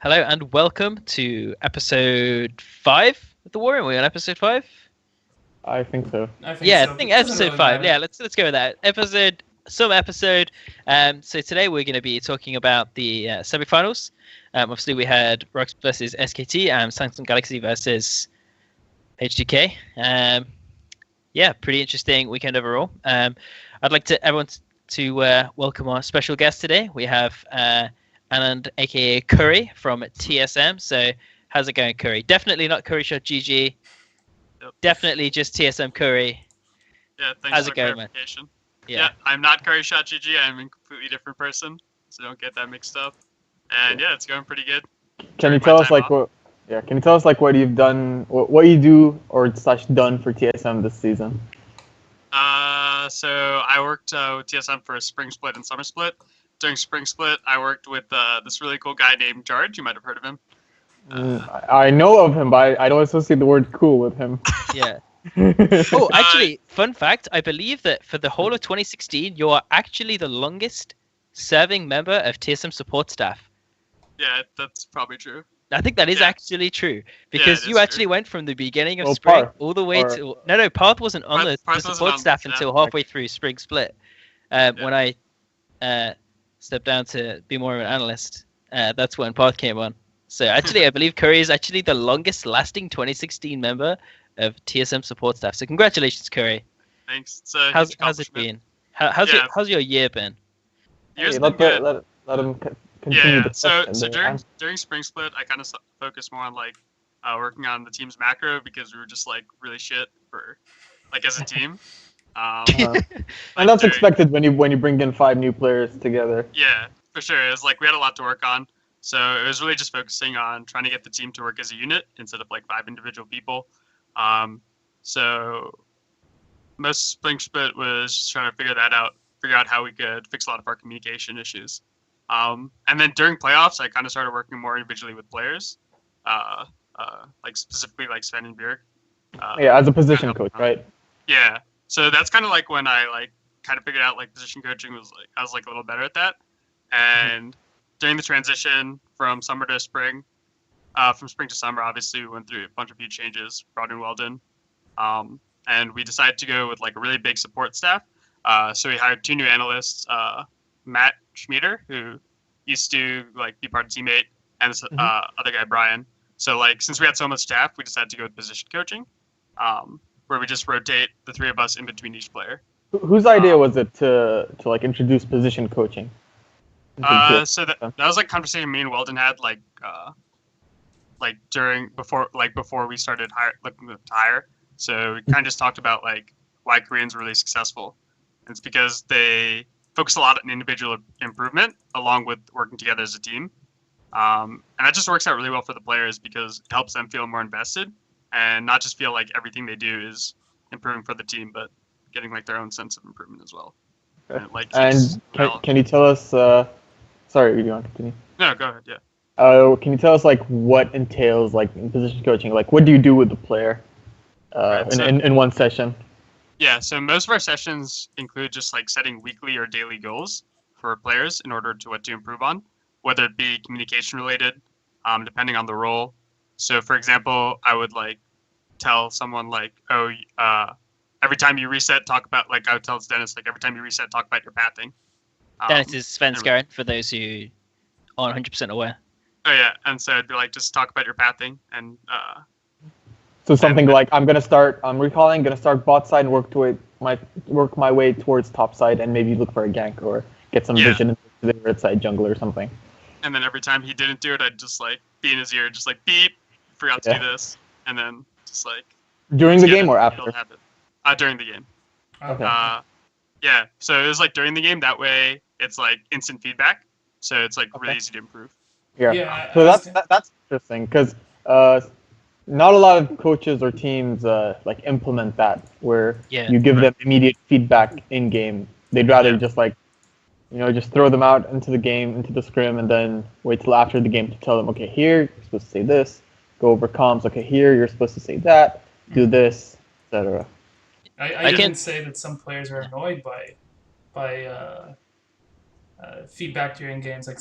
Hello and welcome to episode 5 of the War. Are we on episode 5? I think so. I think Yeah, so. I think But it doesn't episode really 5. matter. Yeah, let's go with that. Some episode. So today we're going to be talking about the semifinals. Obviously we had ROX versus SKT and Samsung Galaxy versus H2K. Yeah, pretty interesting weekend overall. I'd like everyone to welcome our special guest today. We have Anand, aka Curry from TSM. So how's it going, Curry? Definitely not Curry Shot GG. Yep. Definitely just TSM Curry. Yeah, thanks How's for it going, clarification. man? Yeah, I'm not Curry Shot GG. I'm a completely different person, so don't get that mixed up. And yeah, it's going pretty good. Can you During my tell us time like off. what? Yeah, can you tell us like what you've done, what you do or slash done for TSM this season? So I worked with TSM for Spring Split and Summer Split. During Spring Split, I worked with this really cool guy named George. You might have heard of him. I know of him, but I don't associate the word cool with him. Yeah. Oh, actually, fun fact. I believe that for the whole of 2016, you are actually the longest serving member of TSM support staff. Yeah, that's probably true. I think that is Yeah. actually true because it you is actually true. went from the beginning of Well, spring Parth, all the way or- to no, Parth wasn't on Parth the wasn't support on, staff yeah. until halfway through spring split. Yeah. When I stepped down to be more of an analyst, that's when Parth came on. So actually, I believe Curry is actually the longest lasting 2016 member of TSM support staff. So congratulations, Curry. Thanks. It's a How's huge it accomplishment. been? How's Yeah. how's your year been? Year's Hey, been good. let him continue Yeah, the so question. during Spring Split, I kind of focused more on like working on the team's macro because we were just like really shit for like as a team. And like, that's during- expected when you bring in 5 new players together. Yeah, for sure. It was like we had a lot to work on, so it was really just focusing on trying to get the team to work as a unit instead of like 5 individual people. So most Spring Split was just trying to figure out how we could fix a lot of our communication issues. And then during playoffs, I kind of started working more individually with players, like specifically like Sven and Björk. Yeah, as a position help coach, out. right? Yeah, so that's kind of like when I like kind of figured out like position coaching was like I was like a little better at that. And during the transition from summer to spring, from spring to summer, obviously we went through a bunch of huge changes, brought in Weldon, and we decided to go with like a really big support staff. So we hired 2 new analysts, Matt Schmieder, who used to like be part of teammate, and this other guy Brian. So like since we had so much staff, we decided to go with position coaching, where we just rotate the 3 of us in between each player. Whose idea was it to like introduce position coaching? So that was like conversation me and Weldon had like before we started looking to hire. So we kind of just talked about like why Koreans were really successful. And it's because they focus a lot on individual improvement along with working together as a team. And that just works out really well for the players because it helps them feel more invested and not just feel like everything they do is improving for the team, but getting like their own sense of improvement as well. Okay. And it, like, keeps And can you tell us? Sorry, do you want to continue? No, go ahead. Yeah. Can you tell us like what entails like in position coaching? Like, what do you do with the player Right, so- in one session? Yeah, so most of our sessions include just like setting weekly or daily goals for players in order to what to improve on, whether it be communication related, depending on the role. So, for example, I would like tell someone like, every time you reset, talk about like I would tell Dennis like every time you reset, talk about your pathing. Dennis is Sven Skaren, for those who aren't 100% aware. Oh yeah, and so I'd be like just talk about your pathing and So something like I'm gonna start bot side and work my way towards top side and maybe look for a gank or get some Yeah. vision into the red side jungle or something. and then every time he didn't do it, I'd just like be in his ear, just like beep, forgot to Yeah. do this, and then just like During the get game it, or it'll after? happen. During the game. Okay. Yeah, so it was like during the game. That way, it's like instant feedback, so it's like really Okay. easy to improve. Yeah. Yeah, So I was that's interesting because not a lot of coaches or teams like implement that where Yeah. you give Right. them immediate feedback in game. They'd rather Yeah. just like just throw them out into the game, into the scrim, and then wait till after the game to tell them, okay, here you're supposed to say this. Go over comms. Okay, here you're supposed to say that. Do this, etc. I can- can say that some players are annoyed by feedback during games. Like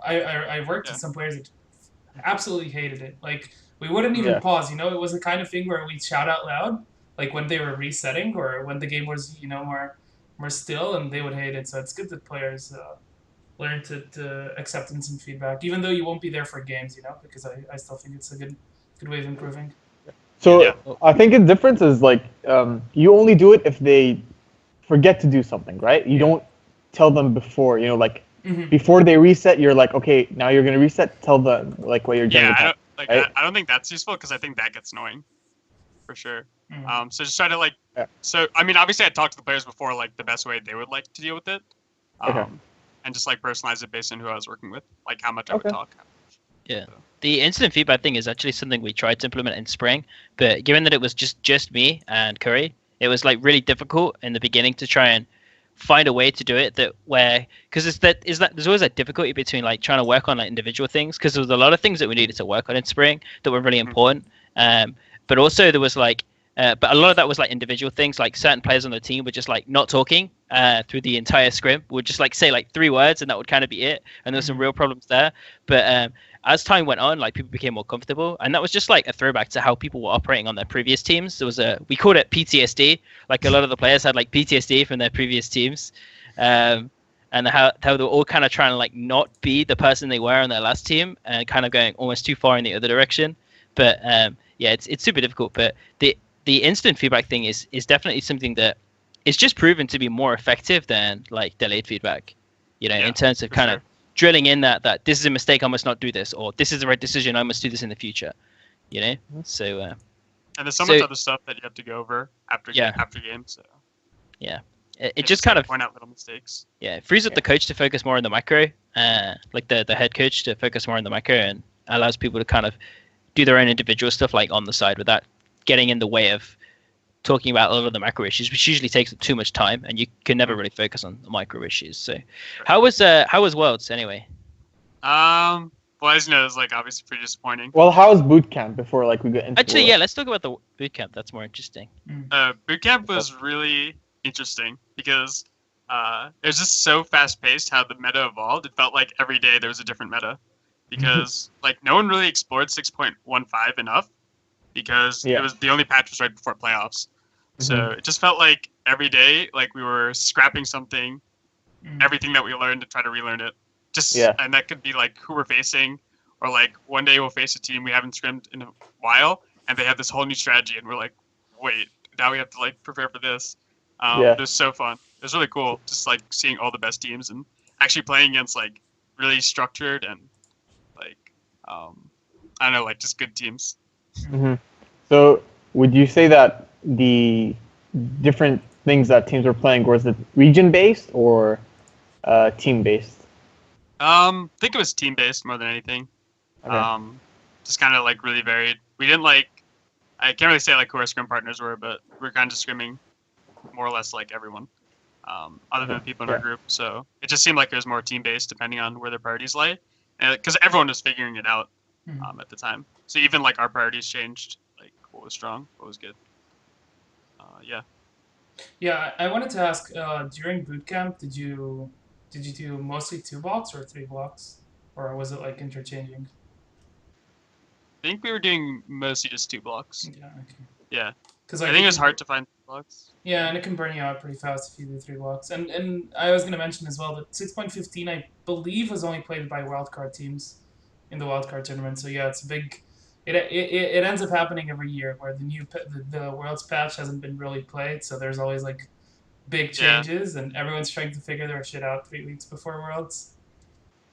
I worked Yeah. with some players that absolutely hated it. Like we wouldn't even Yeah. pause. It was the kind of thing where we'd shout out loud, like when they were resetting or when the game was more still, and they would hate it. So it's good that players learn to acceptance and feedback, even though you won't be there for games, because I still think it's a good way of improving. So Yeah. I think the difference is like you only do it if they forget to do something, right? You don't tell them before, like Mm-hmm. before they reset, you're like, okay, now you're gonna reset. Tell them like what you're Yeah, doing. I don't like. Right? I don't think that's useful because I think that gets annoying, for sure. Mm-hmm. So just try to like. Yeah. So I mean, obviously, I talked to the players before, like the best way they would like to deal with it. Okay. And just like personalize it based on who I was working with, like how much I would Okay. talk. Yeah. The instant feedback thing is actually something we tried to implement in spring, but given that it was just me and Curry, it was like really difficult in the beginning to try and find a way to do it because there's always that difficulty between like trying to work on like individual things because there was a lot of things that we needed to work on in spring that were really important, but also there was like but a lot of that was like individual things, like certain players on the team were just like not talking through the entire scrim, would just like say like 3 words and that would kind of be it, and there's some real problems there. But as time went on, like people became more comfortable, and that was just like a throwback to how people were operating on their previous teams. There was we called it PTSD. Like a lot of the players had like PTSD from their previous teams, and how they were all kind of trying to like not be the person they were on their last team, and kind of going almost too far in the other direction. But yeah, it's super difficult. But the instant feedback thing is definitely something that is just proven to be more effective than like delayed feedback. In terms of kind of drilling in that this is a mistake, I must not do this, or this is the right decision, I must do this in the future. So And there's so much other stuff that you have to go over after game. So yeah, it just kind of point out little mistakes. Yeah, it frees up the coach to focus more on the macro, like the head coach to focus more on the macro, and allows people to kind of do their own individual stuff like on the side without getting in the way of talking about a lot of the macro issues, which usually takes up too much time, and you can never really focus on the micro issues. So, how was Worlds anyway? Well, as you know, it's like obviously pretty disappointing. Well, how's bootcamp before like we get into Actually, yeah, let's talk about the bootcamp. That's more interesting. Bootcamp was really interesting because it was just so fast paced how the meta evolved. It felt like every day there was a different meta because like no one really explored 6.15 enough because it was the only patch was right before playoffs. So it just felt like every day like we were scrapping something, everything that we learned to try to relearn it. And that could be like who we're facing, or like one day we'll face a team we haven't scrimmed in a while and they have this whole new strategy and we're like, wait, now we have to like prepare for this. It was so fun. It was really cool just like seeing all the best teams and actually playing against like really structured and like I don't know, like just good teams. So would you say that the different things that teams were playing, was it region based or team based? I think it was team based more than anything. Okay. Just kind of like really varied. We didn't like, I can't really say like who our scrim partners were, but we're kind of scrimming more or less like everyone, other than the people in our group. So it just seemed like it was more team based depending on where their priorities lay, because everyone was figuring it out at the time. So even like our priorities changed, like what was strong, what was good. Yeah, I wanted to ask, during bootcamp, did you do mostly 2 blocks or 3 blocks, or was it like interchanging? I think we were doing mostly just 2 blocks. Yeah, okay. Yeah. Because I think it was hard to find blocks. Yeah, and it can burn you out pretty fast if you do 3 blocks. And I was going to mention as well that 6.15, I believe, was only played by wildcard teams in the wildcard tournament. So yeah, it's a big. It ends up happening every year where the Worlds patch hasn't been really played, so there's always like big changes, and everyone's trying to figure their shit out 3 weeks before Worlds.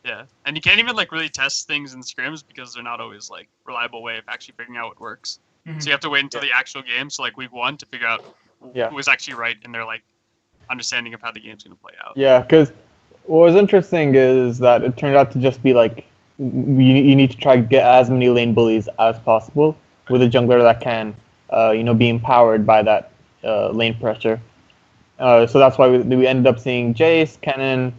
Yeah, and you can't even like really test things in scrims because they're not always like reliable way of actually figuring out what works. So you have to wait until the actual game, so like week 1, to figure out who was actually right in their like understanding of how the game's going to play out. Yeah, because what was interesting is that it turned out to just be like you need to try to get as many lane bullies as possible with a jungler that can, be empowered by that lane pressure. So that's why we ended up seeing Jace, Kennen,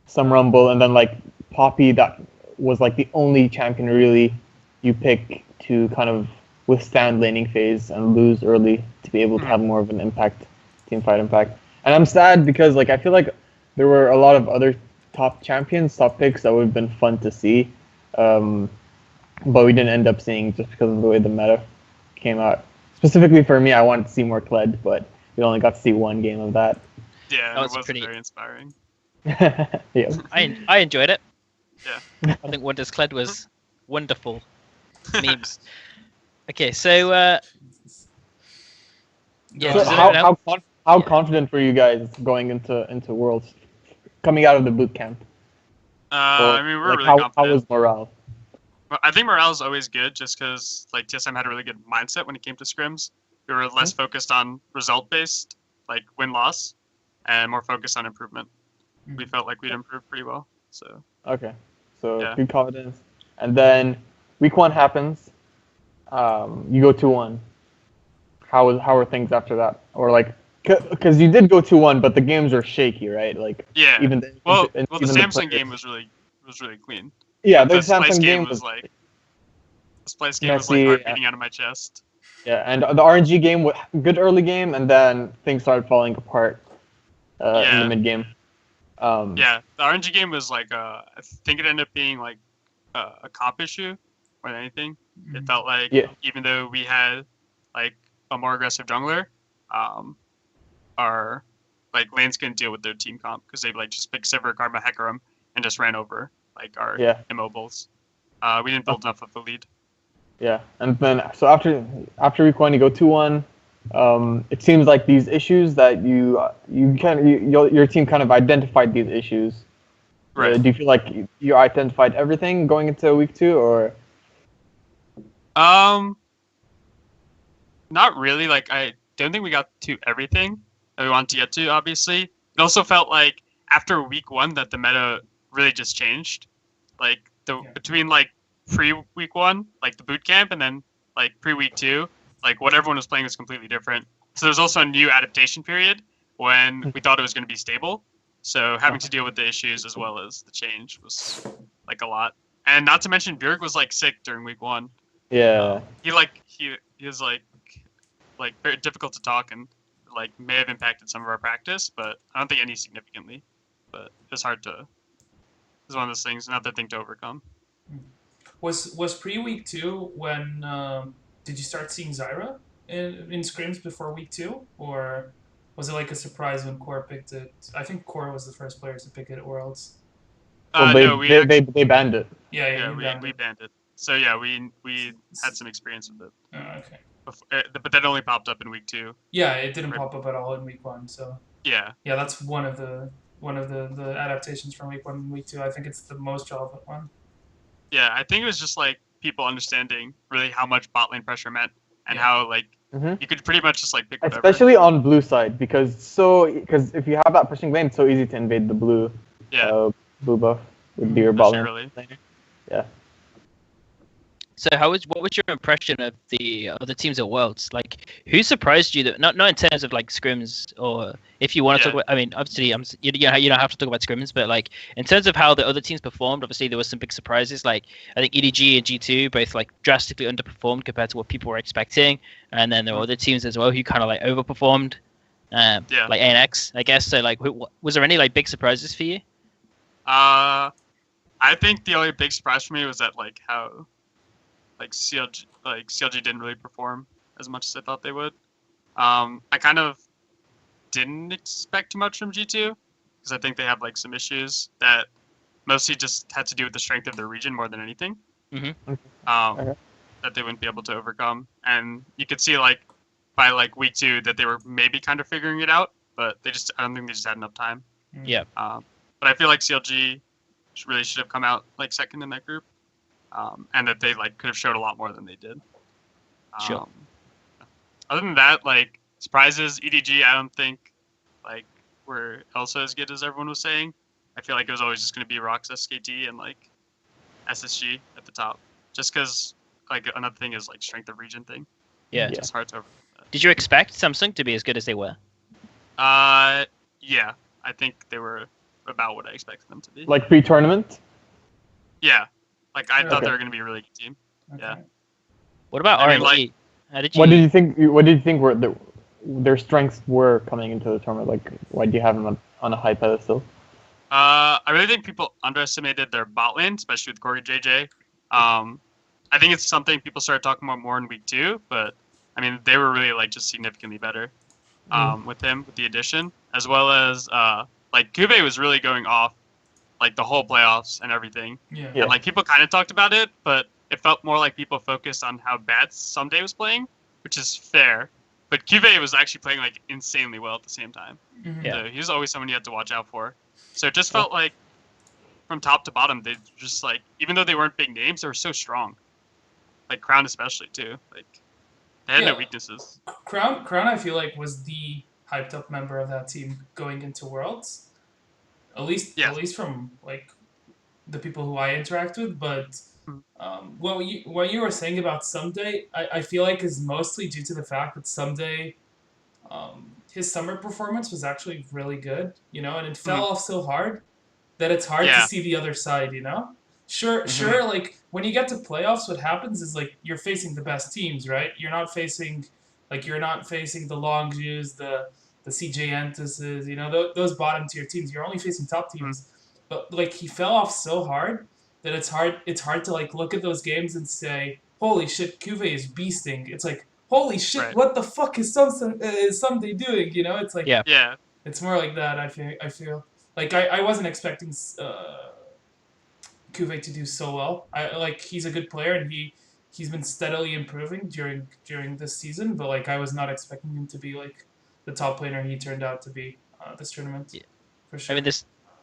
some Rumble, and then like Poppy. That was like the only champion really you pick to kind of withstand laning phase and lose early to be able to have more of an team fight impact. And I'm sad because like I feel like there were a lot of other top champions, top picks that would have been fun to see. but we didn't end up seeing just because of the way the meta came out. Specifically for me, I wanted to see more Kled, but we only got to see one game of that. Yeah, That it was was pretty- very inspiring. Yeah. I enjoyed it. Yeah. I think Wonders Kled was wonderful. Memes. Okay, so yeah, So does anyone else? how Yeah. confident were you guys going into Worlds, coming out of the boot camp? I mean, we're Like, really how confident. was morale? But I think morale is always good, just because like TSM had a really good mindset when it came to scrims. We were less focused on result based, like win loss, and more focused on improvement. We felt like we'd improved pretty well. So Okay, so Yeah. good confidence, and then week 1 happens. You go 2-1. How are things after that? Or like, because you did go 2-1, but the games are shaky, right? Like yeah. even the, Well, and the even Samsung players- game was really clean. Yeah, But the Splice Samsung game game was like the Splice game was messy, like heart beating out of my chest. yeah, and the RNG game was good early game, and then things started falling apart in Yeah. the mid game. Yeah, the RNG game was like I think it ended up being like a comp issue more than anything. It felt like Yeah. even though we had like a more aggressive jungler, our like lanes couldn't deal with their team comp because they like just picked Sivir, Karma, Hecarim, and just ran over like our Yeah. immobiles. We didn't build enough of the lead. Yeah, and then so after week 1, you go 2-1. It seems like these issues that your team kind of identified these issues. Right. Do you feel like you identified everything going into week 2, or? Not really. Like I don't think we got to everything that we wanted to get to. Obviously, it also felt like after week 1 that the meta really just changed. Like between like pre-week 1, like the boot camp, and then like pre-week 2, like what everyone was playing was completely different. So there's also a new adaptation period when we thought it was going to be stable. So having to deal with the issues as well as the change was like a lot. And not to mention Bjerg was like sick during week 1. Yeah. He was like very difficult to talk and like may have impacted some of our practice, but I don't think any significantly. But it's hard to. It's one of those things, another thing to overcome. Was pre-week 2 when did you start seeing Zyra in scrims before week 2, or was it like a surprise when Core picked it? I think Core was the first player to pick it at Worlds. Well, No, they banned it. Yeah, we banned it. So yeah, we had some experience with it. Oh, okay. But that only popped up in week 2. Yeah, it didn't pop up at all in week 1. So Yeah. yeah, that's one of the adaptations from week 1 and week 2. I think it's the most relevant one. Yeah, I think it was just like people understanding really how much bot lane pressure meant and Yeah. how like you could pretty much just like pick whatever. Especially on blue side, because if you have that pushing lane, it's so easy to invade the blue. Yeah. Blue buff would be your bot lane. Really. Yeah. So what was your impression of the other teams at Worlds? Like, who surprised you? That not in terms of like scrims, or if you want to talk about. I mean, obviously, you don't have to talk about scrims, but like in terms of how the other teams performed, obviously there was some big surprises. Like I think EDG and G2 both like drastically underperformed compared to what people were expecting, and then there were other teams as well who kind of like overperformed. Like ANX, I guess. So like, was there any like big surprises for you? I think the only big surprise for me was that like how like CLG didn't really perform as much as I thought they would. I kind of didn't expect too much from G2 because I think they have like some issues that mostly just had to do with the strength of their region more than anything. That they wouldn't be able to overcome, and you could see like by like week 2 that they were maybe kind of figuring it out, but I don't think they just had enough time. Yeah. But I feel like CLG really should have come out like second in that group. And that they like could have showed a lot more than they did. Sure. Other than that, like surprises, EDG, I don't think like were also as good as everyone was saying. I feel like it was always just going to be ROX SKT and like SSG at the top, just because like another thing is like strength of region thing. Yeah. It's hard to. Did you expect Samsung to be as good as they were? Yeah, I think they were about what I expected them to be. Like pre-tournament. Yeah. Like I thought Okay. they were going to be a really good team. Okay. Yeah. What about I mean, RNG? like- How did you? What did you think were their strengths were coming into the tournament? Like, why do you have them on a high pedestal? I really think people underestimated their bot lane, especially with Corey JJ. I think it's something people started talking about more in week 2, but I mean they were really like just significantly better with him with the addition, as well as like Kube was really going off like the whole playoffs and everything. Yeah. And like people kind of talked about it, but it felt more like people focused on how bad Someday was playing, which is fair. But Kube was actually playing like insanely well at the same time. Mhm. So he was always someone you had to watch out for. So it just felt like from top to bottom, they just like, even though they weren't big names, they were so strong. Like Crown especially too. Like they had Yeah. no weaknesses. Crown, I feel like was the hyped up member of that team going into Worlds, at least from like the people who I interact with. But what you were saying about Someday, I feel like is mostly due to the fact that Someday, his summer performance was actually really good, and it fell off so hard that it's hard to see the other side, Sure, like, when you get to playoffs, what happens is, like, you're facing the best teams, right? You're not facing the Longju's, the CJ Entuses, those bottom-tier teams. You're only facing top teams. But, like, he fell off so hard that it's hard to, like, look at those games and say, holy shit, Kuve is beasting. It's like, holy shit, what the fuck is Someday doing, It's like, it's more like that, I feel. Like, I wasn't expecting Kuve to do so well. He's a good player and he's been steadily improving during this season, but like I was not expecting him to be like the top player he turned out to be this tournament. Yeah. For sure. I mean,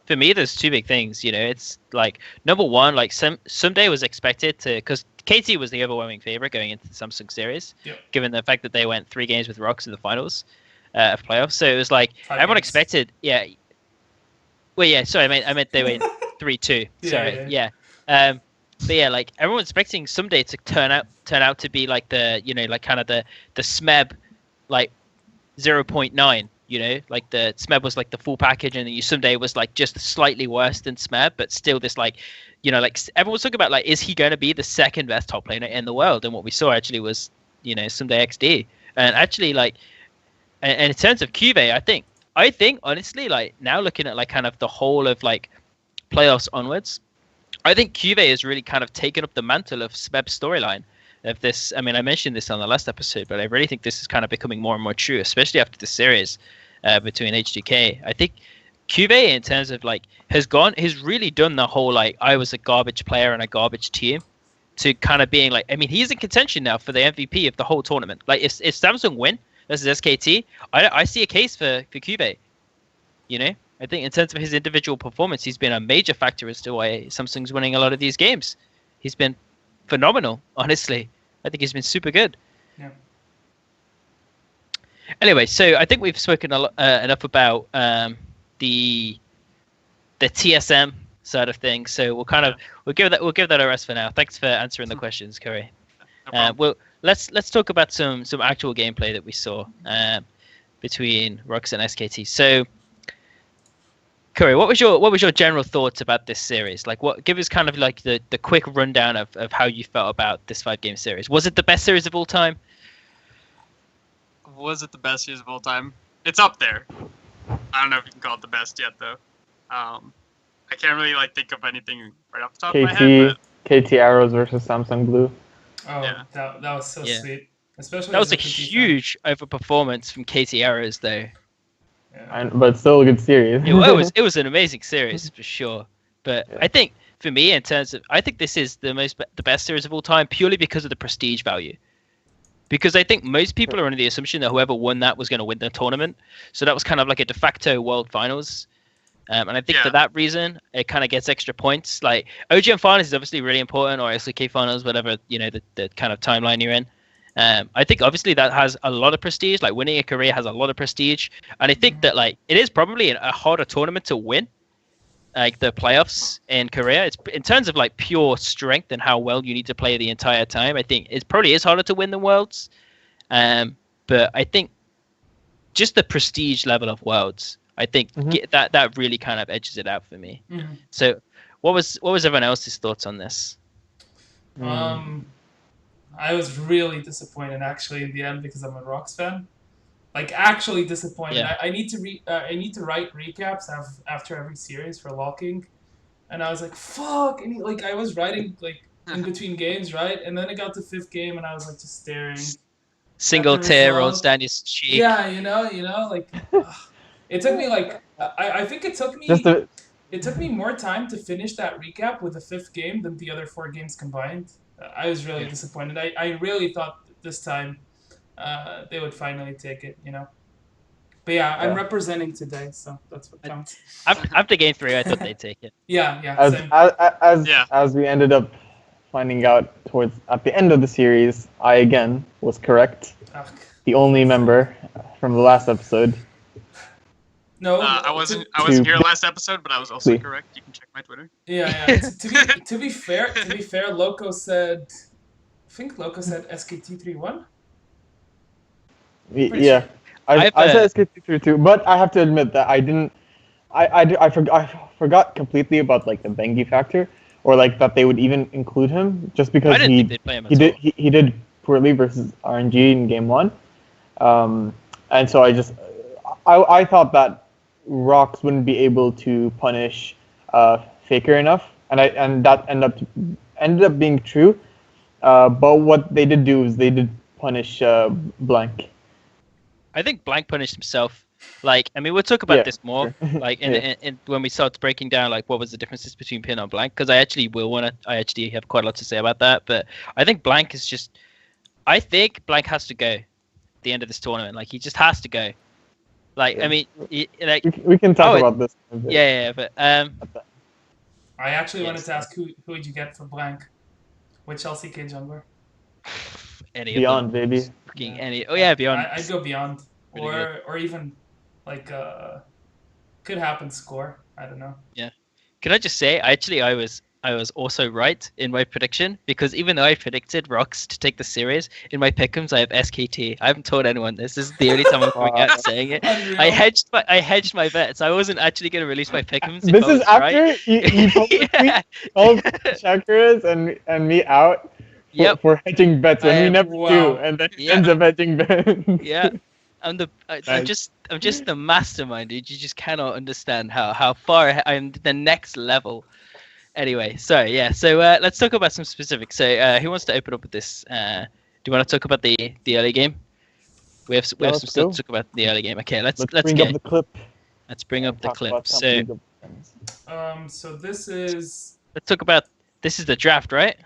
for me, there's two big things. It's like number one, like Someday was expected to, because KT was the overwhelming favorite going into the Samsung series, given the fact that they went 3 games with ROX in the finals of playoffs. So it was like everyone expected. Yeah. Well, yeah. Sorry, I meant they went 3-2. Sorry. Yeah. But yeah, like everyone's expecting Someday to turn out to be like the like kind of the SMEB like 0.9. Like the SMEB was like the full package, and then Someday was like just slightly worse than SMEB, but still this like like everyone's talking about like, is he going to be the second best top laner in the world? And what we saw actually was Someday XD, and actually like, and in terms of Cube, I think honestly, like now looking at like kind of the whole of like playoffs onwards, I think Cube has really kind of taken up the mantle of SMEB's storyline. Of this, I mean, I mentioned this on the last episode, but I really think this is kind of becoming more and more true, especially after the series between H2K. I think Cube, in terms of like, has really done the whole like, I was a garbage player and a garbage team, to kind of being like, I mean, he's in contention now for the MVP of the whole tournament. Like, if Samsung win versus SKT, I see a case for Cube. I think in terms of his individual performance, he's been a major factor as to why Samsung's winning a lot of these games. He's been phenomenal, honestly. I think he's been super good. Yeah. Anyway, so I think we've spoken enough about the TSM side of things. So we'll give that a rest for now. Thanks for answering the questions, Curry. Well, let's talk about some actual gameplay that we saw between ROX and SKT. So, Curry, what was your general thoughts about this series? Like, give us kind of like the quick rundown of how you felt about this 5-game series. Was it the best series of all time? Was it the best series of all time? It's up there. I don't know if you can call it the best yet, though. I can't really like think of anything right off the top of my head. KT Arrows versus Samsung Blue. Oh, yeah. that was so sweet. Especially that was a huge overperformance from KT Arrows, though. Yeah. But still a good series. it was an amazing series for sure. But I think for me, in terms of, I think this is the best series of all time purely because of the prestige value. Because I think most people are under the assumption that whoever won that was going to win the tournament. So that was kind of like a de facto world finals. And I think for that reason, it kind of gets extra points. Like OGM finals is obviously really important, or SKT finals, whatever the kind of timeline you're in. I think obviously that has a lot of prestige. Like winning a Korea has a lot of prestige, and I think that like it is probably a harder tournament to win, like the playoffs in Korea. It's in terms of like pure strength and how well you need to play the entire time. I think it probably is harder to win than Worlds, but I think just the prestige level of Worlds, I think that really kind of edges it out for me. Mm-hmm. So, what was everyone else's thoughts on this? I was really disappointed actually in the end because I'm a ROX fan. Like actually disappointed. Yeah. I need to write recaps after every series for locking, and I was like, fuck. And I was writing like in between games, right? And then it got to 5th game, and I was like just staring. Single at the tear rolls result. down your cheek. Yeah, like it took me like I think it took Just me a, it took me more time to finish that recap with the 5th game than the other 4 games combined. I was really disappointed. I really thought this time they would finally take it, But yeah, I'm Yeah. representing today, so that's what counts. After game 3, I thought they'd take it. Yeah, same. as we ended up finding out at the end of the series, I again was correct. Ugh. The only member from the last episode. No, I wasn't here last episode, but I was also correct. You can check my Twitter. Yeah. To be fair, Loco said, I think Loco said SKT 3-1. Yeah, Sure. I said SKT too, but I have to admit that I didn't. I forgot completely about like the Bengi factor, or like that they would even include him, just because I didn't think they'd play him he did poorly versus RNG in game 1, and so I thought that ROX wouldn't be able to punish Faker enough, and that ended up being true. But what they did do is they did punish Blank. I think Blank punished himself. Like, I mean, we'll talk about this more. Sure. Like, in when we start breaking down, like, what was the differences between Pin and Blank? Because I actually have quite a lot to say about that. But I think Blank is just, I think Blank has to go at the end of this tournament. Like, he just has to go. Like, I mean, we can talk about this. Yeah, but I actually wanted to ask who would you get for Blank? Which LCK jungler? Any Beyond, of them. baby. Fucking any. Oh yeah, Beyond. I'd go Beyond, Really or even like could happen score. I don't know. Yeah. Can I just say, I was also right in my prediction, because even though I predicted ROX to take the series, in my pick'ems I have SKT. I haven't told anyone this. This is the only time I'm coming out saying it. Unreal. I hedged my bets. I wasn't actually going to release my pick'ems. This is after he publicly called Chakras and me out for hedging bets, and we never do, and then he ends up hedging bets. Yeah. I'm just the mastermind, dude. You just cannot understand how far I'm the next level. Anyway, so let's talk about some specifics. So who wants to open up with this? Do you want to talk about the early game? We have some stuff to talk about the early game. Okay, let's bring up the clip. Let's bring up the clip. So this is. Let's talk about this is the draft, right?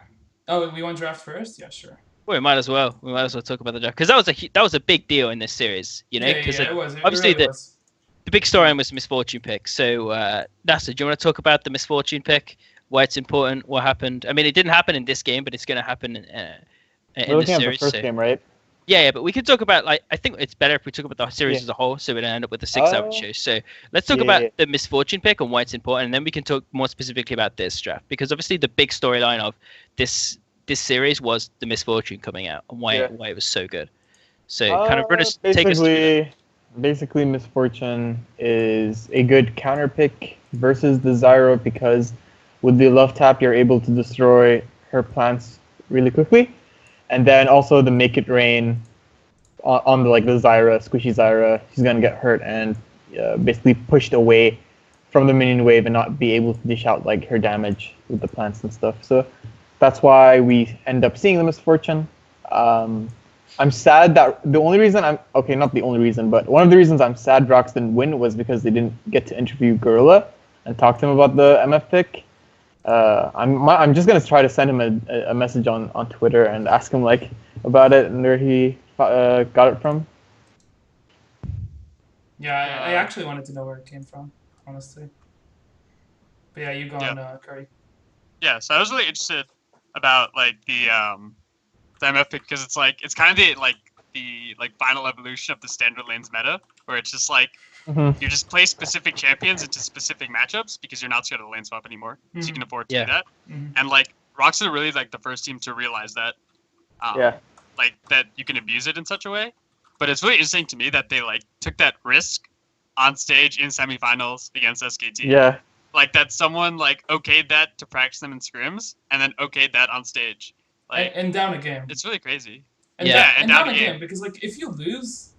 Oh, we want draft first? Yeah, sure. Well, we might as well talk about the draft, because that was a big deal in this series, Because it was. Obviously, really was. The big story was the Misfortune pick. So, Nasa, do you want to talk about the Misfortune pick? Why it's important? What happened? I mean, it didn't happen in this game, but it's going to happen in We're this looking series. At the first game, right? Yeah, but we can talk about, like, I think it's better if we talk about the series as a whole, so we don't end up with a 6-hour show. So let's talk about the Misfortune pick and why it's important, and then we can talk more specifically about this draft, because obviously the big storyline of this series was the Misfortune coming out and why it was so good. So kind of take us through that. Basically, Misfortune is a good counter pick versus the Zyra, because with the love tap, you're able to destroy her plants really quickly. And then also the Make It Rain on the Zyra, squishy Zyra, she's going to get hurt and basically pushed away from the minion wave and not be able to dish out like her damage with the plants and stuff. So that's why we end up seeing the Misfortune. I'm sad that not the only reason, but one of the reasons I'm sad ROX didn't win was because they didn't get to interview Gorilla and talk to him about the MF pick. I'm just gonna try to send him a message on Twitter and ask him about it and where he got it from. Yeah, I actually wanted to know where it came from, honestly. But yeah, you go on, Curry. Yeah, so I was really interested about the MF pick, because it's kind of the final evolution of the standard lanes meta, where it's just you just play specific champions into specific matchups because you're not scared of the lane swap anymore, so you can afford to do that. And ROX are really the first team to realize that, that you can abuse it in such a way. But it's really interesting to me that they took that risk on stage in semifinals against SKT. Yeah. That someone okayed that to practice them in scrims, and then okayed that on stage. And down a game. It's really crazy. And down a game, because if you lose,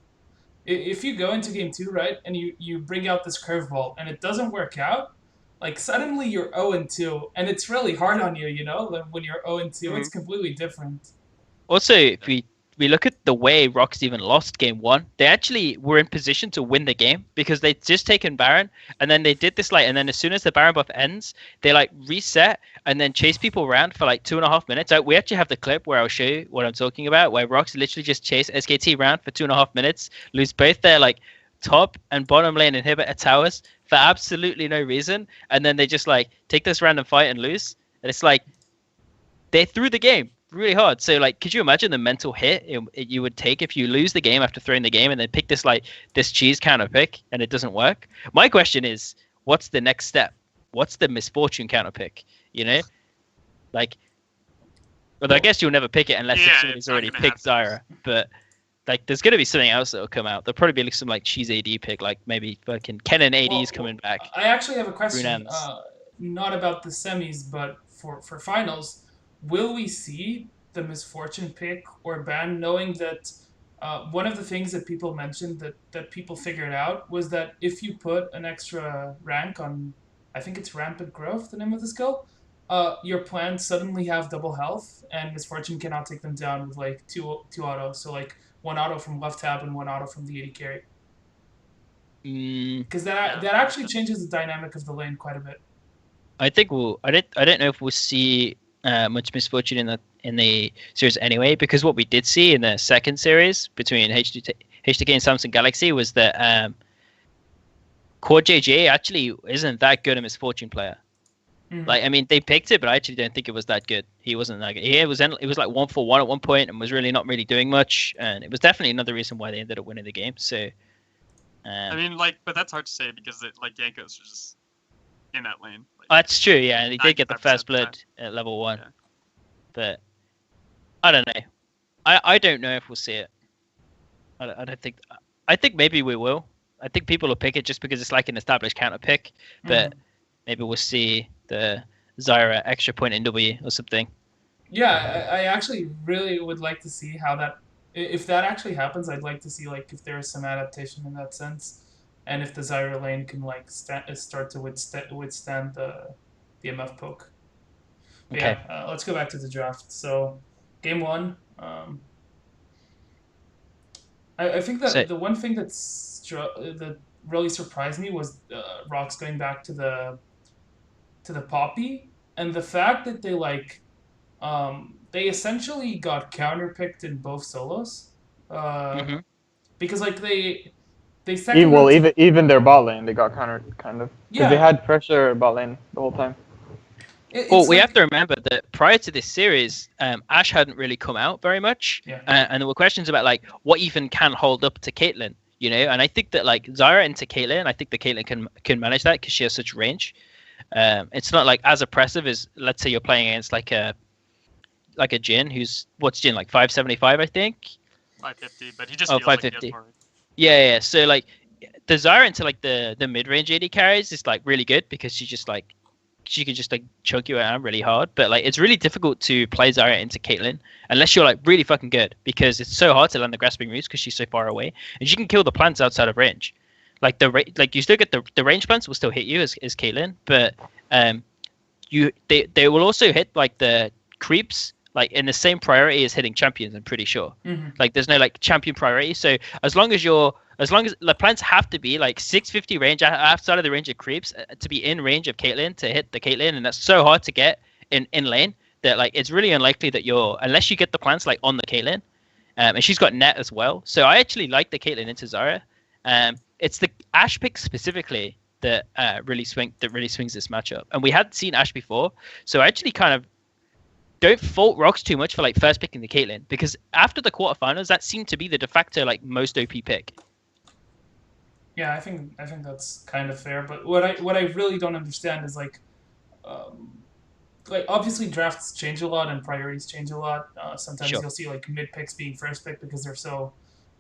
if you go into game 2, right, and you bring out this curveball and it doesn't work out, like suddenly you're 0-2, and it's really hard on you, you know? Like, when you're 0-2, Mhm. it's completely different. Also, if we look at the way ROX even lost game one, they actually were in position to win the game because they'd just taken Baron, and then they did this and then as soon as the Baron buff ends, they reset and then chase people around for 2.5 minutes. We actually have the clip where I'll show you what I'm talking about, where ROX literally just chase SKT around for 2.5 minutes, lose both their top and bottom lane inhibitor towers for absolutely no reason, and then they just take this random fight and lose. And it's they threw the game really hard. So could you imagine the mental hit you would take if you lose the game after throwing the game and then pick this cheese counter pick and it doesn't work? My question is, what's the next step? What's the misfortune counter pick? You know, well, I guess you'll never pick it unless somebody's already picked Zyra. But there's gonna be something else that'll come out. There'll probably be some cheese AD pick, maybe fucking Kennen AD's coming back. I actually have a question, Brunans. not about the semis, but for finals. Will we see the misfortune pick or ban, knowing that one of the things that people mentioned that people figured out was that if you put an extra rank on, I think it's Rampant Growth, the name of the skill, your plants suddenly have double health, and misfortune cannot take them down with two autos. So one auto from left tab and one auto from the AD carry. Because that actually changes the dynamic of the lane quite a bit. I think I don't know if we'll see much misfortune in the series anyway, because what we did see in the second series between H2K and Samsung Galaxy was that Core JJ actually isn't that good a misfortune player. Mm-hmm. I mean, they picked it, but I actually don't think it was that good. He wasn't that good. It was 1-for-1 at one point and was really not really doing much, and it was definitely another reason why they ended up winning the game. So, I mean, but that's hard to say because Yanko's just in that lane. That's true, yeah, and he did get the 95% first of the blood at level 1. Yeah. But I don't know. I don't know if we'll see it. I don't think. I think maybe we will. I think people will pick it just because it's an established counter pick. But maybe we'll see the Zyra extra point in W or something. Yeah, I actually really would like to see how that. If that actually happens, I'd like to see if there is some adaptation in that sense, and if the Zyra lane can start to withstand the MF poke. But Okay. yeah, let's go back to the draft. So, game one. I think that the one thing that really surprised me was ROX going back to the Poppy, and the fact that they essentially got counterpicked in both solos, because even their bot lane they got countered kind of because they had pressure bot lane the whole time. We have to remember that prior to this series, Ashe hadn't really come out very much, and there were questions about what even can hold up to Caitlyn, you know. And I think that Zyra into Caitlyn, I think the Caitlyn can manage that because she has such range. It's not as oppressive as, let's say, you're playing against a Jhin who's what's Jhin 575, I think. 550, but he just 550. Yeah. So the Zyra into the mid range AD carries is really good because she just she can just choke you around really hard, but it's really difficult to play Zyra into Caitlyn unless you're really fucking good, because it's so hard to land the grasping roots because she's so far away, and she can kill the plants outside of range. You still get the range plants will still hit you as Caitlyn, but they will also hit the creeps in the same priority as hitting champions. I'm pretty sure. There's no champion priority, so as long as the plants have to be 650 range outside of the range of creeps to be in range of Caitlyn to hit the Caitlyn, and that's so hard to get in lane that it's really unlikely that unless you get the plants on the Caitlyn, and she's got net as well. So I actually like the Caitlyn into Zyra. It's the Ashe pick specifically that really swings this matchup, and we hadn't seen Ashe before, so I actually kind of don't fault ROX too much for first picking the Caitlyn, because after the quarterfinals that seemed to be the de facto most OP pick. Yeah, I think that's kind of fair. But what I really don't understand is obviously drafts change a lot and priorities change a lot. Sometimes you'll see mid picks being first pick because they're so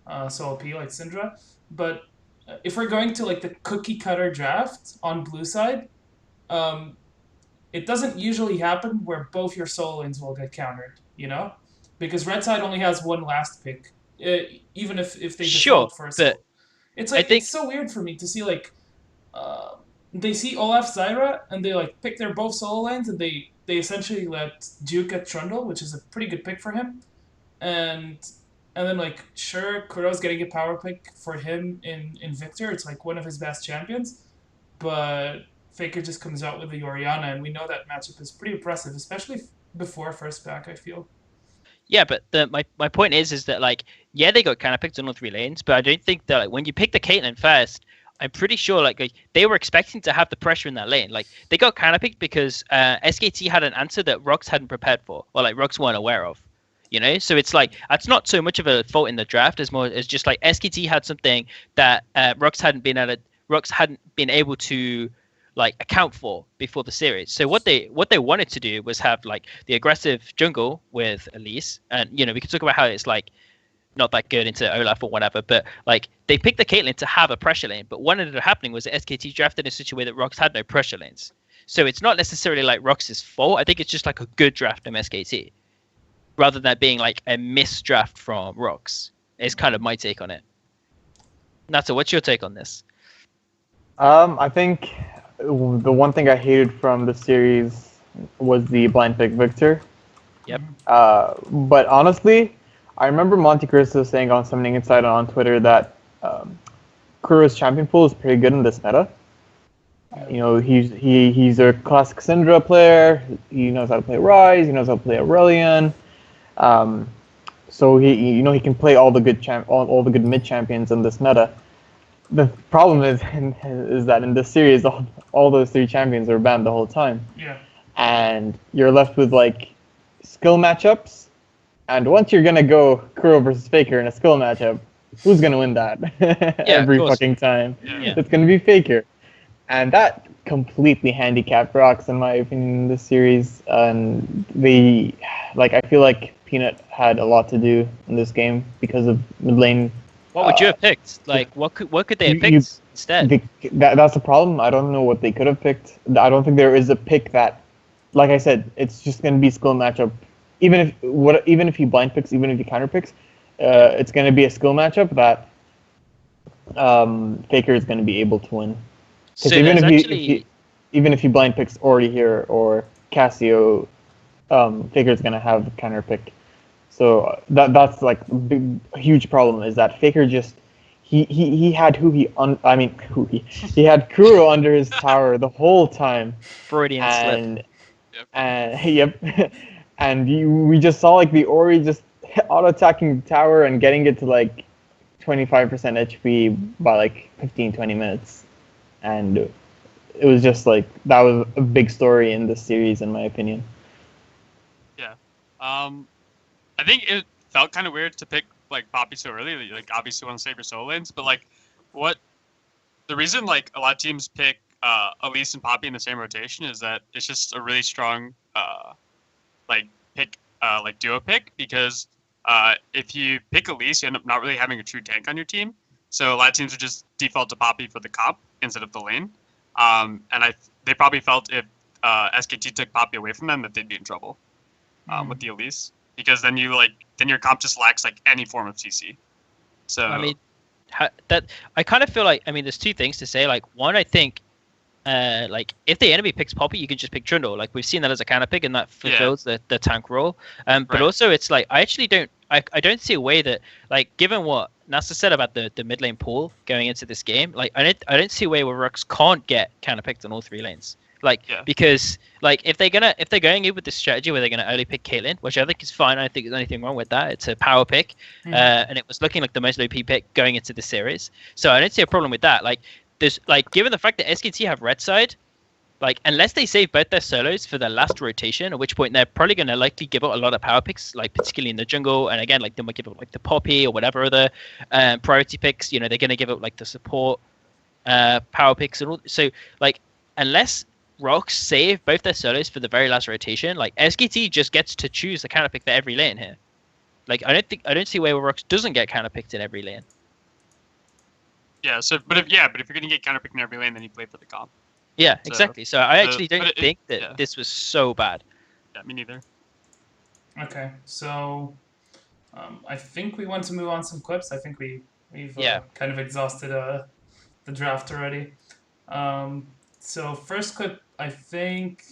OP, like Syndra. But if we're going to the cookie cutter draft on blue side, it doesn't usually happen where both your solo lanes will get countered, you know, because red side only has one last pick, even if they default for a solo. It's it's so weird for me to see they see Olaf Zyra and they like pick their both solo lanes and they essentially let Duke get Trundle, which is a pretty good pick for him. And then like sure Kuro's getting a power pick for him in Victor. It's like one of his best champions. But Faker just comes out with the Orianna and we know that matchup is pretty impressive, especially before first pack, I feel. Yeah, but my point is that like yeah they got kind of picked on all three lanes, but I don't think that like when you pick the Caitlyn first, I'm pretty sure like they were expecting to have the pressure in that lane. Like they got kind of picked because SKT had an answer that ROX hadn't prepared for, or like ROX weren't aware of. You know, so it's like that's not so much of a fault in the draft as more as just like SKT had something that ROX hadn't been able to like account for before the series. So what they wanted to do was have like the aggressive jungle with Elise, and you know we could talk about how it's like not that good into Olaf or whatever, but like they picked the Caitlyn to have a pressure lane. But what ended up happening was that SKT drafted in such a way that ROX had no pressure lanes. So it's not necessarily like ROX's fault. I think it's just like a good draft from SKT, rather than being like a misdraft from ROX. Is kind of my take on it. Nata, what's your take on this? I think the one thing I hated from the series was the blind pick Victor. Yep. But honestly, I remember Monte Cristo saying on Summoning Insight on Twitter that Kuro's champion pool is pretty good in this meta. You know, he's a classic Syndra player. He knows how to play Ryze. He knows how to play Aurelion. So he can play all the good all the good mid champions in this meta. The problem is that in this series, all those three champions are banned the whole time. Yeah. And you're left with like skill matchups. And once you're gonna go Kuro versus Faker in a skill matchup, who's gonna win that? Every fucking time. Yeah. It's gonna be Faker. And that completely handicapped ROX in my opinion in this series. And I feel like Peanut had a lot to do in this game because of mid lane. What would you have picked? Like, what could they have picked instead? That's the problem. I don't know what they could have picked. I don't think there is a pick that, like I said, it's just going to be skill matchup. Even if he blind picks, even if he counter picks, it's going to be a skill matchup that Faker is going to be able to win. So even if he blind picks Ori here or Cassio, Faker is going to have counter pick. So that's like a big, huge problem is that Faker just he had he had Kuro under his tower the whole time. Freudian slip. And yep, and we just saw like the Ori just auto attacking the tower and getting it to like 25% HP by like 15-20 minutes, and it was just like that was a big story in this series in my opinion. Yeah. I think it felt kind of weird to pick like Poppy so early. Like obviously want to save your solo lanes, but like the reason like a lot of teams pick Elise and Poppy in the same rotation is that it's just a really strong duo pick because if you pick Elise, you end up not really having a true tank on your team. So a lot of teams would just default to Poppy for the comp instead of the lane. And they probably felt if SKT took Poppy away from them that they'd be in trouble with the Elise. Because then your comp just lacks like any form of CC. So I mean, I kind of feel like there's two things to say. Like one, I think, like if the enemy picks Poppy, you can just pick Trundle. Like we've seen that as a counter pick, and that fulfills the tank role. But also, it's like I actually don't see a way that like given what Nasta said about the mid lane pool going into this game, like I don't see a way where ROX can't get counter picked on all three lanes. Because like if they're going in with this strategy where they're gonna early pick Caitlyn, which I think is fine. I don't think there's anything wrong with that. It's a power pick, and it was looking like the most OP pick going into the series. So I don't see a problem with that. Like there's like given the fact that SKT have red side, like unless they save both their solos for the last rotation, at which point they're probably gonna likely give out a lot of power picks, like particularly in the jungle, and again like they might give out like the Poppy or whatever other priority picks. You know they're gonna give out like the support power picks and all. So like unless ROX save both their solos for the very last rotation, like SKT just gets to choose the counter pick for every lane here. Like I don't see where ROX doesn't get counter picked in every lane. Yeah. So, but if you're gonna get counter picked in every lane, then you play for the comp. Yeah, exactly. So I actually don't think that this was so bad. Yeah, me neither. Okay, so I think we want to move on some clips. I think we've kind of exhausted the draft already. So first clip, I think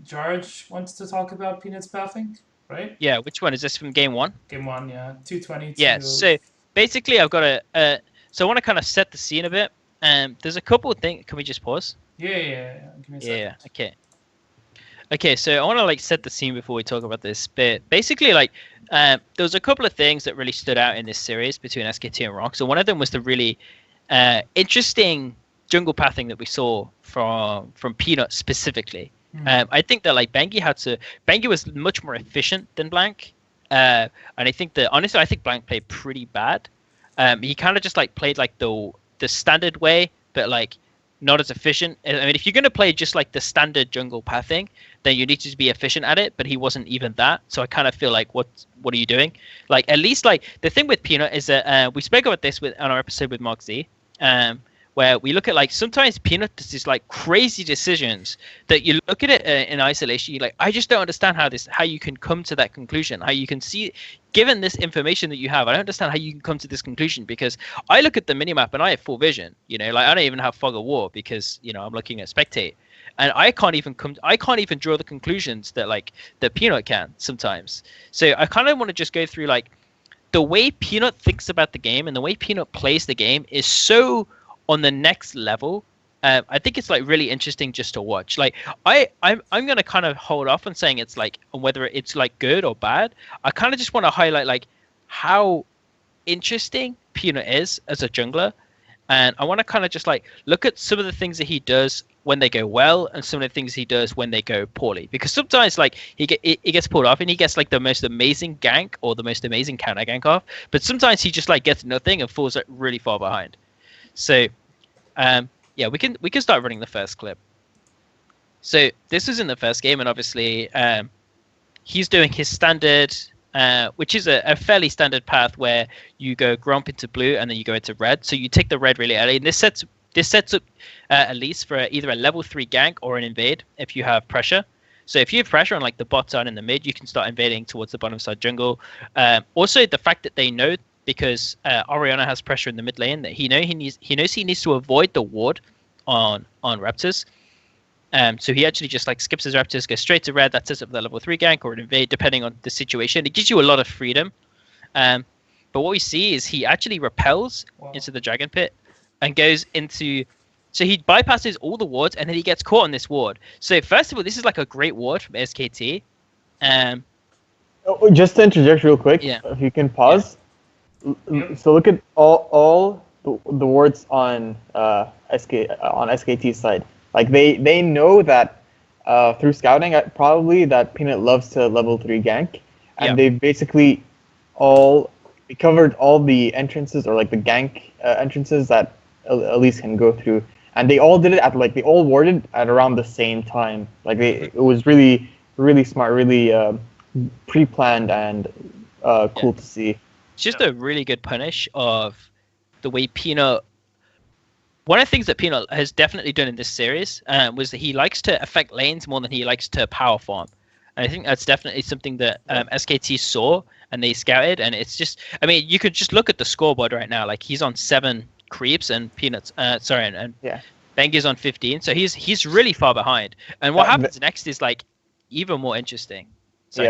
George wants to talk about Peanut's pathing, right? Yeah, which one is this from game one? Game 1, yeah, 220 Yeah, to. so basically I've got so I want to kind of set the scene a bit. There's a couple of things. Can we just pause? Yeah. Give me a second. Yeah, okay. Okay, so I want to like set the scene before we talk about this. But basically, like, there was a couple of things that really stood out in this series between SKT and ROX. So one of them was the really interesting jungle pathing that we saw from Peanut specifically. I think that like Bengi was much more efficient than Blank, and I think that honestly, I think Blank played pretty bad. He kind of just like played like the standard way, but like not as efficient. I mean, if you're gonna play just like the standard jungle pathing, then you need to be efficient at it. But he wasn't even that. So I kind of feel like, what are you doing? Like, at least like the thing with Peanut is that we spoke about this on our episode with Mark Z, where we look at like sometimes Peanut does these like crazy decisions that you look at it in isolation. You're like, I just don't understand how you can come to that conclusion. How you can see, given this information that you have, I don't understand how you can come to this conclusion, because I look at the minimap and I have full vision. You know, like I don't even have fog of war because I'm looking at spectate, and I can't even draw the conclusions that Peanut can sometimes. So I kind of want to just go through like the way Peanut thinks about the game and the way Peanut plays the game is so on the next level. I think it's like really interesting just to watch. Like I'm gonna kind of hold off on saying it's like whether it's like good or bad. I kind of just want to highlight like how interesting Peanut is as a jungler, and I want to kind of just like look at some of the things that he does when they go well and some of the things he does when they go poorly. Because sometimes like he gets pulled off and he gets like the most amazing gank or the most amazing counter gank off, but sometimes he just like gets nothing and falls like really far behind. So, yeah, we can start running the first clip. So this was in the first game, and obviously he's doing his standard, which is a fairly standard path where you go Gromp into blue and then you go into red. So you take the red really early, and this sets up at least for either a level 3 gank or an invade if you have pressure. So if you have pressure on like the bot side and the mid, you can start invading towards the bottom side jungle. Also, the fact that they know, because Oriana has pressure in the mid lane, that he knows he needs to avoid the ward on Raptors. So he actually just like skips his Raptors, goes straight to red. That sets up the level 3 gank or an invade, depending on the situation. It gives you a lot of freedom. But what we see is he actually repels into the dragon pit and goes into. So he bypasses all the wards and then he gets caught on this ward. So first of all, this is like a great ward from SKT. Just to interject real quick, Yeah. if you can pause. Yeah. So look at all the wards on SKT's side. Like they know that through scouting probably that Peanut loves to level 3 gank, and they basically covered all the entrances or like the gank entrances that Elise can go through, and they all did it at they all warded at around the same time. Like it was really smart, really pre-planned and cool to see. It's just a really good punish of the way Peanut. One of the things that Peanut has definitely done in this series was that he likes to affect lanes more than he likes to power farm. And I think that's definitely something that SKT saw and they scouted. And it's just, I mean, you could just look at the scoreboard right now. Like he's on 7 creeps and Peanut's, and Bengi's on 15. So he's really far behind. And what happens next is like even more interesting. So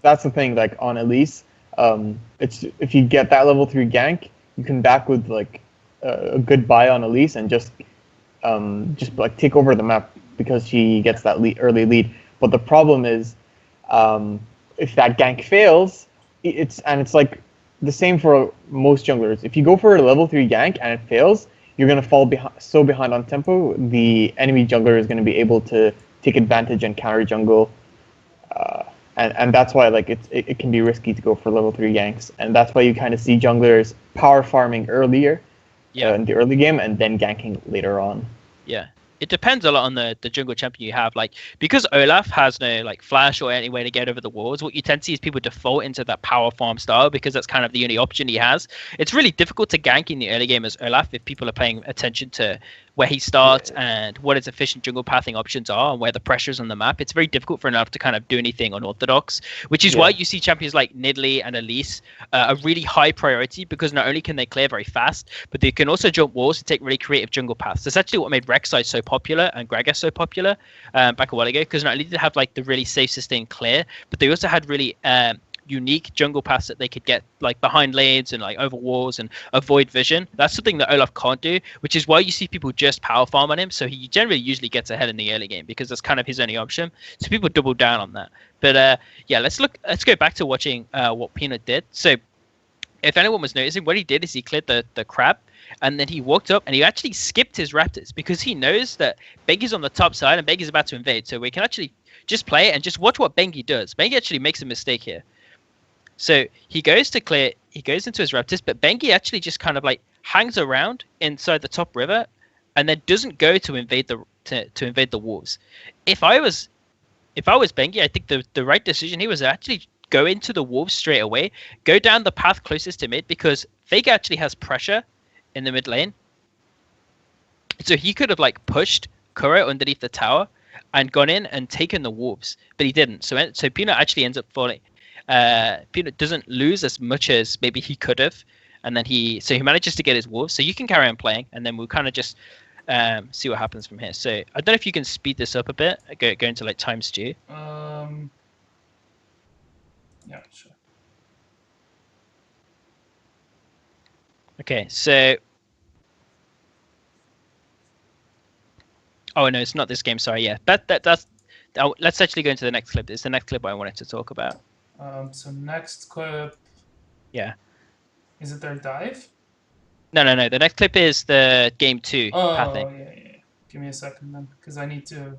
that's the thing. Like on Elise, it's if you get that level 3 gank, you can back with like a good buy on Elise and just like take over the map because she gets that early lead. But the problem is, if that gank fails, it's like the same for most junglers. If you go for a level 3 gank and it fails, you're gonna fall behind on tempo. The enemy jungler is gonna be able to take advantage and counter jungle. And that's why like it can be risky to go for level 3 ganks, and that's why you kind of see junglers power farming earlier in the early game and then ganking later on. Yeah, it depends a lot on the jungle champion you have. Like because Olaf has no like flash or any way to get over the walls, what you tend to see is people default into that power farm style because that's kind of the only option he has. It's really difficult to gank in the early game as Olaf if people are paying attention to where he starts and what his efficient jungle pathing options are and where the pressures on the map. It's very difficult for an ARC to kind of do anything unorthodox, which is why you see champions like Nidalee and Elise a really high priority, because not only can they clear very fast, but they can also jump walls and take really creative jungle paths. That's actually what made Rek'Sai so popular and Gragas so popular back a while ago, because not only did they have like the really safe sustained clear, but they also had really unique jungle paths that they could get like behind lanes and like over walls and avoid vision. That's something that Olaf can't do, which is why you see people just power farm on him. So he generally usually gets ahead in the early game because that's kind of his only option. So people double down on that. But yeah, let's go back to watching what Peanut did. So if anyone was noticing, what he did is he cleared the crab, and then he walked up and he actually skipped his raptors because he knows that Bengi's on the top side and Bengi's about to invade. So we can actually just play it and just watch what Bengi does. Bengi actually makes a mistake here. So he goes to clear, he goes into his raptors, but Bengi actually just kind of like hangs around inside the top river and then doesn't go to invade the wolves. If I was Bengi, I think the right decision here was actually go into the wolves straight away, go down the path closest to mid, because Vega actually has pressure in the mid lane. So he could have like pushed Kuro underneath the tower and gone in and taken the wolves, but he didn't. So Peanut actually ends up falling. Peanut doesn't lose as much as maybe he could have, and then he manages to get his wolves. So you can carry on playing, and then we'll kind of just see what happens from here. So I don't know if you can speed this up a bit, go into like time stew. Yeah, sure. Okay, so oh no, it's not this game. Sorry, yeah, that's. Let's actually go into the next clip. It's the next clip I wanted to talk about. So next clip. Yeah. Is it their dive? No. The next clip is the game 2 Oh, pathing. yeah. Give me a second then, because I need to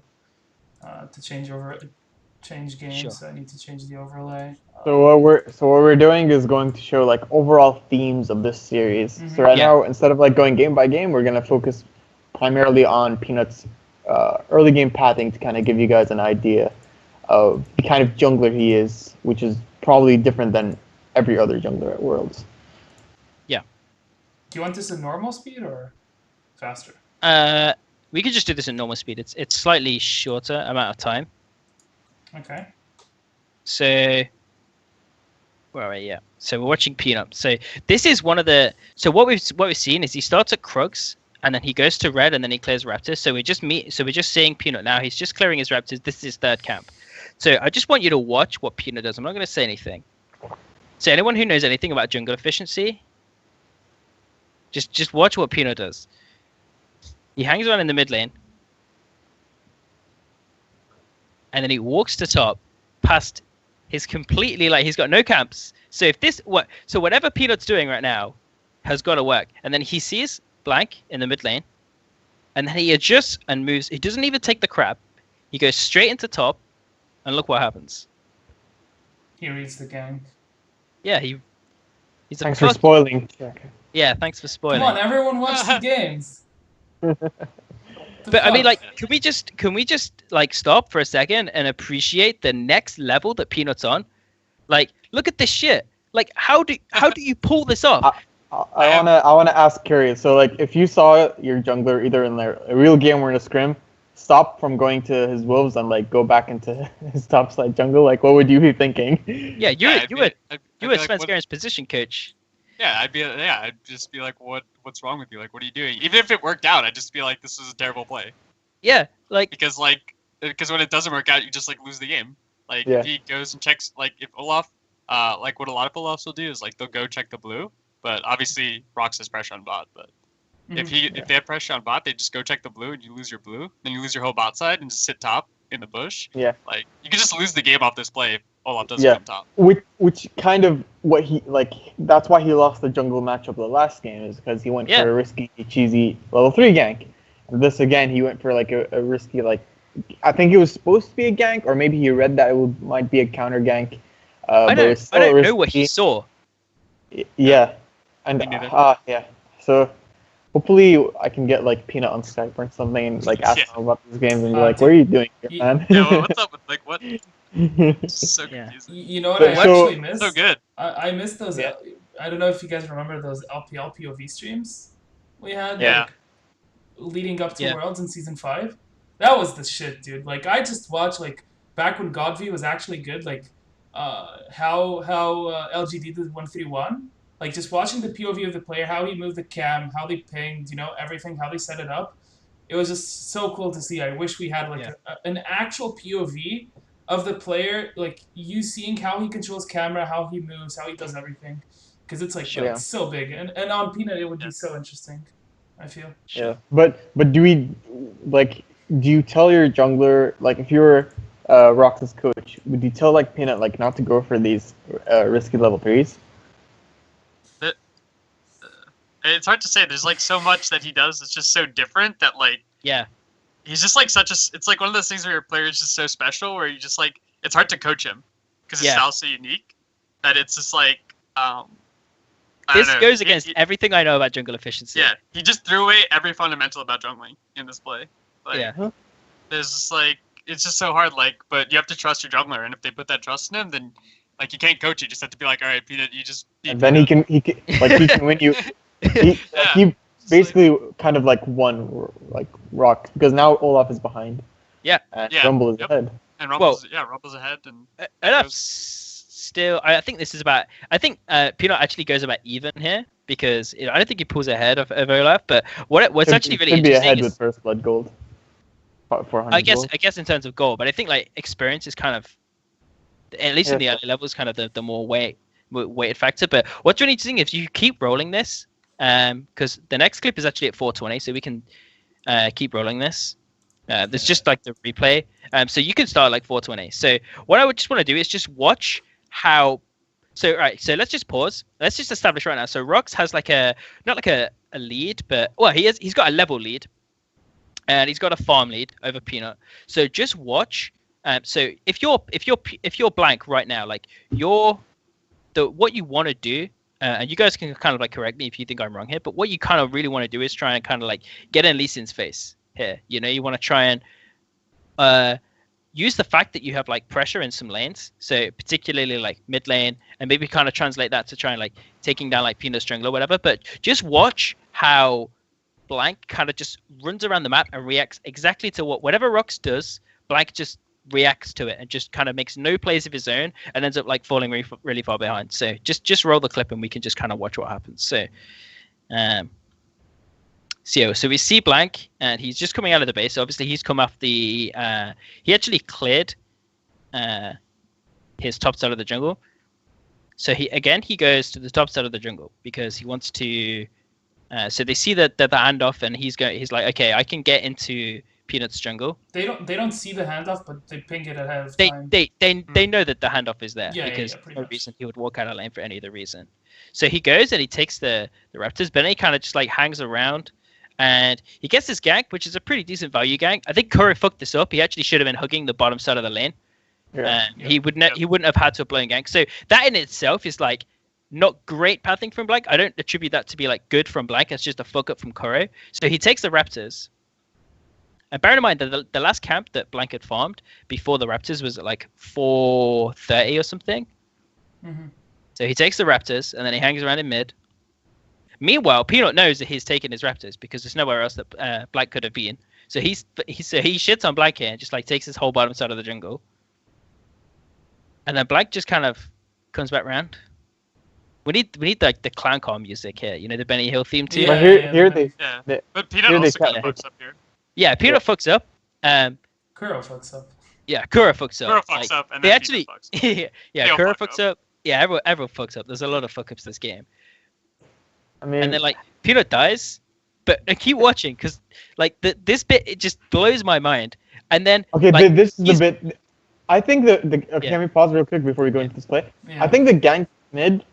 change games. Sure. So I need to change the overlay. So what we're doing is going to show like overall themes of this series. Mm-hmm. So right now, instead of like going game by game, we're gonna focus primarily on Peanut's early game pathing to kind of give you guys an idea of the kind of jungler he is, which is probably different than every other jungler at Worlds. Yeah. Do you want this in normal speed or faster? We could just do this in normal speed. It's slightly shorter amount of time. Okay. So, where are we? Yeah. So we're watching Peanut. So this is one of the. So what we've seen is he starts at Krugs and then he goes to red and then he clears raptors. So we're just seeing Peanut now. He's just clearing his raptors. This is his third camp. So I just want you to watch what Peanut does. I'm not going to say anything. So anyone who knows anything about jungle efficiency, just watch what Peanut does. He hangs around in the mid lane, and then he walks to top, past his completely like he's got no camps. So whatever Peanut's doing right now has got to work. And then he sees blank in the mid lane, and then he adjusts and moves. He doesn't even take the crab. He goes straight into top. And look what happens. He reads the gang. Yeah, he's a Thanks for spoiling. Yeah, thanks for spoiling. Come on, everyone watch the games. But I mean, like, can we just like stop for a second and appreciate the next level that Peanut's on? Like, look at this shit. Like, how do you pull this off? I wanna ask Curry. So like, if you saw your jungler either in a real game or in a scrim, stop from going to his wolves and like go back into his top side jungle, like what would you be thinking? Yeah, you were Sven's Garen's position coach. Yeah, I'd just be like, what's wrong with you? Like, what are you doing? Even if it worked out, I'd just be like, this is a terrible play. Yeah, like because when it doesn't work out, you just like lose the game. Like if he goes and checks, like if Olaf, like what a lot of Olafs will do is like they'll go check the blue, but obviously ROX has pressure on bot, but. If they have pressure on bot, they just go check the blue and you lose your blue. Then you lose your whole bot side and just sit top in the bush. Yeah. Like you can just lose the game off this play if Olaf doesn't come top. Which kind of what he like. That's why he lost the jungle matchup the last game, is because he went for a risky, cheesy level 3 gank. And this again, he went for like a risky, like I think it was supposed to be a gank, or maybe he read that might be a counter gank. I don't know what he saw. Yeah. And yeah. So. Hopefully, I can get like Peanut on Skype or something and like ask him about these games and be like, "What are you doing here, man?" Yeah, what's up with like what? So confusing. You know what I actually missed? So good. I missed those. Yeah. I don't know if you guys remember those LPL POV streams we had. Yeah. leading up to Worlds in Season 5. That was the shit, dude. Like, I just watched, like, back when Godview was actually good, like, how LGD did 1-3-1. Like, just watching the POV of the player, how he moved the cam, how they pinged, everything, how they set it up. It was just so cool to see. I wish we had, like, an actual POV of the player, like, you seeing how he controls camera, how he moves, how he does everything. Because it's, like, it's so big. And on Peanut, it would be so interesting, I feel. Yeah, but do we, like, do you tell your jungler, like, if you're ROX's coach, would you tell, like, Peanut, like, not to go for these risky level 3s? It's hard to say. There's, like, so much that he does that's just so different that, like... Yeah. He's just, like, it's, like, one of those things where your player is just so special where you just, like... It's hard to coach him because his style's so unique that it's just, like... This goes against everything I know about jungle efficiency. Yeah, he just threw away every fundamental about jungling in this play. Like, there's just, like... It's just so hard, like, but you have to trust your jungler, and if they put that trust in him, then, like, you can't coach it. You just have to be like, all right, Peanut, you just... And then he can win you... He basically kind of like won like ROX because now Olaf is behind. Yeah. And Rumble is ahead. And Rumble's ahead and still I think this is about Peanut actually goes about even here because I don't think he pulls ahead of Olaf, but what's actually really interesting be ahead is, with first blood gold. 400 I gold. guess in terms of gold, but I think like experience is kind of at least in the early levels kind of the more weighted factor. But what's really interesting is you keep rolling this. Because the next clip is actually at 420, so we can keep rolling this. There's just like the replay, so you can start like 420. So what I would just want to do is just watch how. So so let's just pause. Let's just establish right now. So ROX has like not like a lead, but he's got a level lead, and he's got a farm lead over Peanut. So just watch. So if you're blank right now, like what you want to do. And you guys can kind of like correct me if you think I'm wrong here, but what you kind of really want to do is try and kind of like get in Lee Sin's face here. You want to try and use the fact that you have like pressure in some lanes, so particularly like mid lane, and maybe kind of translate that to try and like taking down like Peanut's jungle or whatever. But just watch how Blank kind of just runs around the map and reacts exactly to whatever ROX does. Blank just reacts to it and just kind of makes no plays of his own and ends up like falling really far behind. So just roll the clip and we can just kind of watch what happens. So so we see Blank and he's just coming out of the base. So obviously he's come off the he actually cleared his top side of the jungle. So he goes to the top side of the jungle because he wants to so they see the handoff and he's like, okay, I can get into Peanut's jungle. They don't see the handoff, but they ping it ahead of time. They know that the handoff is there because no reason he would walk out of lane for any other reason. So he goes and he takes the Raptors, but then he kind of just like hangs around and he gets this gank, which is a pretty decent value gank. I think Curry fucked this up. He actually should have been hugging the bottom side of the lane. He wouldn't have had to have blown gank. So that in itself is like not great pathing from Blank. I don't attribute that to be like good from Blank. It's just a fuck up from Curry. So he takes the Raptors. And bear in mind that the last camp that Blank had farmed before the Raptors was at like 430 or something. Mm-hmm. So he takes the Raptors and then he hangs around in mid. Meanwhile, Peanut knows that he's taken his Raptors because there's nowhere else that Blank could have been. So he shits on Blank here and just like takes his whole bottom side of the jungle. And then Blank just kind of comes back around. We need like the clown car music here, the Benny Hill theme too. But Peanut also kind of fucks up here. Yeah, Peanut fucks up. Kuro fucks up. Yeah, Kuro fucks up. Kuro fucks up, and they then actually, fucks up. Kuro fucks up. Yeah, everyone fucks up. There's a lot of fuck ups this game. I mean, and then like Peanut dies, but keep watching because like this bit it just blows my mind. And then this is the bit. I think can we pause real quick before we go into this play? Yeah. I think the gank mid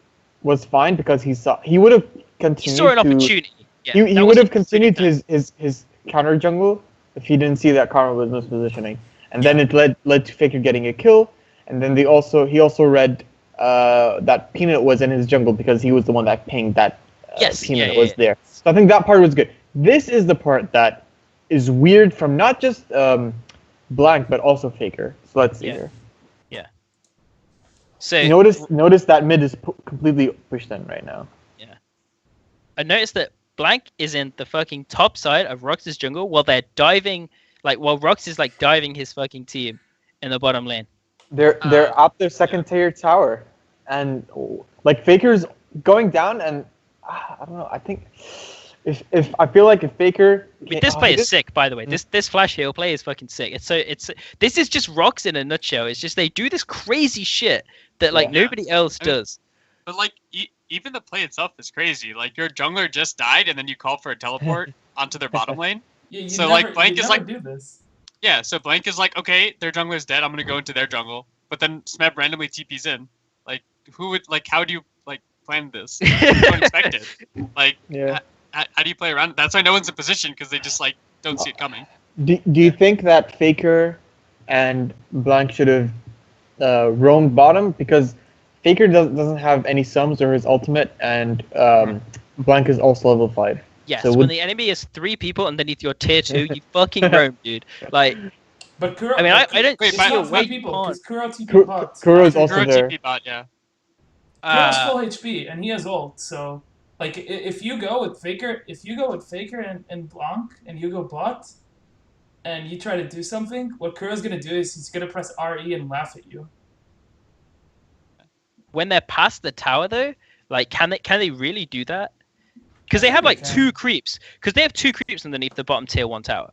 was fine because he would have continued. He saw an opportunity. He would have continued his counter jungle if he didn't see that Karma was mispositioning, and then it led to Faker getting a kill, and then he also read that Peanut was in his jungle because he was the one that pinged that Peanut was there. So I think that part was good. This is the part that is weird from not just Blank but also Faker. So let's see here. Yeah. So notice that mid is completely pushed in right now. Yeah. I noticed that Blank is in the fucking top side of ROX's jungle while they're diving, like while ROX is like diving his fucking team in the bottom lane. They're up their second tier tower, and like Faker's going down, and I don't know. I think if I feel like if Faker, I mean, this play is sick, by the way. This flash heal play is fucking sick. This is just ROX in a nutshell. It's just they do this crazy shit that like nobody else does. But like even the play itself is crazy. Like your jungler just died, and then you call for a teleport onto their bottom lane. Yeah, so like Blank is like do this. Yeah, so Blank is like, okay, their jungler's dead. I'm gonna go into their jungle, but then Smeb randomly TP's in. Like, who would like? How do you like plan this? You don't expect it. Like, how do you play around? That's why no one's in position because they just like don't see it coming. Do you think that Faker and Blank should have roamed bottom because Faker doesn't have any sums or his ultimate, and Blank is also level 5. Yes, so when the enemy is 3 people underneath your tier 2, you fucking roam, dude. Like, but Kuro, I mean, I don't wait, see a not way people because Kuro TP bot. Kuro is also Kuro there. TP bot, yeah. Kuro's full HP and he has ult, so like if you go with Faker, and Blanc and you go bot, and you try to do something, what Kuro's gonna do is he's gonna press RE and laugh at you. When they're past the tower, though, like, can they really do that? Because they have like 2 creeps. Because they have 2 creeps underneath the bottom tier 1 tower.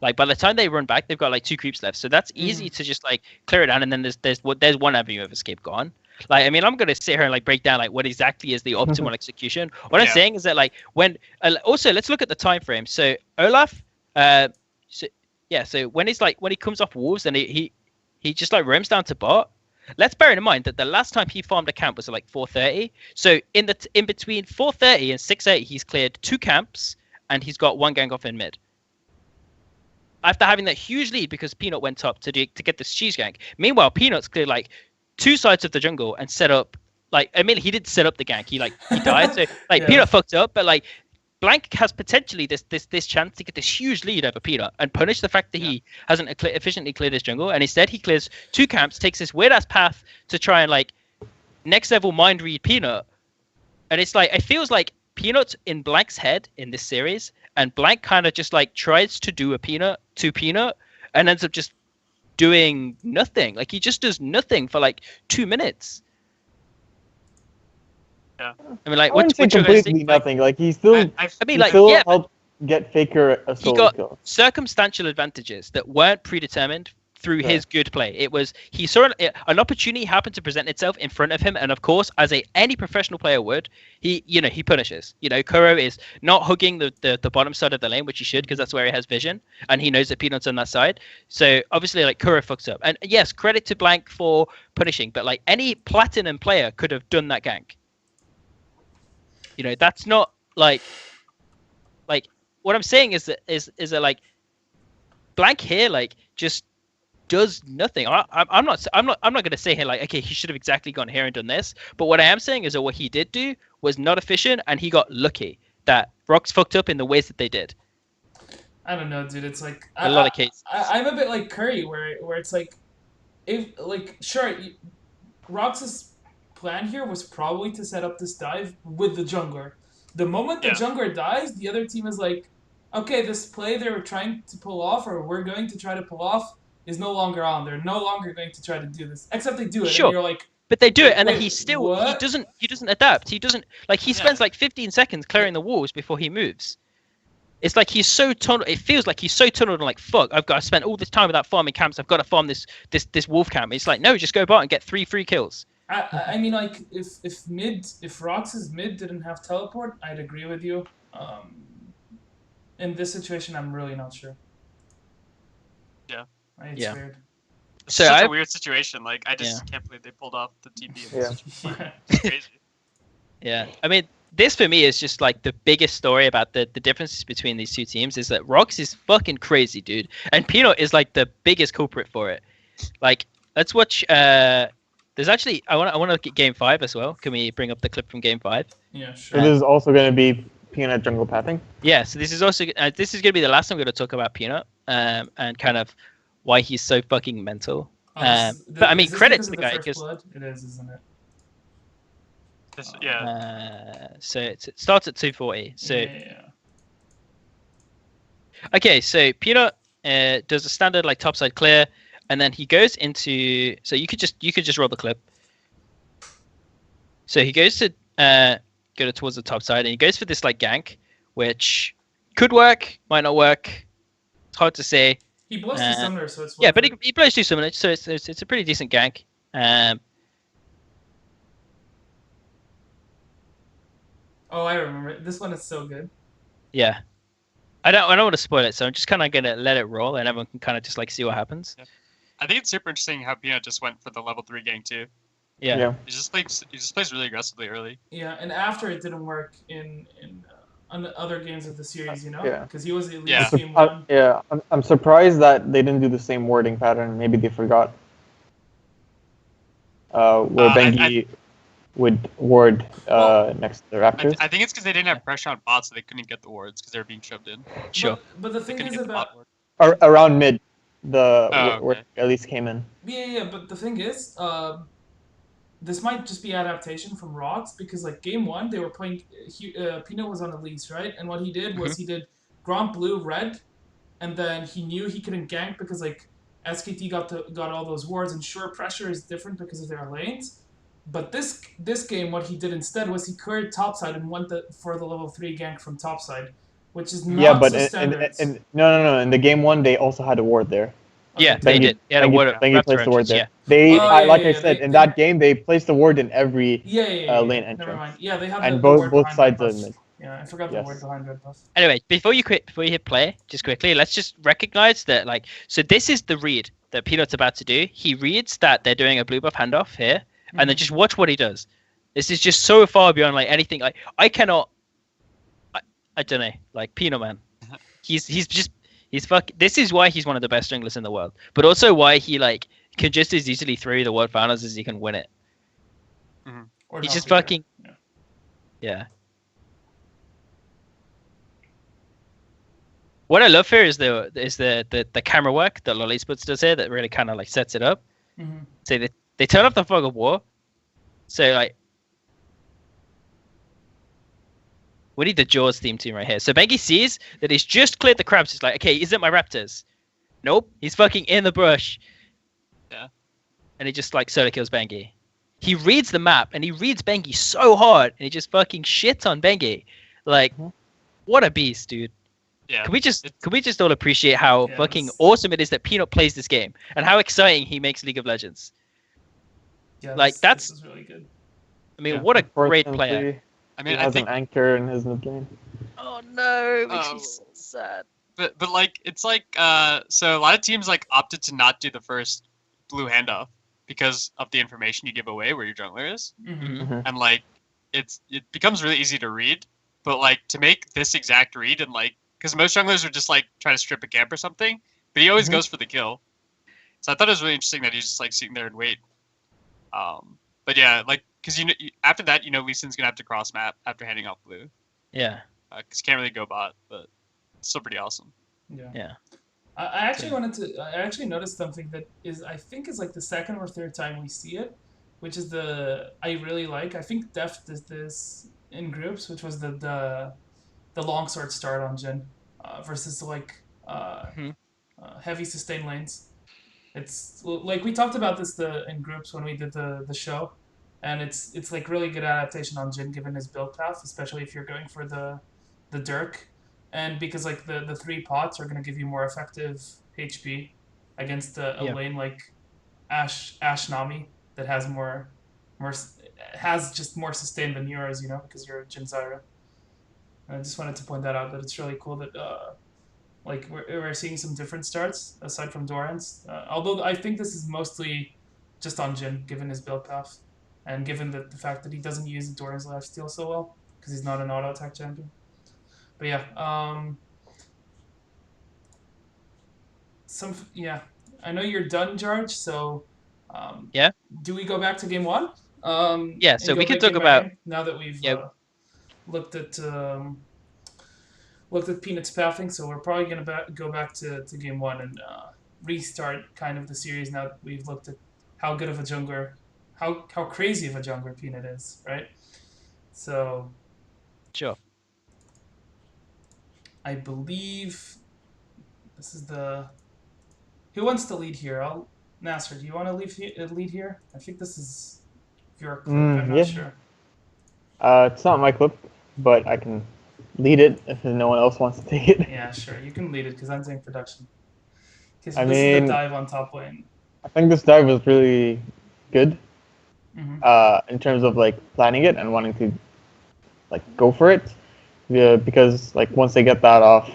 Like by the time they run back, they've got like 2 creeps left. So that's easy to just like clear it down, and then there's one avenue of escape gone. Like, I mean, I'm gonna sit here and like break down like what exactly is the optimal execution. What I'm saying is that like when also let's look at the time frame. So Olaf, so when he comes off wolves and he just like roams down to bot. Let's bear in mind that the last time he farmed a camp was like 4:30. So in between 4:30 and 6:30, he's cleared 2 camps and he's got 1 gank off in mid. After having that huge lead because Peanut went up to get this cheese gank. Meanwhile, Peanut's cleared like 2 sides of the jungle and set up like, I mean, he didn't set up the gank. He died. So like Peanut fucked up, but like Blank has potentially this chance to get this huge lead over Peanut and punish the fact that he hasn't efficiently cleared his jungle, and instead he clears 2 camps, takes this weird ass path to try and like next level mind read Peanut, and it's like it feels like Peanut's in Blank's head in this series, and Blank kind of just like tries to do a Peanut to Peanut and ends up just doing nothing. Like he just does nothing for like 2 minutes. Yeah. I mean, like, I wouldn't say completely nothing. Like he still, helped get Faker a solo he got kill. Circumstantial advantages that weren't predetermined through his good play. It was he saw an opportunity happened to present itself in front of him, and of course, as any professional player would, he punishes. Kuro is not hugging the bottom side of the lane, which he should, because that's where he has vision, and he knows that Peanut's on that side. So obviously, like Kuro fucks up, and yes, credit to Blank for punishing, but like any platinum player could have done that gank. That's not like what I'm saying is that like Blank here like just does nothing. I'm not going to say here like, okay, he should have exactly gone here and done this, but what I am saying is that what he did do was not efficient, and he got lucky that ROX fucked up in the ways that they did. I don't know, dude. It's like a lot of cases. I'm a bit like Curry, where it's like, if like sure, ROX's plan here was probably to set up this dive with the jungler. The moment the jungler dies, the other team is like, okay, this play they were trying to pull off, or we're going to try to pull off, is no longer on. They're no longer going to try to do this. Except they do it, sure. And you're like, but they do it, and then he what? doesn't adapt. He doesn't like he spends like 15 seconds clearing the walls before he moves. It's like he's so tunneled. It feels like he's so tunneled and like, fuck, I've got to spend all this time without farming camps. I've got to farm this wolf camp. It's like, no, just go bot and get 3 free kills. I mean, like, if ROX's mid didn't have teleport, I'd agree with you. In this situation, I'm really not sure. Yeah. It's weird. It's such a weird situation. Like, I just can't believe they pulled off the TP. It's crazy. Yeah. I mean, this for me is just like the biggest story about the differences between these 2 teams is that ROX is fucking crazy, dude. And Peanut is like the biggest culprit for it. Like, let's watch... There's actually I want to look at Game 5 as well. Can we bring up the clip from Game 5? Yeah, sure. It is also going to be Peanut jungle pathing. Yeah, so this is also this is going to be the last time I'm going to talk about Peanut and kind of why he's so fucking mental. But I mean, credit to the guy because it is, isn't it? Yeah. So it starts at 240. So Okay, so Peanut does a standard like topside clear, and then he goes into. So you could just roll the clip. So he goes to go towards the top side, and he goes for this like gank, which could work, might not work. It's hard to say. He blows to summoner, so it's Yeah, worth but it. he blows to summoner, so it's a pretty decent gank. Oh, I remember it. This one is so good. Yeah, I don't want to spoil it, so I'm just kind of gonna let it roll, and everyone can kind of just like see what happens. Yeah. I think it's super interesting how Peanut just went for the level 3 gank too. Yeah. He just plays really aggressively early. Yeah, and after it didn't work in other games of the series, you know? Yeah. Because he was at least Yeah. game 1. Yeah, I'm surprised that they didn't do the same wording pattern. Maybe they forgot. Where Bengi would ward next to the Raptors. I think it's because they didn't have pressure on bots, so they couldn't get the wards because they were being shoved in. Sure. But the thing is about... Around mid, okay. where at least came in. Yeah, but the thing is, this might just be adaptation from ROX, because like game 1, they were playing... Peanut was on Elise, right? And what he did was he did Gromp blue, red, and then he knew he couldn't gank because like SKT got all those wards, and sure, pressure is different because of their lanes. But this game, what he did instead was he cleared topside and went for the level 3 gank from topside, which is not but so standard. no. In the game 1, they also had a ward there. Yeah, they did. They had a ward. Bengi placed the ward there. Yeah. They, like I yeah, said, in that game, they placed the ward in every lane Never entrance. mind. Yeah, they have And the ward both behind sides red of buff. mid. Yeah, I forgot the word behind red buff. Anyway, before you hit play, just quickly, let's just recognize that like, so this is the read that Peanut's about to do. He reads that they're doing a blue buff handoff here, and then just watch what he does. This is just so far beyond like anything. Like I cannot. I don't know. Like Peanut man, he's fuck. This is why he's one of the best junglers in the world, but also why he like can just as easily throw the world finals as he can win it. Or He's not just either. fucking. Yeah. What I love here is the camera work that Lolliesputs does here that really kind of like sets it up. So they turn off the fog of war. So like, we need the Jaws theme tune right here. So Bengi sees that he's just cleared the crabs. He's like, okay, is it my raptors? Nope, he's fucking in the brush. Yeah. And he just like solo kills Bengi. He reads the map and he reads Bengi so hard, and he just fucking shits on Bengi. Like, what a beast, dude. Yeah. Can we just all appreciate how fucking awesome it is that Peanut plays this game and how exciting he makes League of Legends? Yeah, like this is really good. I mean, what a great player. Unfortunately, I mean, he has an anchor in his mid lane. Oh no, it makes me so sad. But like it's like so a lot of teams like opted to not do the first blue handoff because of the information you give away where your jungler is, and like it becomes really easy to read. But like to make this exact read and like because most junglers would just like try to strip a camp or something, but he always goes for the kill. So I thought it was really interesting that he's just like sitting there and wait. But yeah, like because after that Lee Sin's gonna have to cross map after handing off blue. Yeah. Because he can't really go bot, but it's still pretty awesome. Yeah. I actually noticed something that I think is like the second or third time we see it, which is I really like. I think Def did this in groups, which was the longsword start on Jhin versus like heavy sustain lanes. It's like we talked about this in groups when we did the show, and it's like really good adaptation on Jhin given his build path, especially if you're going for the Dirk. And because like the 3 pots are gonna give you more effective HP against a lane like Ashe Nami that has just more sustain than yours, because you're Jhin Zyra. And I just wanted to point that out, that it's really cool that like we're seeing some different starts aside from Doran's. Although I think this is mostly just on Jhin given his build path, and given the fact that he doesn't use Doran's lifesteal so well because he's not an auto attack champion. But yeah, I know you're done, George. So, do we go back to game 1? Yeah, so we can talk about now that we've looked at Peanut's pathing. So we're probably gonna go back to game 1 and restart kind of the series now that we've looked at how good of a jungler, how crazy of a jungler Peanut is, right? So, sure. I believe This is the. Who wants to lead here? Nasser, do you want to lead here? I think this is your clip. I'm not Yeah. sure. It's not my clip, but I can lead it if no one else wants to take it. Yeah, sure. You can lead it because I'm doing production. Okay, so I this is the mean, dive on top lane. I think this dive was really good Mm-hmm. in terms of like planning it and wanting to like go for it. Yeah, because like once they get that off,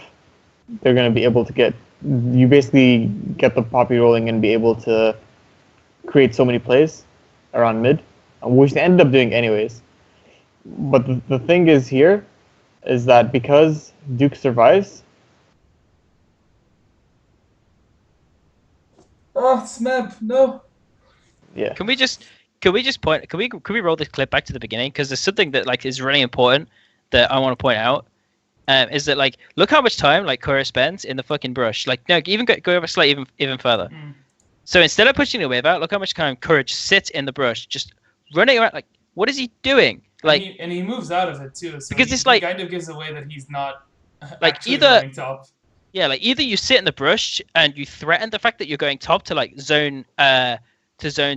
they're gonna be able to get you basically get the poppy rolling and be able to create so many plays around mid, which they ended up doing anyways. But the thing is here is that because Duke survives, Oh, Smeb, no. yeah. Can we just point? Can we roll this clip back to the beginning? Because there's something that like is really important that I want to point out. Is that like look how much time like Korra spends in the fucking brush? Like no, even go over slightly even further. Mm. So instead of pushing the wave out, look how much time Korra just sits in the brush, just running around. Like what is he doing? Like And he moves out of it too. So because he, it's like he kind of gives away that he's not like actually either running top. yeah, like either you sit in the brush and you threaten the fact that you're going top to like zone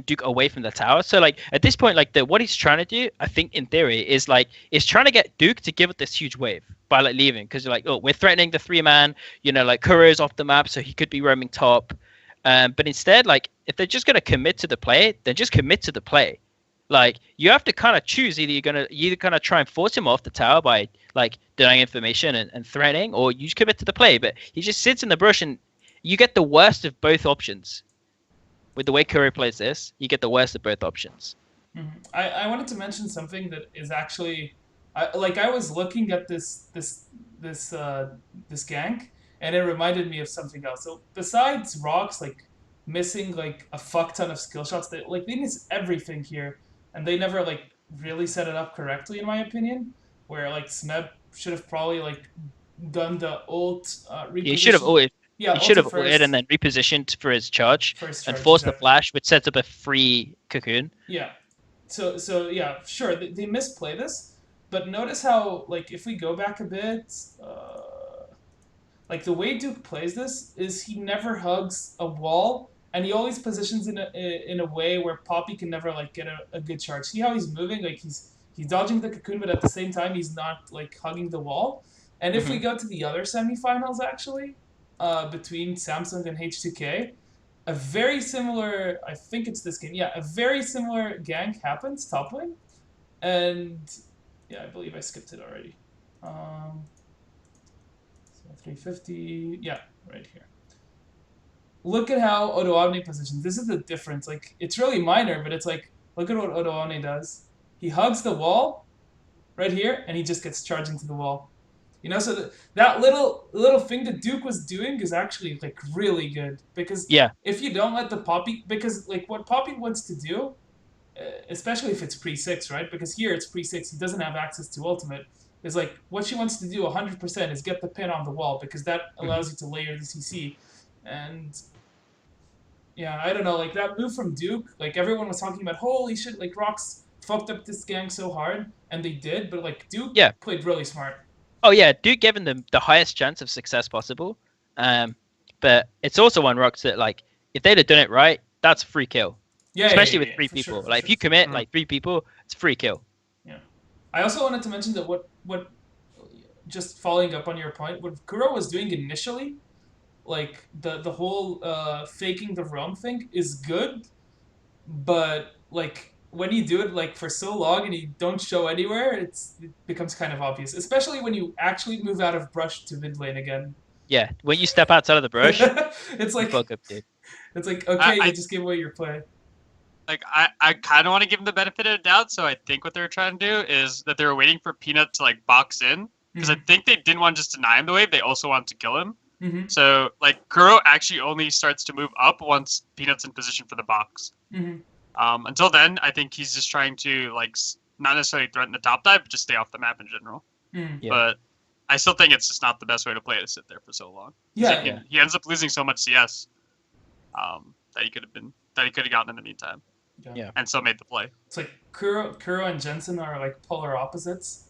Duke away from the tower. So like at this point, like what he's trying to do, I think in theory, is trying to get Duke to give it this huge wave by like leaving because you're like, oh, we're threatening the 3-man, like Kuro's off the map, so he could be roaming top. But instead, like if they're just gonna commit to the play, then just commit to the play. Like you have to kind of choose either you're gonna try and force him off the tower by like denying information and threatening, or you just commit to the play. But he just sits in the brush, and you get the worst of both options. With the way Curry plays this, you get the worst of both options. Mm-hmm. I wanted to mention something that is actually, I was looking at this gank, and it reminded me of something else. So besides ROX like missing like a fuck ton of skill shots, they miss everything here, and they never like really set it up correctly in my opinion. Where like Smeb should have probably like done the ult reposition. He should have ulted. Yeah, He should have ulted ulted and then repositioned for his charge first and charge, forced the exactly. flash, which sets up a free cocoon. Yeah. So yeah, sure, they misplay this, but notice how like if we go back a bit, like the way Duke plays this is he never hugs a wall, and he always positions in a way where Poppy can never like get a good charge. See how he's moving? Like he's dodging the cocoon, but at the same time he's not like hugging the wall. And if we go to the other semifinals, actually, between Samsung and H2K, a very similar, I think it's this game, yeah, a very similar gank happens top lane, and yeah, I believe I skipped it already. So 350, yeah, right here. Look at how Odoamne positions. This is the difference. Like, it's really minor, but it's like, look at what Odoamne does. He hugs the wall right here, and he just gets charged into the wall. So that little thing that Duke was doing is actually like really good, because if you don't let the Poppy, because like what Poppy wants to do, especially if it's pre-6, right? Because here it's pre-6, he doesn't have access to ultimate. Is like what she wants to do 100% is get the pin on the wall, because that allows you to layer the CC. And yeah, I don't know, like that move from Duke, like everyone was talking about, holy shit, like ROX fucked up this gang so hard, and they did, but like Duke played really smart. Oh yeah, Duke gave them the highest chance of success possible. But it's also one ROX that like if they'd have done it right, that's a free kill. Yeah, especially with three for people. Sure, like if you commit like 3 people, it's free kill. Yeah. I also wanted to mention that what just following up on your point, what Kuro was doing initially, like the whole faking the roam thing is good, but like when you do it like for so long and you don't show anywhere, it becomes kind of obvious, especially when you actually move out of brush to mid lane again. Yeah, when you step outside of the brush, it's like fuck up, dude. It's like okay, you just gave away your play. Like I kind of want to give them the benefit of the doubt, so I think what they were trying to do is that they were waiting for Peanut to like box in, because I think they didn't want to just deny him the wave; they also wanted to kill him. So like Kuro actually only starts to move up once Peanut's in position for the box. Until then, I think he's just trying to like not necessarily threaten the top dive, but just stay off the map in general. But I still think it's just not the best way to play to sit there for so long. Yeah, he ends up losing so much CS that he could have gotten in the meantime. Yeah. And still made the play. It's like Kuro and Jensen are like polar opposites.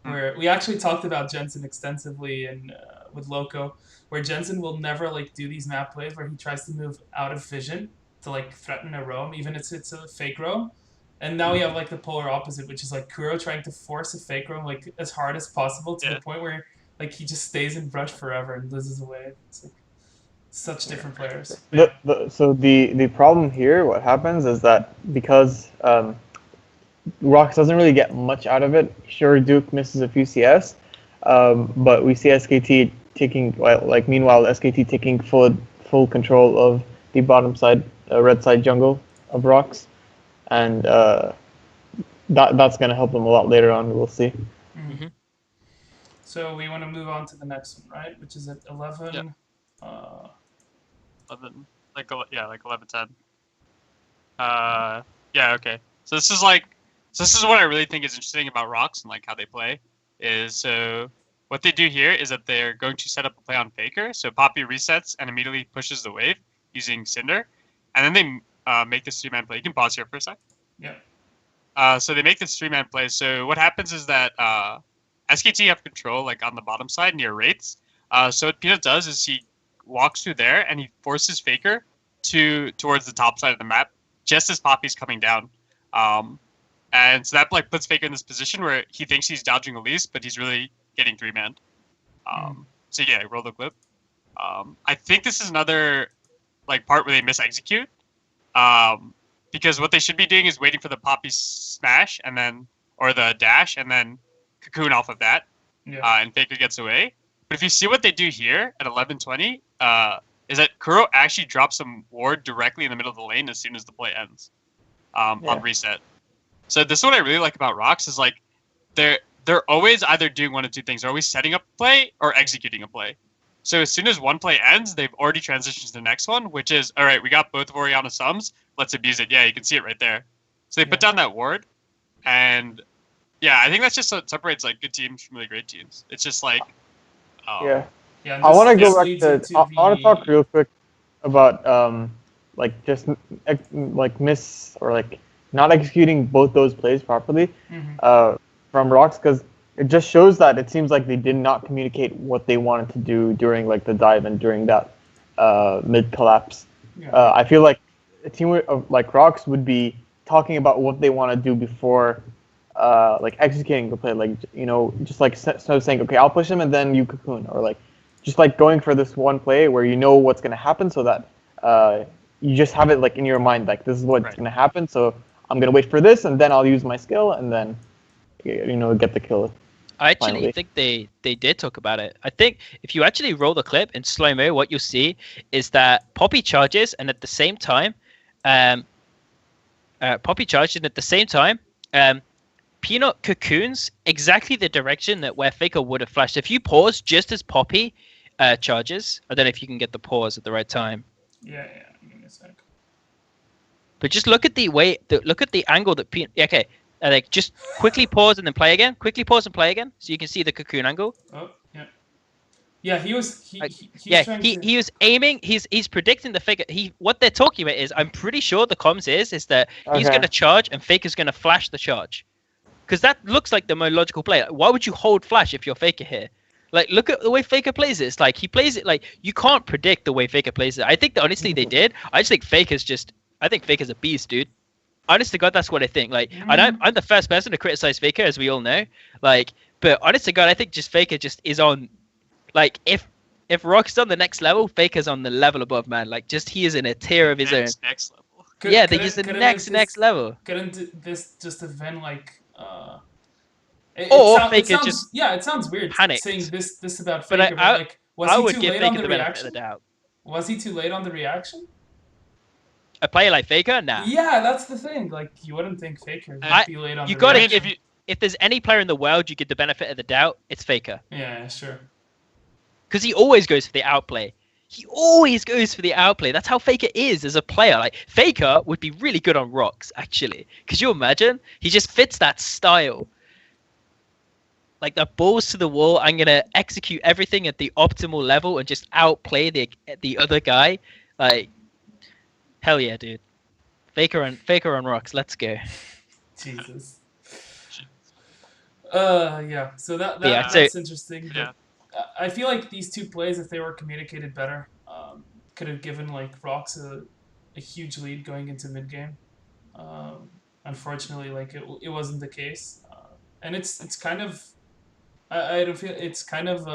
where we actually talked about Jensen extensively and with Loco, where Jensen will never like do these map plays where he tries to move out of vision to like threaten a roam, even if it's a fake roam. And now we have like the polar opposite, which is like Kuro trying to force a fake roam like as hard as possible to the point where like he just stays in brush forever and loses away. It's like such different players. So the problem here, what happens is that because ROX doesn't really get much out of it. Sure, Duke misses a few CS, but we see SKT taking meanwhile SKT taking full control of the bottom side, red side jungle of ROX, and that's gonna help them a lot later on. We'll see. Mm-hmm. So we want to move on to the next one, right? Which is at 11. Yeah. 11, like 11:10. Yeah. Okay. So this is what I really think is interesting about ROX and like how they play is so what they do here is that they're going to set up a play on Faker. So Poppy resets and immediately pushes the wave using Cinder, and then they make this 3-man play. You can pause here for a sec. Yeah. So they make this 3-man play. So what happens is that SKT have control like on the bottom side near Wraiths. So what Peanut does is he walks through there and he forces Faker towards the top side of the map just as Poppy's coming down. And so that like puts Faker in this position where he thinks he's dodging Elise, but he's really getting 3-man. So yeah, roll the clip. I think this is another like part where they misexecute. Because what they should be doing is waiting for the Poppy smash and then or the dash and then cocoon off of that. Yeah. And Faker gets away. But if you see what they do here at 11:20, is that Kuro actually drops some ward directly in the middle of the lane as soon as the play ends on reset. So this is what I really like about ROX is like they're always either doing one of two things. They're always setting up a play or executing a play. So as soon as one play ends, they've already transitioned to the next one, which is, all right, we got both of Orianna sums. Let's abuse it. Yeah, you can see it right there. So they put down that ward. And yeah, I think that's just what separates like good teams from really great teams. It's just like... Yeah, I want to go back to... I want to talk real quick about miss or like not executing both those plays properly from ROX, because it just shows that it seems like they did not communicate what they wanted to do during like the dive and during that mid collapse. I feel like a team like ROX would be talking about what they want to do before like executing the play, like just like saying, okay, I'll push him and then you cocoon, or like just like going for this one play where you know what's gonna happen, so that you just have it like in your mind, like this is what's gonna happen, so I'm gonna wait for this and then I'll use my skill and then get the kill. I actually think they did talk about it. I think if you actually roll the clip in slow-mo, what you'll see is that Poppy charges, and at the same time, Peanut cocoons exactly the direction that where Faker would have flashed. If you pause just as Poppy charges, I don't know if you can get the pause at the right time. Yeah. Give me a sec. But just look at the angle that Peanut. Okay. Like just quickly pause and then play again. Quickly pause and play again, so you can see the cocoon angle. Oh yeah, yeah. He was aiming. He's predicting the Faker. What they're talking about is, I'm pretty sure the comms is that he's going to charge and Faker's going to flash the charge, because that looks like the more logical play. Like, why would you hold flash if you're Faker here? Like, look at the way Faker plays it. It's like he plays it like you can't predict the way Faker plays it. I think that honestly they did. I think Faker's a beast, dude. Honest to God, that's what I think. Like, I'm the first person to criticize Faker, as we all know. Like, but honest to God, I think just Faker just is on. Like, if ROX is on the next level, Faker's on the level above, man. Like, just he is in a tier of his own. Next level. He's the next level. Couldn't this just have been like? It sounds weird panicked. saying this about Faker, but was I he would too give late Faker on the the benefit reaction? of the doubt. Was he too late on the reaction? A player like Faker, nah. Yeah, that's the thing. Like, you wouldn't think Faker would be late on the reaction. If there's any player in the world you give the benefit of the doubt, it's Faker. Yeah, sure. Because he always goes for the outplay. That's how Faker is as a player. Like, Faker would be really good on ROX, actually. Could you imagine? He just fits that style. Like, the balls to the wall. I'm gonna execute everything at the optimal level and just outplay the other guy. Like, hell yeah, dude. Faker on ROX. Let's go. Jesus. Yeah. So Yeah, that's interesting. Yeah. But I feel like these two plays, if they were communicated better, could have given like ROX a huge lead going into mid game. Unfortunately, like it wasn't the case, and it's kind of I don't feel it's kind of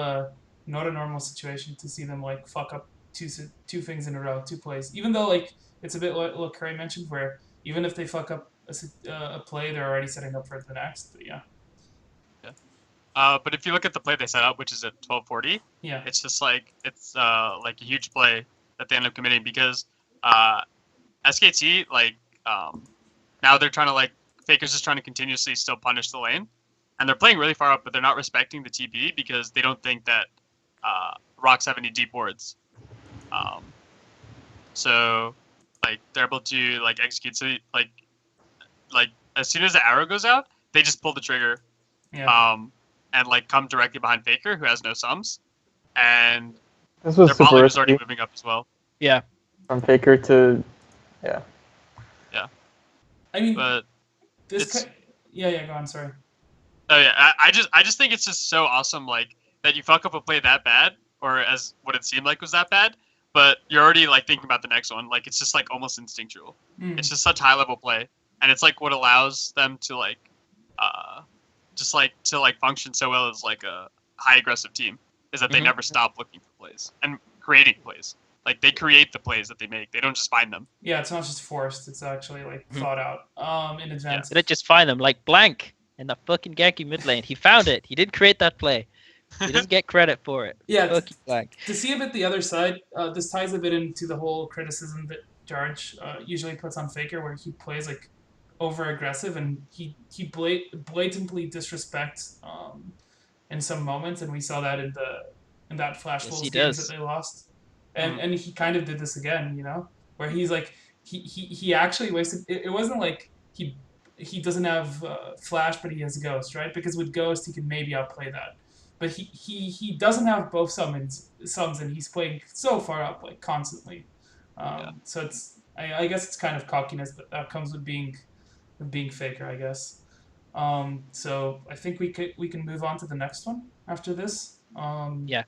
not a normal situation to see them like fuck up two things in a row, two plays. Even though like it's a bit what Curry mentioned, where even if they fuck up a play, they're already setting up for the next. But yeah. But if you look at the play they set up, which is at 12:40, Yeah. it's just like it's like a huge play that they end up committing because SKT now they're trying to like Faker's just trying to continuously still punish the lane, and they're playing really far up, but they're not respecting the TP because they don't think that ROX have any deep wards. So like they're able to like execute. So like as soon as the arrow goes out, they just pull the trigger. Yeah. And like come directly behind Faker, who has no sums, and This was their super bot lane is already risky moving up as well. Yeah. from Faker to I mean, But yeah. Go on. Sorry. oh yeah, I just think it's just so awesome, like that you fuck up a play that bad, or as what it seemed like was that bad, but you're already like thinking about the next one. Like it's just like almost instinctual. It's just such high level play, and it's like what allows them to like just like to like function so well as like a high aggressive team is that they never stop looking for plays and creating plays. Like they create the plays that they make. They don't just find them. Yeah, it's not just forced. It's actually like thought out in advance. Did it just find them like blank in the fucking ganky mid lane? He found it. He didn't create that play. He doesn't get credit for it. Yeah, Fucking blank. to see a bit the other side, this ties a bit into the whole criticism that Jarge usually puts on Faker, where he plays like over aggressive and he blatantly disrespects in some moments, and we saw that in that Flash Wolves games that they lost, and he kind of did this again, where he's like he actually wasted. It wasn't like he doesn't have Flash, but he has Ghost, right? Because with Ghost he can maybe outplay that. But he doesn't have both sums, and he's playing so far up like constantly. So it's I guess it's kind of cockiness, but that comes with being Faker, I guess. So I think we can move on to the next one after this. Yeah.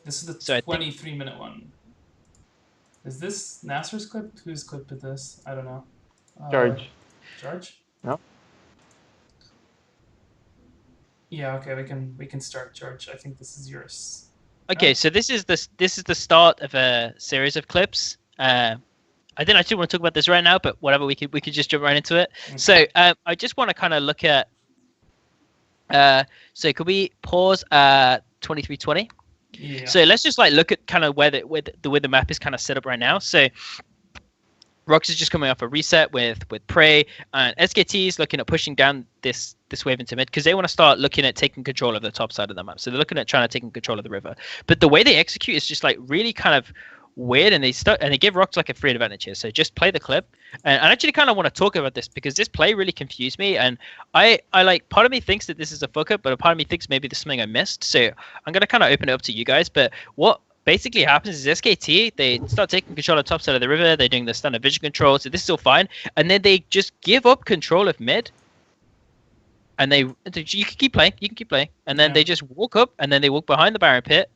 This is the 23-minute one. Is this Nasser's clip? Whose clip is this? I don't know. George. George? No. Yeah, okay, we can start, George. I think this is yours. Okay, so this is the start of a series of clips. I didn't actually want to talk about this right now, but whatever, we could just jump right into it. Okay. So I just want to kind of look at. So could we pause at 23:20? Yeah. So let's just like look at kind of where the map is kind of set up right now. So ROX is just coming off a reset with Prey, and SKT is looking at pushing down this wave into mid because they want to start looking at taking control of the top side of the map. So they're looking at trying to take control of the river. But the way they execute is just like really kind of weird, and they give ROX like a free advantage here. So just play the clip, and I actually kind of want to talk about this because this play really confused me, and I like part of me thinks that this is a fuck up, but a part of me thinks maybe there's something I missed. So I'm gonna kind of open it up to you guys. But what basically happens is SKT, they start taking control of the top side of the river. They're doing the standard vision control, so this is all fine, and then they just give up control of mid. And you can keep playing, and then they just walk up, and then they walk behind the Baron pit,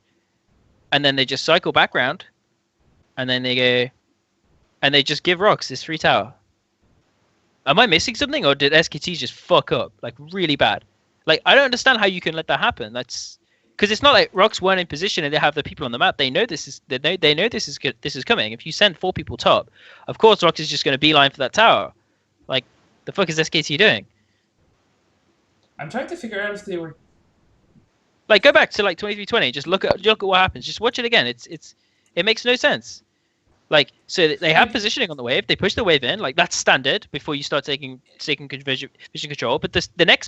and then they just cycle back round. And then they go, and they just give ROX this free tower. Am I missing something, or did SKT just fuck up like really bad? Like I don't understand how you can let that happen. That's because it's not like ROX weren't in position and they have the people on the map. They know this is this is coming. If you send 4 people top, of course ROX is just going to beeline for that tower. Like the fuck is SKT doing? I'm trying to figure out if they were like go back to like 23:20. Just look at what happens. Just watch it again. It makes no sense. Like, so they have positioning on the wave. They push the wave in. Like, that's standard before you start taking vision control. But the next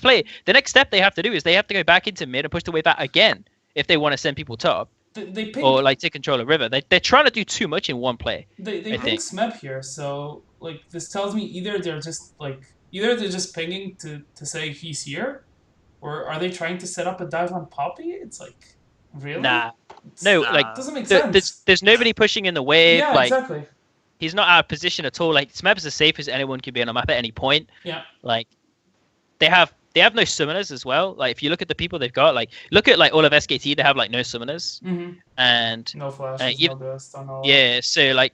step they have to do is they have to go back into mid and push the wave out again if they want to send people top. Or, like, take control of river. They're trying to do too much in one play. They ping Smep here. So, like, this tells me either they're just pinging to say he's here, or are they trying to set up a dive on Poppy? It's like, really? Nah. No, like doesn't make sense. There's nobody pushing in the wave. Yeah, like, exactly. He's not out of position at all. Like Smep is as safe as anyone can be on a map at any point. Yeah. Like they have they have no summoners as well. Like if you look at the people they've got, like look at like all of SKT, they have like no summoners and No flashes, no burst on all. yeah. So like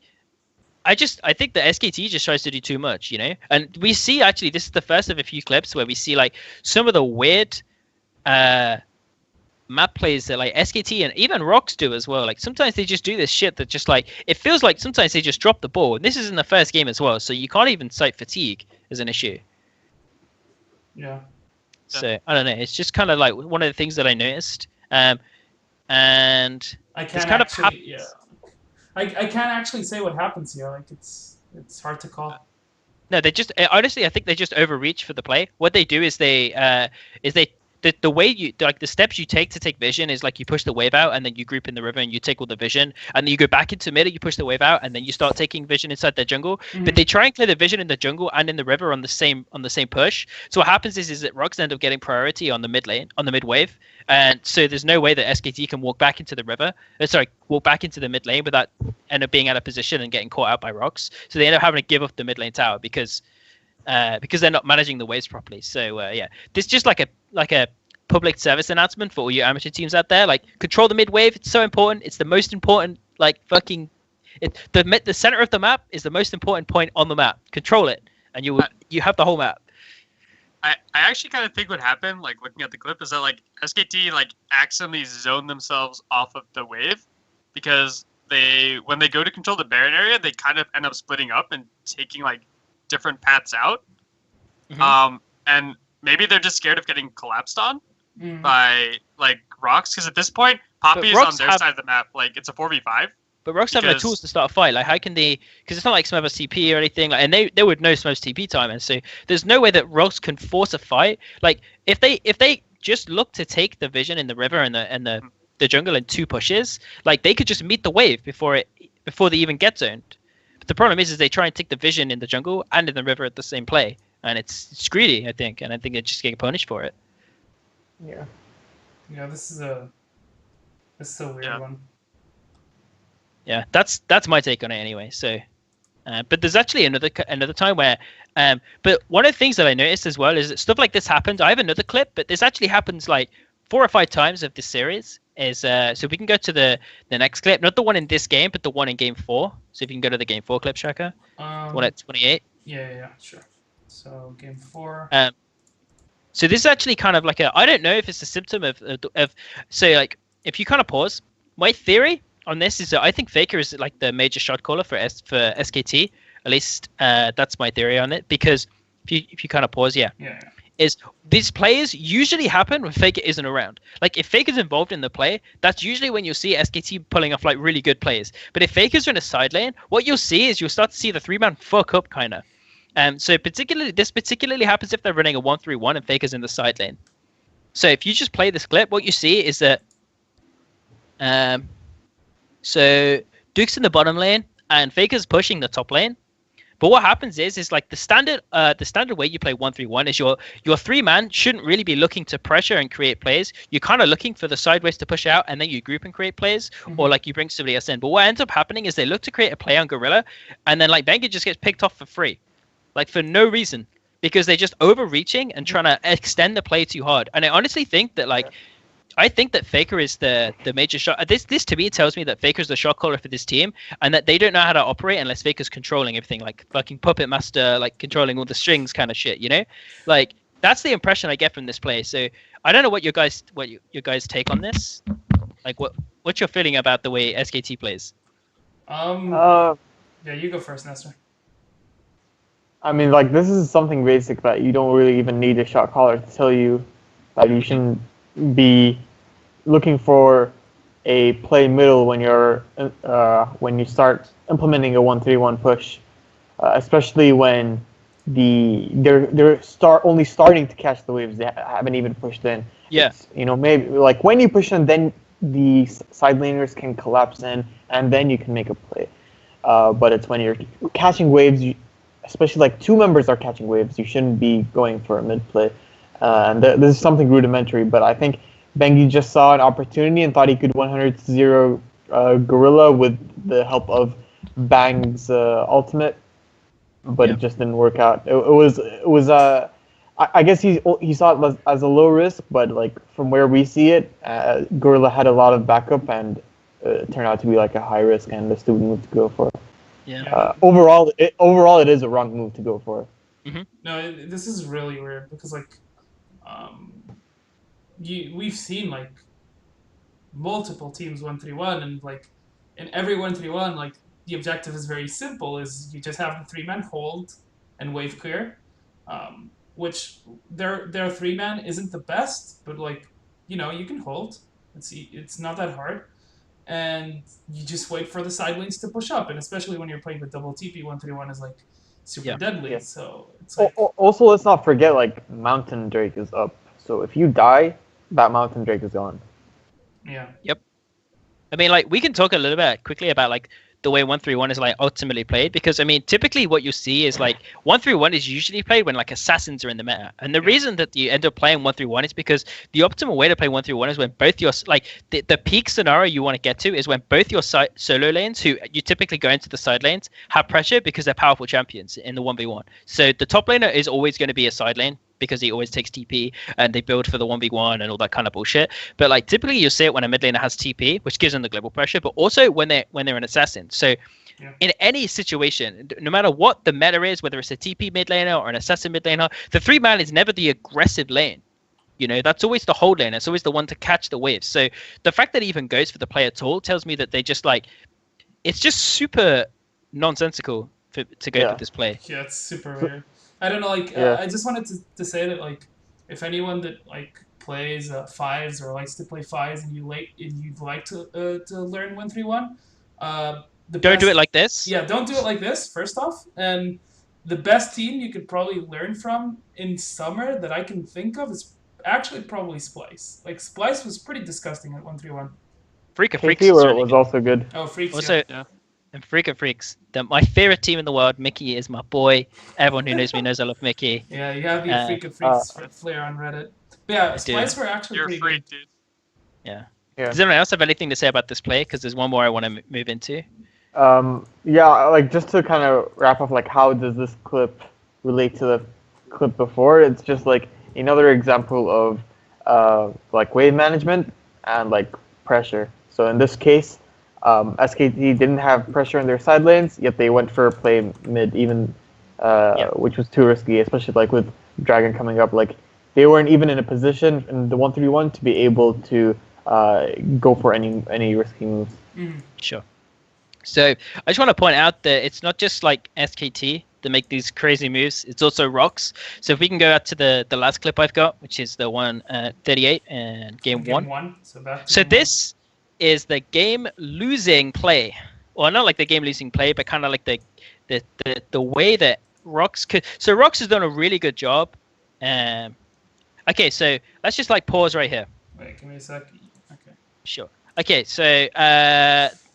I think the SKT just tries to do too much, you know. And we see actually this is the first of a few clips where we see like some of the weird map plays that like SKT and even ROX do as well. Like sometimes they just do this shit that just like it feels like sometimes they just drop the ball. And this is in the first game as well, so you can't even cite fatigue as an issue. Yeah. So I don't know. It's just kind of like one of the things that I noticed. And I it's can't kind actually, I can't actually say what happens here. Like it's hard to call. No, they just honestly, I think they just overreach for the play. What they do is the way you like the steps you take to take vision is like you push the wave out and then you group in the river and you take all the vision and then you go back into mid, you push the wave out and then you start taking vision inside the jungle. But they try and clear the vision in the jungle and in the river on the same push. So what happens is that ROX end up getting priority on the mid lane, on the mid wave, and so there's no way that SKT can walk back into the river. Walk back into the mid lane without end up being out of position and getting caught out by ROX. So they end up having to give up the mid lane tower because they're not managing the waves properly. So yeah, this is just like a public service announcement for all your amateur teams out there. Like control the mid wave. It's so important. It's the most important. Like fucking, the center of the map is the most important point on the map. Control it, and you have the whole map. I actually kind of think what happened, like looking at the clip, is that like SKT like accidentally zoned themselves off of the wave because when they go to control the Baron area, they kind of end up splitting up and taking like different paths out. And maybe they're just scared of getting collapsed on by like ROX, because at this point Poppy is on their side of the map. Like it's a 4v5. But ROX have no tools to start a fight. Like how can they? Because it's not like Smurf has TP or anything. Like, and they would know Smurf's TP time, and so there's no way that ROX can force a fight. Like if they just look to take the vision in the river and the jungle in 2 pushes, like they could just meet the wave before they even get zoned. But the problem is they try and take the vision in the jungle and in the river at the same play, and it's greedy, I think, and I think they just get punished for it. Yeah. Yeah, this is a weird one. Yeah, that's my take on it anyway. So, but there's actually another time where, but one of the things that I noticed as well is that stuff like this happens. I have another clip, but this actually happens like 4 or 5 times of this series. So we can go to the next clip, not the one in this game, but the one in game 4. So if you can go to the game 4 clip, Shaka, one at 28. Yeah, sure. So game 4. So this is actually kind of like I don't know if it's a symptom of so like if you kind of pause, my theory on this is that I think Faker is like the major shot caller for SKT. At least that's my theory on it, because if you kind of pause, is these players usually happen when Faker isn't around. Like if Faker's involved in the play, that's usually when you'll see SKT pulling off like really good plays. But if Faker's in a side lane, what you'll see is you'll start to see the 3-man fuck up kind of. So this particularly happens if they're running a 1-3-1 and Faker's in the side lane. So if you just play this clip, what you see is that so Duke's in the bottom lane and Faker's pushing the top lane. But what happens is like the standard way you play 1-3-1 is your 3-man shouldn't really be looking to pressure and create plays. You're kind of looking for the sideways to push out, and then you group and create plays, or like you bring somebody else in. But what ends up happening is they look to create a play on Gorilla, and then like Benga just gets picked off for free, like for no reason, because they're just overreaching and trying to extend the play too hard. And I honestly think that like. I think that Faker is the major shot. This to me tells me that Faker's the shot caller for this team, and that they don't know how to operate unless Faker's controlling everything, like fucking puppet master, like controlling all the strings kind of shit. You know, like that's the impression I get from this play. So I don't know what your guys take on this. Like what's your feeling about the way SKT plays? Yeah, you go first, Nestor. I mean, like this is something basic that you don't really even need a shot caller to tell you that you shouldn't be looking for a play middle when you start implementing a 1-3-1 push, especially when they're only starting to catch the waves. They haven't even pushed in. Yeah. Maybe like when you push in, then the side laners can collapse in, and then you can make a play. But it's when you're catching waves, especially like 2 members are catching waves, you shouldn't be going for a mid play. And this is something rudimentary, but I think Bengi just saw an opportunity and thought he could 100-0 Gorilla with the help of Bang's ultimate, but it just didn't work out. It was I guess he saw it as a low risk, but like from where we see it, Gorilla had a lot of backup and it turned out to be like a high risk and a stupid move to go for. Yeah. Overall, it is a wrong move to go for. Mm-hmm. No, this is really weird because like, we've seen like multiple teams 1-3-1, and like in every 1-3-1, like the objective is very simple: is you just have the 3-man hold and wave clear, which their 3-man isn't the best, but like you can hold. It's not that hard, and you just wait for the side lanes to push up, and especially when you're playing with double TP, 1-3-1 is like super deadly. Yeah. So it's like Also, let's not forget like Mountain Drake is up, so if you die, that Mountain Drake is gone. yeah. I mean, like, we can talk a little bit quickly about like the way 1-3-1 is like ultimately played, because I mean, typically what you see is like 1-3-1 is usually played when like assassins are in the meta, and the reason that you end up playing 1-3-1 is because the optimal way to play 1-3-1 is when both your like the peak scenario you want to get to is when both your solo lanes, who you typically go into the side lanes, have pressure because they're powerful champions in the 1v1. So the top laner is always going to be a side lane, because he always takes TP and they build for the 1v1 and all that kind of bullshit. But like typically you'll see it when a mid laner has TP, which gives them the global pressure, but also when they're an assassin. So in any situation, no matter what the meta is, whether it's a TP mid laner or an assassin mid laner, the 3-man is never the aggressive lane. That's always the hold lane. It's always the one to catch the waves. So the fact that it even goes for the play at all tells me that they just like, it's just super nonsensical to go for this play. Yeah, it's super weird. I don't know, like, I just wanted to say that, like, if anyone that, like, plays fives or likes to play fives and you'd like to learn 1-3-1, don't do it like this. Yeah, don't do it like this, first off. And the best team you could probably learn from in summer that I can think of is actually probably Splice. Like, Splice was pretty disgusting at 1-3-1. Freak of Freaks was also good. Oh, Freaks, also, and Freak of Freaks, my favorite team in the world. Mickey is my boy. Everyone who knows me knows I love Mickey. Yeah, you have your Freak of Freaks flair on Reddit. But yeah, Splice were actually pretty freak, good. dude. Yeah. Does anyone else have anything to say about this play? Because there's one more I want to move into. Like just to kind of wrap up, like how does this clip relate to the clip before? It's just like another example of like wave management and like pressure. So in this case, SKT didn't have pressure in their side lanes, yet they went for a play mid, even which was too risky, especially like with Dragon coming up. Like they weren't even in a position in the 1-3-1 to be able to go for any risky moves. Sure. So I just want to point out that it's not just like SKT that make these crazy moves. It's also ROX. So if we can go out to the last clip I've got, which is the one 38 and game one. So this is the game losing play. Well, not like the game losing play, but kind of like the way that ROX could. So ROX has done a really good job. Okay, so let's just like pause right here. Wait, give me a sec. Okay. Sure. Okay, so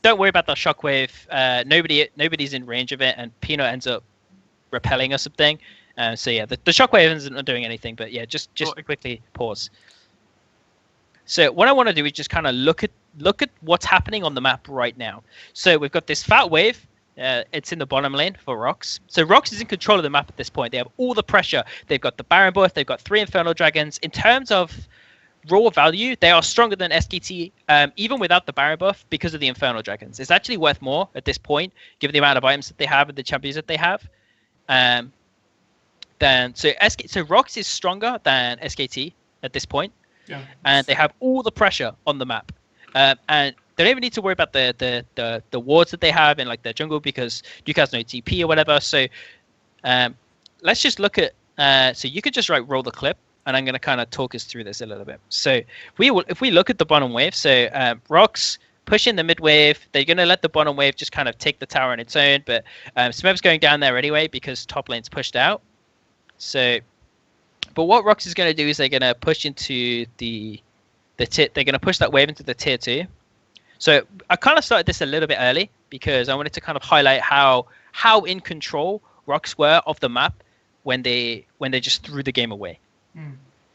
don't worry about the shockwave. Nobody's in range of it, and Peanut ends up repelling or something. So yeah, the shockwave isn't doing anything, but yeah, just quickly pause. So what I want to do is just kind of look at what's happening on the map right now. So we've got this fat wave. It's in the bottom lane for ROX. So ROX is in control of the map at this point. They have all the pressure. They've got the Baron buff. They've got 3 Infernal Dragons. In terms of raw value, they are stronger than SKT, even without the Baron buff, because of the Infernal Dragons. It's actually worth more at this point, given the amount of items that they have and the champions that they have. So ROX is stronger than SKT at this point. Yeah. And they have all the pressure on the map. And they don't even need to worry about the wards that they have in like their jungle, because Duke has no TP or whatever. So let's just look at so you could just roll the clip, and I'm going to kind of talk us through this a little bit. So if we look at the bottom wave, so ROX pushing the mid wave, they're going to let the bottom wave just kind of take the tower on its own, but Smeb's going down there anyway because top lane's pushed out. So, but what ROX is going to do is they're going to push into they're going to push that wave into the tier 2. So I kind of started this a little bit early because I wanted to kind of highlight how in control ROX were of the map when they just threw the game away.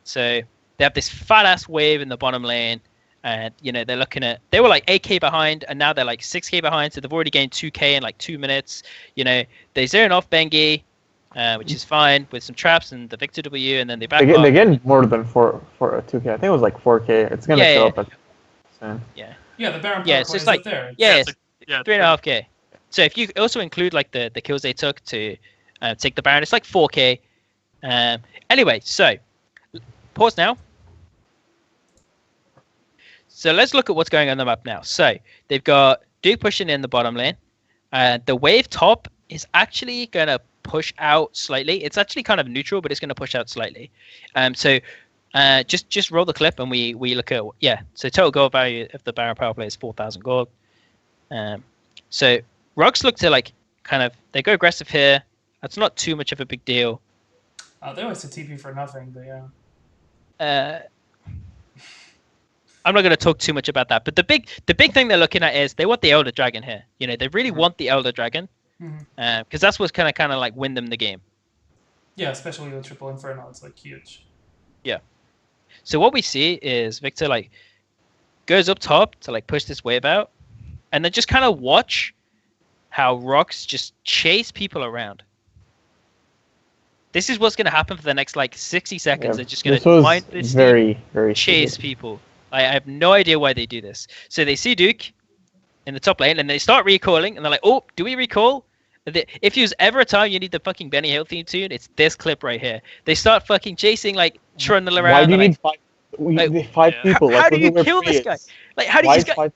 So they have this fat ass wave in the bottom lane, and they were like 8k behind, and now they're like 6k behind. So they've already gained 2k in like 2 minutes. They zone off Bengi, which is fine with some traps and the Victor W, and then they back They off. get more than 2K. I think it was like 4K. It's gonna show up soon. Yeah. Yeah, the Baron Yeah, power so play it's is like up there. it's Yeah, 3.5K. So if you also include like the kills they took to take the Baron, it's like 4K. Anyway, so pause now. So let's look at what's going on the map now. So they've got Duke pushing in the bottom lane. The wave top is actually going to push out slightly. It's actually kind of neutral, but it's going to push out slightly. So just roll the clip and we look at So total gold value of the Baron power play is 4,000 gold. So ROX look to like kind of they go aggressive here. That's not too much of a big deal. They always a TP for nothing, but yeah. I'm not going to talk too much about that, but the big thing they're looking at is they want the Elder Dragon here. You know, they really want the Elder Dragon because that's what's kind of like win them the game. Yeah, especially with Triple Inferno, it's like huge. Yeah. So what we see is Victor like goes up top to like push this wave out, and then just kind of watch how ROX just chase people around. This is what's going to happen for the next like 60 seconds. They're just going to find this very chase people. I have no idea why they do this. So they see Duke in the top lane, and they start recalling, and they're like, "Oh, do we recall?" If there's ever a time you need the fucking Benny Hill theme tune, it's this clip right here. They start fucking chasing, like trundle around. Why do you need five people? How do you kill this guy? Like, how do you?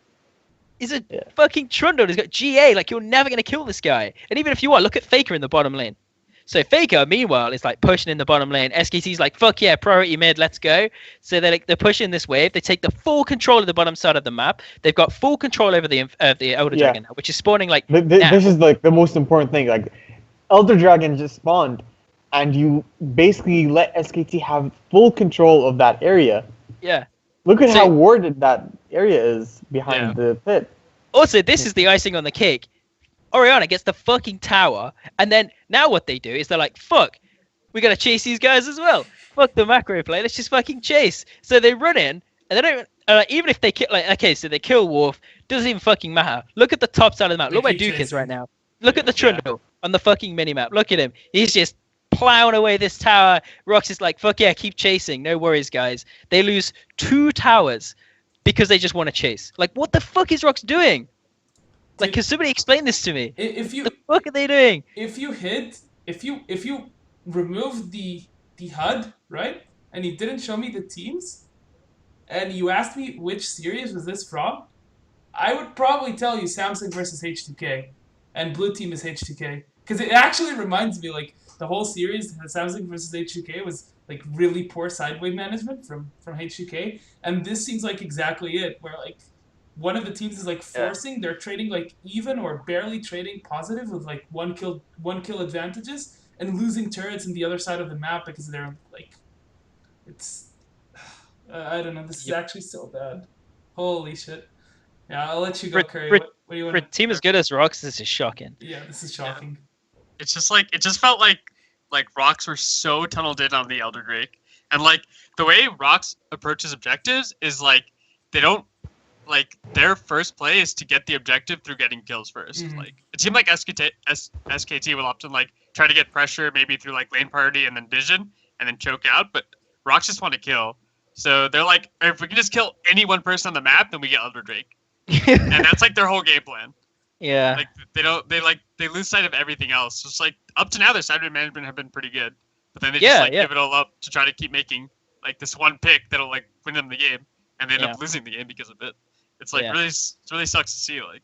He's a fucking trundle. He's got GA. Like, you're never gonna kill this guy. And even if you are, look at Faker in the bottom lane. So Faker, meanwhile, is like pushing in the bottom lane. SKT's like, fuck yeah, priority mid, let's go. So they're pushing this wave. They take the full control of the bottom side of the map. They've got full control over the Elder Dragon now, which is spawning like. This is like the most important thing. Like, Elder Dragon just spawned, and you basically let SKT have full control of that area. Yeah. Look at how warded that area is behind the pit. Also, this is the icing on the cake. Orianna gets the fucking tower, and then now what they do is they're like, fuck, we gotta chase these guys as well. Fuck the macro play, let's just fucking chase. So they run in, and they don't even if they kill, like, okay, so they kill Wolf, doesn't even fucking matter. Look at the top side of the map. Look where Duke is right now. Look at the Trundle on the fucking minimap. Look at him. He's just plowing away this tower. ROX is like, fuck yeah, keep chasing. No worries, guys. They lose 2 towers because they just want to chase. Like, what the fuck is ROX doing? Like, can somebody explain this to me? The fuck are they doing? If you remove the HUD, right, and you didn't show me the teams, and you asked me which series was this from, I would probably tell you Samsung versus H2K, and blue team is H2K, because it actually reminds me like the whole series, Samsung versus H2K was like really poor sideway management from H2K, and this seems like exactly it, where like. One of the teams is like forcing, they're trading like even or barely trading positive with like one kill advantages and losing turrets in the other side of the map because they're like, it's, I don't know, this is actually so bad. Holy shit. Yeah, I'll let you go, Curry. What do you want? For a team as good as ROX, this is shocking. Yeah, this is shocking. It's just like, it just felt like ROX were so tunneled in on the Elder Drake. And like, the way ROX approaches objectives is like, they don't, like, their first play is to get the objective through getting kills first. Like, a team like SKT will often like try to get pressure maybe through like lane party and then vision and then choke out, but ROX just want to kill. So they're like, if we can just kill any one person on the map, then we get Elder Drake. And that's like their whole game plan. Yeah. Like they lose sight of everything else. So it's like up to now their sideway management have been pretty good. But then they just give it all up to try to keep making like this one pick that'll like win them the game, and they end up losing the game because of it. It's like really sucks to see like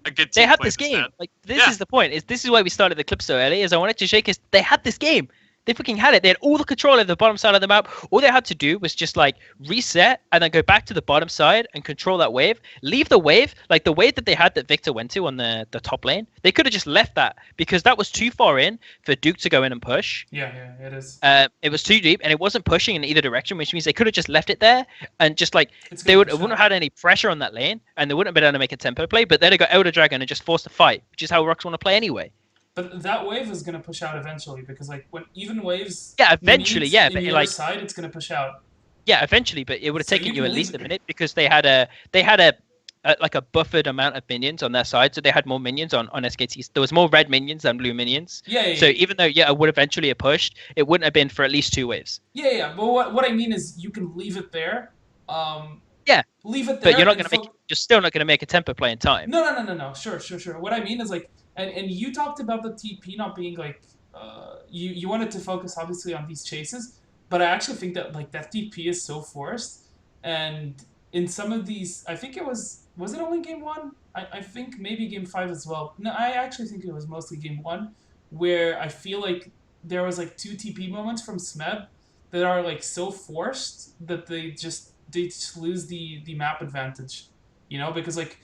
a good team. They had this game. Like this is the point. This is why we started the clip so early. Is I wanted to shake us. They had this game. They fucking had it. They had all the control over the bottom side of the map. All they had to do was just like reset and then go back to the bottom side and control that wave. Leave the wave, like the wave that they had that Victor went to on the top lane. They could have just left that because that was too far in for Duke to go in and push. Yeah, it is. It was too deep and it wasn't pushing in either direction, which means they could have just left it there and just like wouldn't have had any pressure on that lane and they wouldn't have been able to make a tempo play. But then they got Elder Dragon and just forced a fight, which is how ROX want to play anyway. But that wave is going to push out eventually because, like, when even waves... Yeah, eventually, yeah. But, like, side, it's going to push out. Yeah, eventually, but it would have taken you at least a minute because they had a like a buffered amount of minions on their side, so they had more minions on SKTs. There was more red minions than blue minions. Yeah. So even though it would eventually have pushed, it wouldn't have been for at least 2 waves. Yeah. But what I mean is you can leave it there. Yeah. Leave it there. But you're not gonna you're still not gonna make a tempo play in time. No. Sure. What I mean is like, and you talked about the TP not being like, you wanted to focus obviously on these chases, but I actually think that like that TP is so forced, and in some of these, I think it was it only game 1? I think maybe game 5 as well. No, I actually think it was mostly game 1, where I feel like there was like 2 TP moments from Smeb that are like so forced that they just lose the map advantage, you know, because like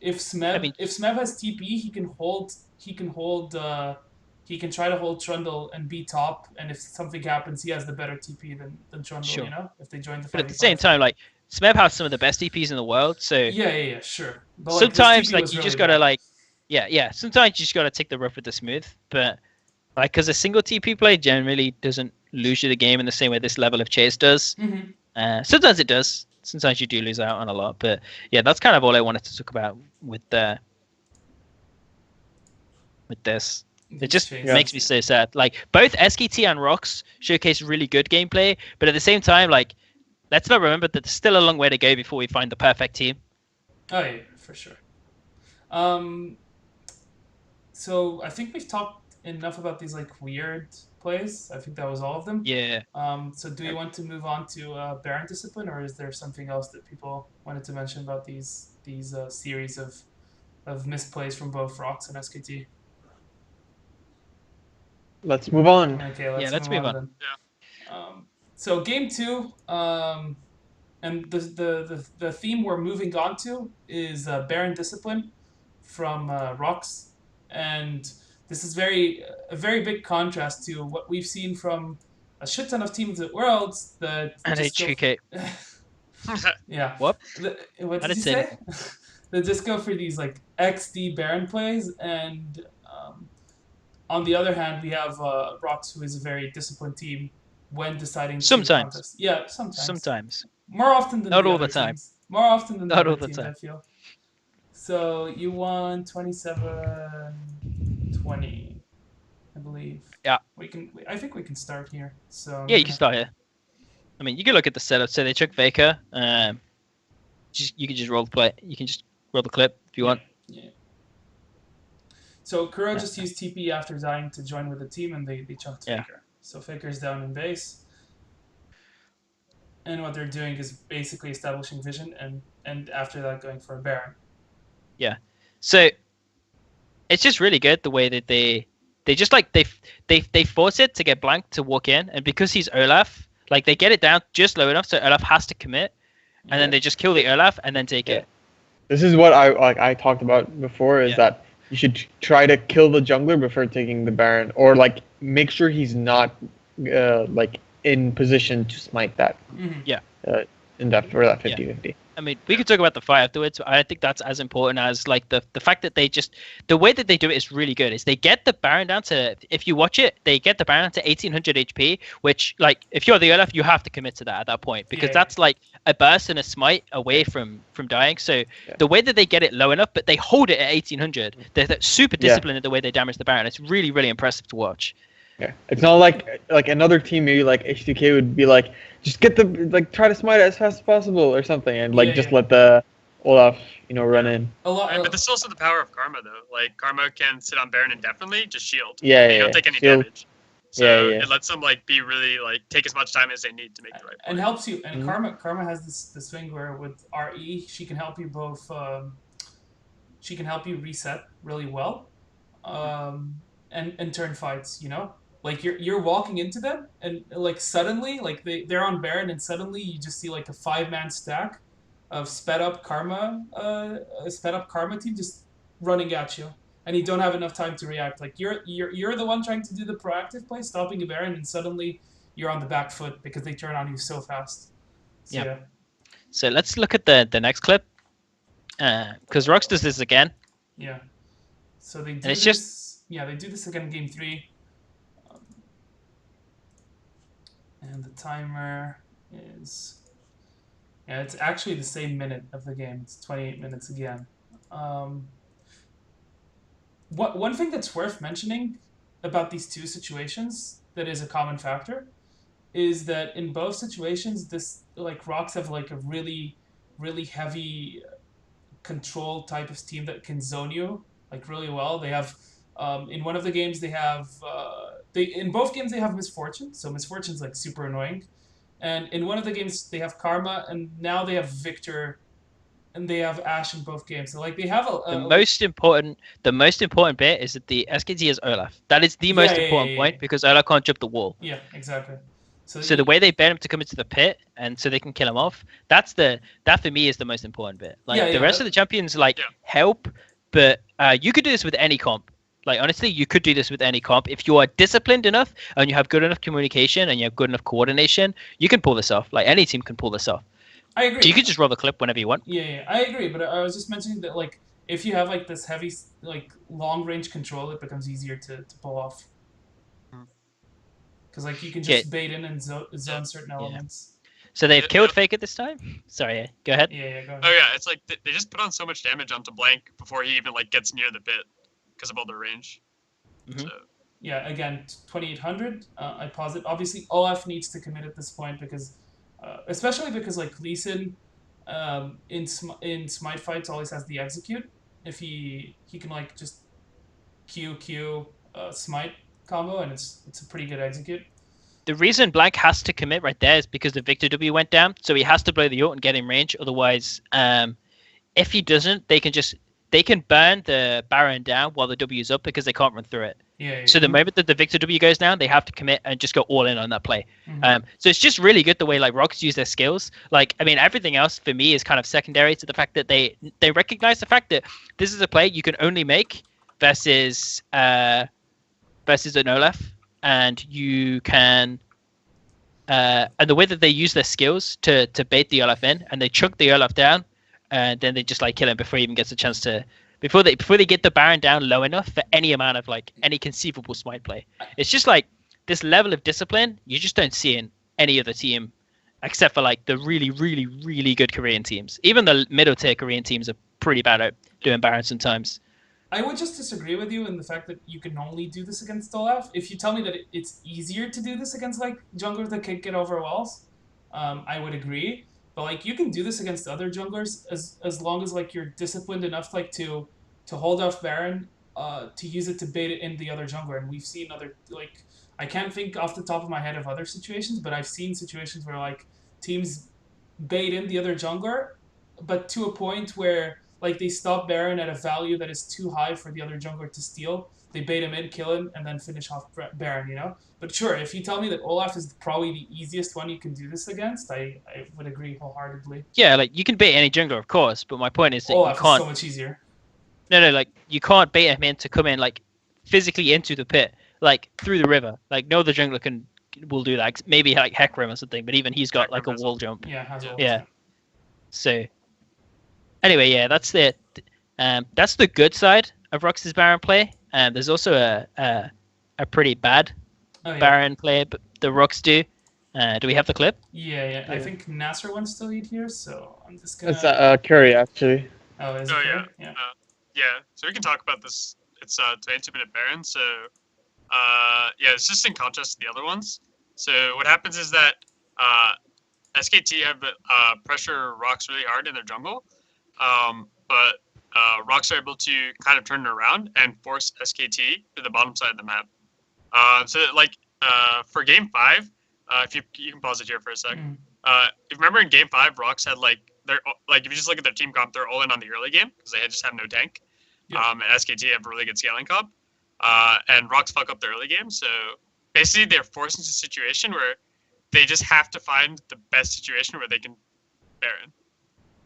if Smeb has TP, he can try to hold Trundle and be top, and if something happens, he has the better TP than Trundle, Sure. you know, if they join the fight. But at the same time, like Smeb has some of the best TPs in the world, so yeah, sure. But sometimes like, you really just gotta bad. like sometimes you just gotta take the rough with the smooth, but like because a single TP play generally doesn't lose you the game in the same way this level of chase does. Mm-hmm. Sometimes it does. Sometimes you do lose out on a lot, but yeah, that's kind of all I wanted to talk about with this. It just makes me so sad. Like both SKT and ROX showcase really good gameplay, but at the same time, like let's not remember that there's still a long way to go before we find the perfect team. Oh yeah, for sure. So I think we've talked enough about these like weird plays. I think that was all of them. Yeah. So do we want to move on to Baron discipline, or is there something else that people wanted to mention about these series of misplays from both ROX and SKT? Let's move on. Okay, let's move on. Then. Yeah. So game 2, and the theme we're moving on to is Baron discipline from ROX, and this is a very big contrast to what we've seen from a shit ton of teams at Worlds that and H2K. Yeah. What? What did you say? They just go for these like XD Baron plays, and on the other hand, we have ROX, who is a very disciplined team when deciding to contest. Yeah, sometimes. More often than not the all other the time. Teams. More often than not the all other the teams, time. I feel. So you won 27-20, I believe. Yeah. I think we can start here. So yeah, you can start here. I mean, you can look at the setup. So they took Vega. You can just roll the play. You can just roll the clip if you want. Yeah. So Kuro just used TP after dying to join with the team, and they chunked Faker. So Faker's down in base. And what they're doing is basically establishing vision, and after that going for a Baron. Yeah. So it's just really good the way that they just like they force it to get blank to walk in, and because he's Olaf, like they get it down just low enough so Olaf has to commit, and then they just kill the Olaf and then take it. This is what I talked about before, is that you should try to kill the jungler before taking the Baron, or like make sure he's not like in position to smite that. Mm-hmm. Yeah. In that for that 50-50. I mean, we could talk about the fight afterwards, but I think that's as important as like the fact that the way that they do it is really good. Is they get the Baron down to, if you watch it, they get the Baron down to 1800 HP, which like if you're the Olaf, you have to commit to that at that point, because that's like a burst and a smite away from dying. So the way that they get it low enough, but they hold it at 1800, they're super disciplined in the way they damage the Baron. It's really, really impressive to watch. Yeah, it's not like another team, maybe like H2K would be like, just get try to smite it as fast as possible or something, and just let the Olaf, run in. But there's also the power of Karma though. Like Karma can sit on Baron indefinitely, just shield. Yeah, you don't take any damage. So it lets them like be really like take as much time as they need to make the right play. And helps you. And Karma has this thing where with RE she can help you both. She can help you reset really well, and turn fights. Like you're walking into them, and like suddenly, like they're on Baron, and suddenly you just see like a 5-man stack of sped up Karma team just running at you, and you don't have enough time to react. Like you're the one trying to do the proactive play, stopping a Baron, and suddenly you're on the back foot because they turn on you so fast. So, So let's look at the next clip, because ROX does this again. Yeah. So they do this. They do this again in game 3. And the timer is... Yeah, it's actually the same minute of the game. It's 28 minutes again. One thing that's worth mentioning about these two situations that is a common factor is that in both situations, this like ROX have like a really, really heavy control type of team that can zone you like really well. They have in one of the games they have they in both games they have Misfortune, so Misfortune's like super annoying, and in one of the games they have Karma, and now they have Victor, and they have Ash in both games. So like they have The most important bit is that the SKT is Olaf. That is the most important point because Olaf can't jump the wall. Yeah, exactly. So the way they bait him to come into the pit and so they can kill him off, that for me is the most important bit. Like the rest of the champions help, but you could do this with any comp. Like honestly, you could do this with any comp if you are disciplined enough and you have good enough communication and you have good enough coordination. You can pull this off. Like any team can pull this off. I agree. So you could just roll the clip whenever you want. Yeah, I agree. But I was just mentioning that like if you have like this heavy like long range control, it becomes easier to pull off. Because like you can just bait in and zone certain elements. So they've killed Faker this time? Sorry, go ahead. Yeah, go ahead. Oh yeah, it's like they just put on so much damage onto Blank before he even like gets near the pit because of all their range. Mm-hmm. So. Yeah, again, 2800. I posit. Obviously, Olaf needs to commit at this point because, especially because like Lee Sin, in smite fights always has the execute. If he can like just Q smite combo, and it's a pretty good execute. The reason Blank has to commit right there is because the Victor W went down, so he has to blow the ult and get in range. Otherwise, if he doesn't, they can burn the Baron down while the W is up because they can't run through it. Yeah. So the moment that the Victor W goes down, they have to commit and just go all in on that play. So it's just really good the way like ROX use their skills. Like I mean, everything else for me is kind of secondary to the fact that they recognize the fact that this is a play you can only make versus an Olaf, and you can. And the way that they use their skills to bait the Olaf in, and they chunk the Olaf down, and then they just like kill him before he even gets a chance to. Before they get the Baron down low enough for any amount of like any conceivable smite play. It's just like this level of discipline you just don't see in any other team, except for like the really, really, really good Korean teams. Even the middle tier Korean teams are pretty bad at doing Baron sometimes. I would just disagree with you in the fact that you can only do this against Olaf. If you tell me that it's easier to do this against like junglers that can't get over walls, I would agree. But like you can do this against other junglers as long as like you're disciplined enough like to hold off Baron, to use it to bait it in the other jungler. And we've seen other like I can't think off the top of my head of other situations, but I've seen situations where like teams bait in the other jungler, but to a point where like they stop Baron at a value that is too high for the other jungler to steal. They bait him in, kill him, and then finish off Baron, you know? But sure, if you tell me that Olaf is probably the easiest one you can do this against, I would agree wholeheartedly. Yeah, like you can bait any jungler, of course, but my point is that Olaf you can't. Is so much easier. No, like you can't bait him in to come in like physically into the pit, like through the river. Like no other jungler will do that. Maybe like Hecarim or something, but even he's got like a wall jump. Yeah, has a wall jump. Jump. So anyway, yeah, that's the good side of ROX's Baron play. There's also a pretty bad Baron play, but the ROX do. Do we have the clip? Yeah. I think Nasser wants to lead here, so I'm just gonna. It's Curry actually. Oh, is it? Yeah. Yeah. So we can talk about this. It's 22-minute Baron. So it's just in contrast to the other ones. So what happens is that SKT have pressure ROX really hard in their jungle, but ROX are able to kind of turn it around and force SKT to the bottom side of the map. For game 5, if you can pause it here for a sec. If you remember in game 5, ROX had if you just look at their team comp, they're all in on the early game because they just have no tank. And SKT have a really good scaling comp. And ROX fuck up the early game. So basically they're forced into a situation where they just have to find the best situation where they can Baron.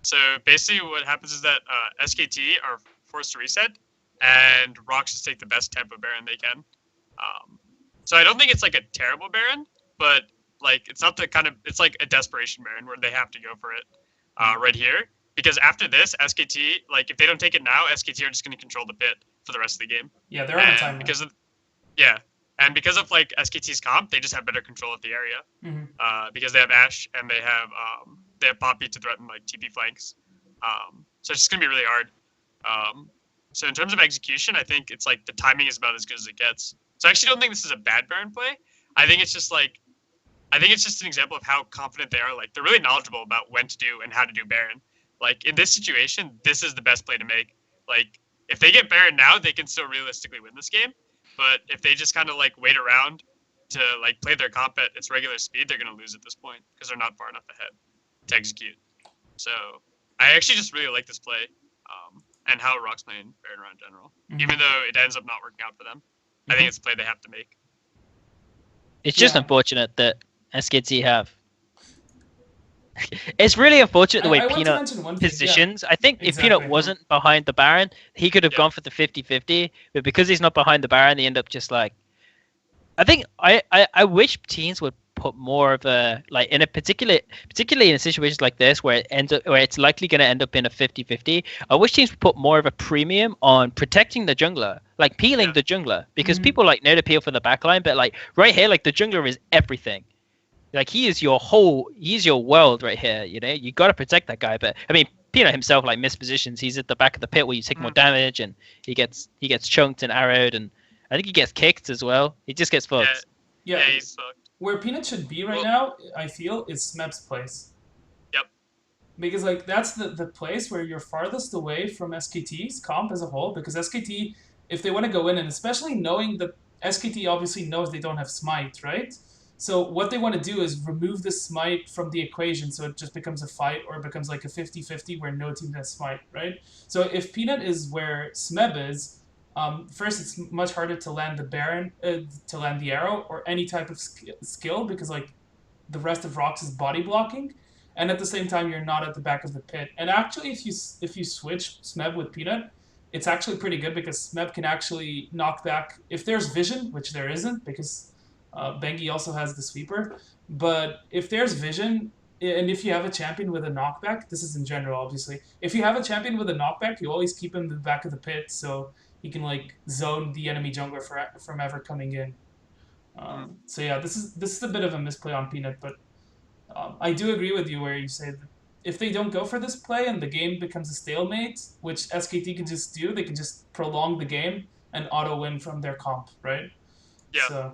So basically what happens is that SKT are forced to reset and ROX just take the best tempo Baron they can. So I don't think it's like a terrible Baron, but like it's not it's like a desperation Baron where they have to go for it right here. Because after this, SKT, like if they don't take it now, SKT are just going to control the pit for the rest of the game. Yeah, they're on the time because of like SKT's comp, they just have better control of the area. Because they have Ashe and they they have Poppy to threaten like TP flanks. So it's just gonna be really hard. So in terms of execution, I think it's like the timing is about as good as it gets. So I actually don't think this is a bad Baron play. I think it's just an example of how confident they are. Like they're really knowledgeable about when to do and how to do Baron. Like in this situation, this is the best play to make. Like if they get Baron now, they can still realistically win this game. But if they just kind of like wait around to like play their comp at its regular speed, they're gonna lose at this point because they're not far enough ahead to execute. So I actually just really like this play. And how ROX playing Baron around in general. Even though it ends up not working out for them. I think it's a play they have to make. It's just unfortunate that SKT have. It's really unfortunate the way Peanut positions. I think if Peanut wasn't behind the Baron, he could have gone for the 50-50. But because he's not behind the Baron, they end up just like. I think I wish teams would put more of a like in a particularly in situations like this where it's likely going to end up in a 50-50. I wish teams would put more of a premium on protecting the jungler, like peeling the jungler, because people like know to peel for the backline, but like right here, like the jungler is everything. Like he's your world right here. You know, you got to protect that guy. But I mean, Peanut himself like missed positions. He's at the back of the pit where you take more damage, and he gets chunked and arrowed, and I think he gets kicked as well. He just gets fucked. Yeah, he's fucked. Where Peanut should be right now, I feel, is Smeb's place. Yep. Because like that's the place where you're farthest away from SKT's comp as a whole. Because SKT, if they want to go in, and especially knowing that SKT obviously knows they don't have Smite, right? So what they want to do is remove the Smite from the equation, so it just becomes a fight, or it becomes like a 50-50 where no team has Smite, right? So if Peanut is where Smeb is, first, it's much harder to land the Baron, to land the arrow, or any type of skill, because like the rest of ROX is body blocking, and at the same time you're not at the back of the pit. And actually, if you switch Smeb with Peanut, it's actually pretty good because Smeb can actually knock back if there's vision, which there isn't because Bengi also has the sweeper. But if there's vision, and if you have a champion with a knockback, this is in general obviously. If you have a champion with a knockback, you always keep him in the back of the pit, so he can like zone the enemy jungler from ever coming in. So yeah, this is a bit of a misplay on Peanut, but I do agree with you where you say that if they don't go for this play and the game becomes a stalemate, which SKT can just do, they can just prolong the game and auto win from their comp, right? Yeah. So,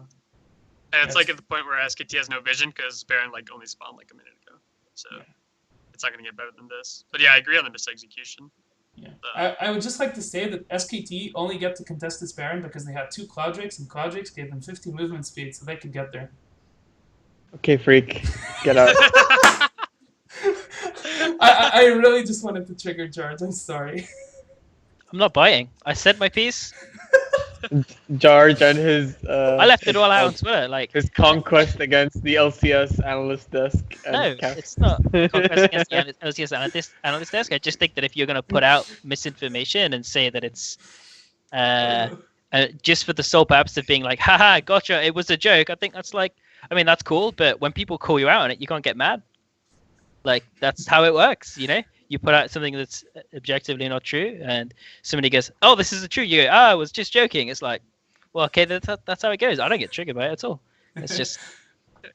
and it's like at the point where SKT has no vision because Baron like only spawned like a minute ago, so it's not gonna get better than this. But yeah, I agree on the mis-execution. Yeah, I would just like to say that SKT only get to contest this Baron because they had 2 Cloud Drakes, and Cloud Drakes gave them 50 movement speed, so they could get there. Okay, freak, get out. I really just wanted to trigger George. I'm sorry. I'm not biting. I said my piece. George and his. I left it all out on Twitter, like his conquest against the LCS analyst desk. No, it's not conquest against the LCS analyst desk. I just think that if you're going to put out misinformation and say that it's just for the sole purpose of being like, haha, gotcha, it was a joke, I think that's like, I mean, that's cool, but when people call you out on it, you can't get mad. Like, that's how it works, you know? You put out something that's objectively not true, and somebody goes, oh, this is true. You go, I was just joking. It's like, well, okay, that's how it goes. I don't get triggered by it at all. It's just,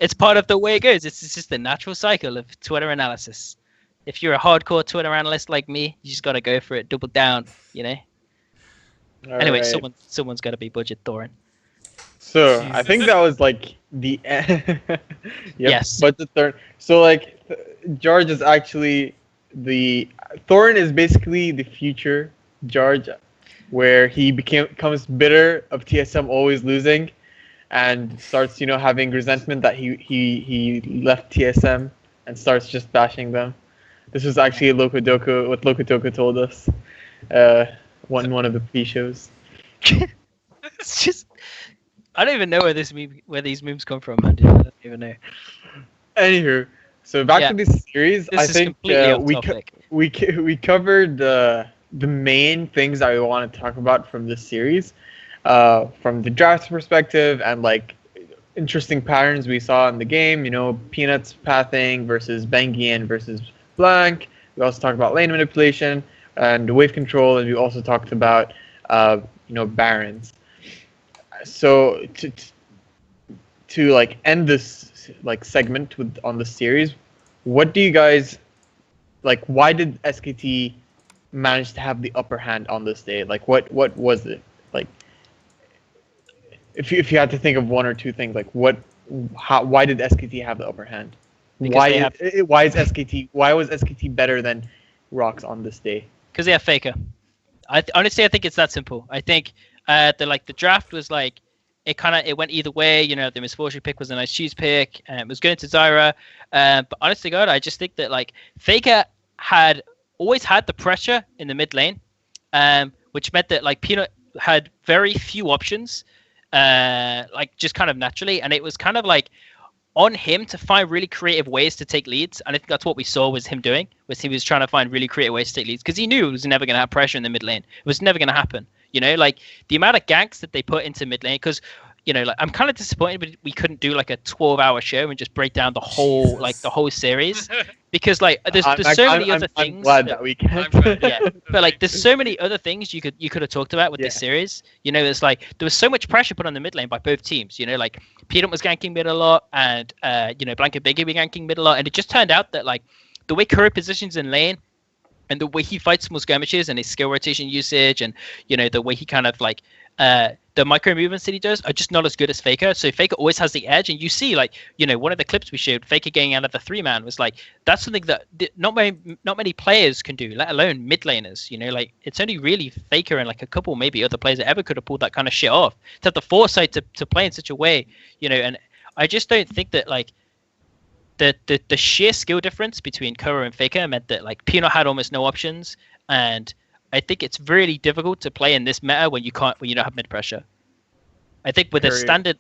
it's part of the way it goes. It's just the natural cycle of Twitter analysis. If you're a hardcore Twitter analyst like me, you just got to go for it, double down, you know? Anyway, right. someone's got to be budget Thorin. So, I think that was like the end. Yes. Budget Thorin. So, like, George is actually Thorin is basically the future George, where he becomes bitter of TSM always losing, and starts having resentment that he left TSM and starts just bashing them. This was actually what Lokodoku told us, one of the pre-shows. It's just, I don't even know where these memes come from, man. I don't even know. Anywho. So back to this series, I think we covered the main things that we want to talk about from this series, from the draft perspective and like interesting patterns we saw in the game. Peanuts pathing versus Bengian versus Blank. We also talked about lane manipulation and wave control, and we also talked about Barons. So to like end this like segment on the series, what do you guys like why did SKT manage to have the upper hand on this day? Like what was it? Like if you had to think of one or two things, like why did SKT have the upper hand? Because Why was SKT better than ROX on this day? Because they have Faker. Honestly, I think it's that simple. I think the draft was like it went either way. You know, the Miss Fortune pick was a nice choose pick. It was going to Zyra. But honestly, God, I just think that like Faker had always had the pressure in the mid lane, which meant that like Peanut had very few options, like just kind of naturally, and it was kind of like on him to find really creative ways to take leads, and I think that's what we saw was him doing. He was trying to find really creative ways to take leads because he knew it was never going to have pressure in the mid lane. It was never going to happen. You know, like the amount of ganks that they put into mid lane. Because you know, like I'm kind of disappointed, but we couldn't do like a 12-hour show and just break down the whole series because like there's so many other things. I'm glad that we can. Yeah, but like there's so many other things you could have talked about with this series. You know, there's like there was so much pressure put on the mid lane by both teams. You know, like Peanut was ganking mid a lot, and you know, Blanket Biggie were ganking mid a lot, and it just turned out that like the way Curry positions in lane and the way he fights small skirmishes and his skill rotation usage, and you know the way he kind of like the micro movements that he does are just not as good as Faker. So Faker always has the edge, and you see like, you know, one of the clips we showed, Faker getting out of the 3-man was like, that's something that not many players can do, let alone mid laners. You know, like it's only really Faker and like a couple maybe other players that ever could have pulled that kind of shit off, to have the foresight to play in such a way, you know. And I just don't think that like the sheer skill difference between Kuro and Faker meant that like Peanut had almost no options, and I think it's really difficult to play in this meta when you don't have mid pressure. I think with the standard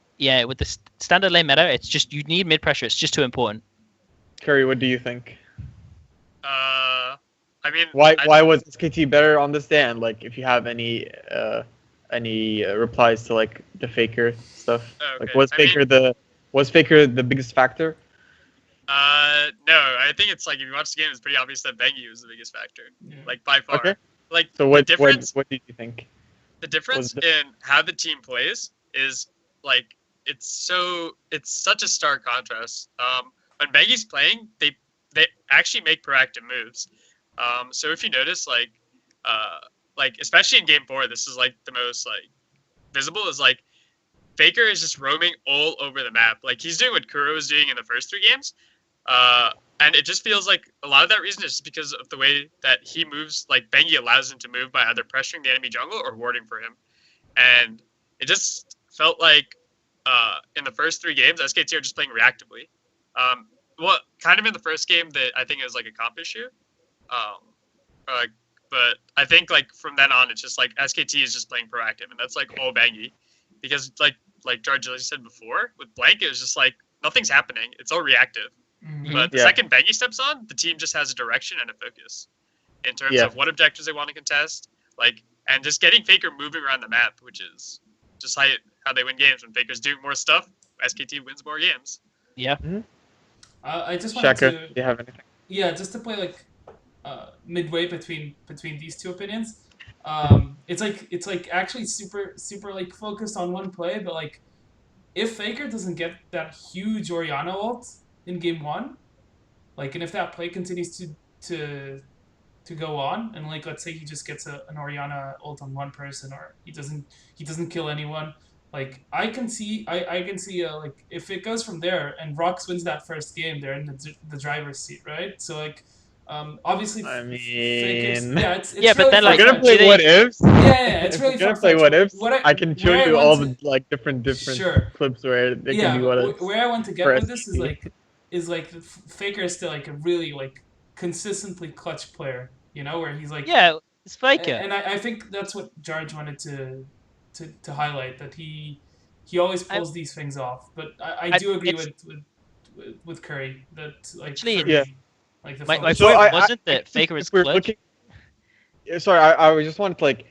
lane meta, it's just you need mid pressure. It's just too important. Curry, what do you think? I mean, why was SKT better on this day? And like, if you have any replies to like the Faker stuff, okay. Like was Faker the biggest factor? No, I think it's like if you watch the game, it's pretty obvious that Bengi was the biggest factor, like by far. Okay. Like so what did you think? The difference in how the team plays is like it's such a stark contrast. When Bengi's playing, they actually make proactive moves. So if you notice, like especially in game 4, this is like the most like visible is like Faker is just roaming all over the map. Like he's doing what Kuro was doing in the first 3 games. And it just feels like a lot of that reason is just because of the way that he moves. Like Bengi allows him to move by either pressuring the enemy jungle or warding for him. And it just felt like in the first 3 games, SKT are just playing reactively. Well, kind of in the first game that I think is like a comp issue. But I think like from then on, it's just like SKT is just playing proactive, and that's like all Bengi. Because like George said before, with Blank, it was just like nothing's happening. It's all reactive. Mm-hmm. But the second Bengi steps on, the team just has a direction and a focus in terms of what objectives they want to contest, like, and just getting Faker moving around the map, which is just how they win games. When Faker's doing more stuff, SKT wins more games. Yeah. Mm-hmm. I just wanted Shaka, to. do you have anything? Yeah, just to play like midway between these two opinions. It's like actually super like focused on one play, but like if Faker doesn't get that huge Orianna ult in game 1, like, and if that play continues to go on, and like let's say he just gets an Orianna ult on one person, or he doesn't kill anyone, like I can see like if it goes from there and ROX wins that first game, they're in the driver's seat, right? So like obviously I mean, it's yeah, but really then like we're gonna play what ifs. Yeah, it's really We're gonna far-fetched. play what ifs. I I can show where I you want all to- the like different Sure. clips where they can do what ifs. Where I want to get for with this SKT. is like Faker is still like a really like consistently clutch player, you know, where he's like it's Faker. and I think that's what George wanted to highlight, that he always pulls these things off. But I do agree with Curry that like Actually, for me, like the my focus- point I- wasn't that Faker was clutch. Sorry, I just wanted to like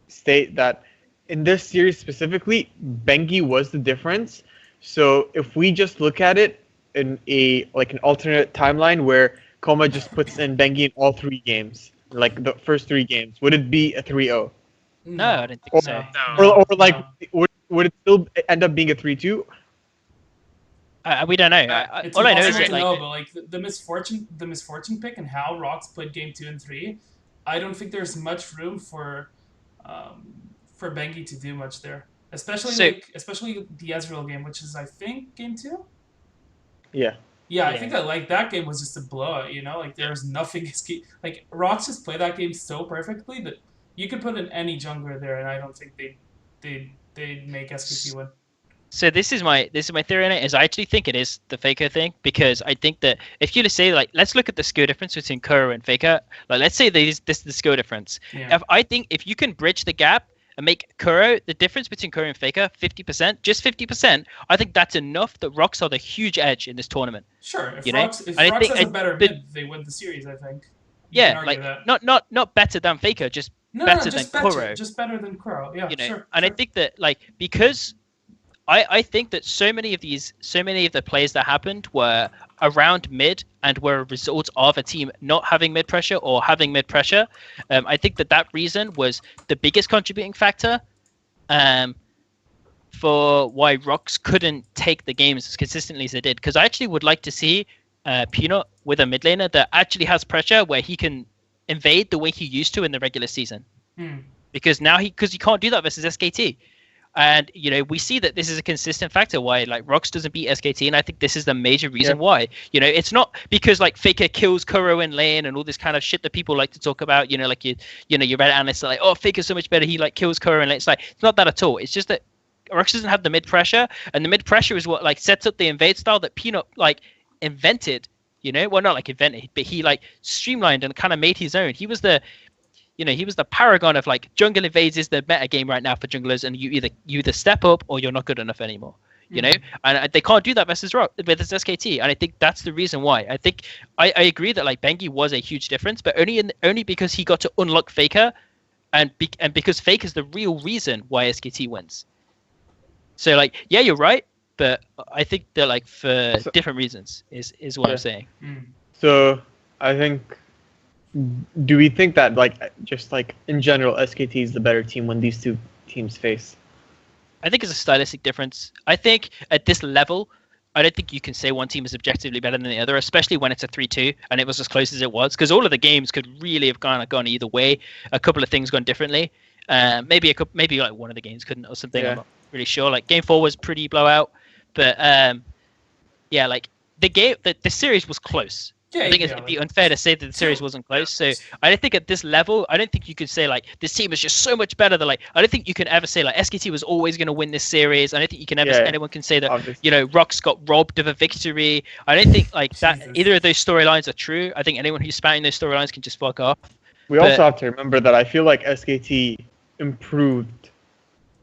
state that in this series specifically, Bengi was the difference. So if we just look at it in an alternate timeline where Koma just puts in Bengi in all 3 games, like the first 3 games, would it be a 3-0? No, I didn't think so. No. Or like would it still end up being a 3-2? We don't know. It's All I know is impossible that to like know, but like the misfortune pick and how ROX played game 2 and 3, I don't think there's much room for Bengi to do much there. Especially the Ezreal game, which is I think game 2. Yeah. Yeah, I think that game was just a blowout. Like there's nothing like ROX just played that game so perfectly that you could put in any jungler there, and I don't think they'd make SKT win. So this is my theory on it. Is I actually think it is the Faker thing, because I think that if you say like, let's look at the skill difference between Kuro and Faker. Like, let's say this is the skill difference. Yeah. If you can bridge the gap and make Kuro, the difference between Kuro and Faker 50%, just 50%, I think that's enough that ROX are the huge edge in this tournament. Sure, if you know? ROX And I has think- a better mid, they win the series. I think. You Yeah, can argue like that. not better than Faker, just No, better just than better, Kuro. just better than Kuro. Yeah, You know, sure. and sure. I think that like, because I think that so many of the plays that happened were around mid and were a result of a team not having mid pressure or having mid pressure. I think that reason was the biggest contributing factor for why ROX couldn't take the games as consistently as they did. Because I actually would like to see Peanut with a mid laner that actually has pressure, where he can invade the way he used to in the regular season. Because now he can't do that versus SKT. And we see that this is a consistent factor why like ROX doesn't beat SKT, and I think this is the major reason why. It's not because like Faker kills Kuro in lane and all this kind of shit that people like to talk about. Your Reddit analysts are like, oh, Faker's so much better, he like kills Kuro in lane. It's like, it's not that at all. It's just that ROX doesn't have the mid pressure, and the mid pressure is what like sets up the invade style that Peanut like invented. Well, not like invented, but he like streamlined and kind of made his own. He was the paragon of like, jungle invades is the meta game right now for junglers, and you either step up or you're not good enough anymore. And they can't do that versus SKT, and I think that's the reason why. I think I agree that like Bengi was a huge difference, but only because he got to unlock Faker, and because Faker is the real reason why SKT wins. So like, yeah, you're right, but I think that like for different reasons is what I'm saying. So I think, do we think that like just like in general SKT is the better team when these two teams face? I think it's a stylistic difference. I think at this level, I don't think you can say one team is objectively better than the other, especially when it's a 3-2 and it was as close as it was, because all of the games could really have gone either way. A couple of things gone differently. Maybe like one of the games couldn't or something. I'm not really sure. Like game 4 was pretty blowout, but yeah, like the series was close. I think it'd be unfair to say that the series wasn't close. So I don't think at this level, I don't think you could say like this team is just so much better than like. I don't think you can ever say like SKT was always going to win this series. I don't think you can ever anyone can say that obviously. ROX got robbed of a victory. I don't think like that either of those storylines are true. I think anyone who's spouting those storylines can just fuck off. Also have to remember that I feel like SKT improved.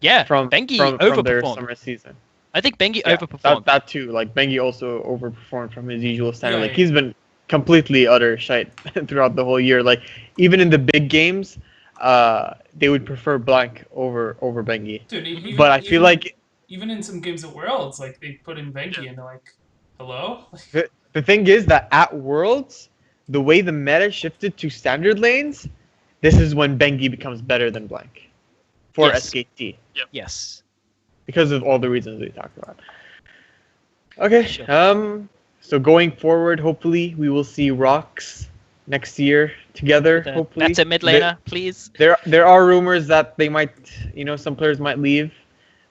Yeah, from their summer season. I think Bengi overperformed. That too. Like Bengi also overperformed from his usual standard. Like he's been completely utter shite throughout the whole year. Like even in the big games, they would prefer Blank over Bengi. Dude, but I feel like even in some games at Worlds, like they put in Bengi and they're like, hello. The thing is that at Worlds, the way the meta shifted to standard lanes, this is when Bengi becomes better than Blank for SKT. Yep. Yes. Because of all the reasons we talked about. Okay. So going forward, hopefully we will see ROX next year together. Hopefully. That's a mid laner, please. There are rumors that they might, some players might leave.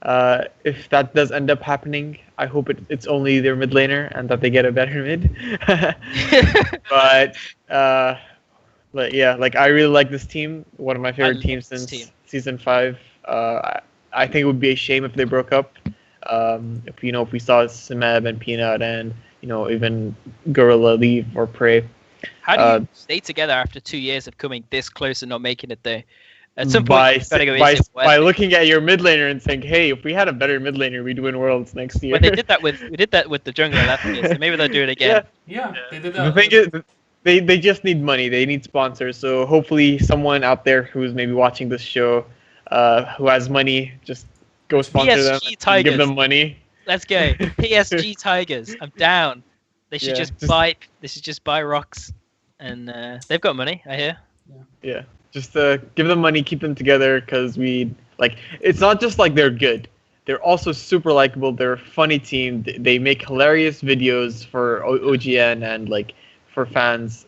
If that does end up happening, I hope it's only their mid laner and that they get a better mid. But yeah, like I really like this team. One of my favorite teams since season 5. I think it would be a shame if they broke up. If we saw Semeb and Peanut and even Gorilla leave or Prey. How do you stay together after 2 years of coming this close and not making it there? At some point, by looking at your mid laner and saying, "Hey, if we had a better mid laner, we'd win Worlds next year." But we did that with the jungler last year, so maybe they'll do it again. Yeah, they did that. The thing is, they just need money. They need sponsors. So hopefully, someone out there who's maybe watching this show, who has money, just go sponsor PSG them, give them money. Let's go, PSG Tigers. I'm down. They should just buy. They should just buy ROX, and they've got money. I hear. Yeah. Just give them money, keep them together, because it's not just like they're good. they're also super likable. They're a funny team. They make hilarious videos for OGN and like for fans,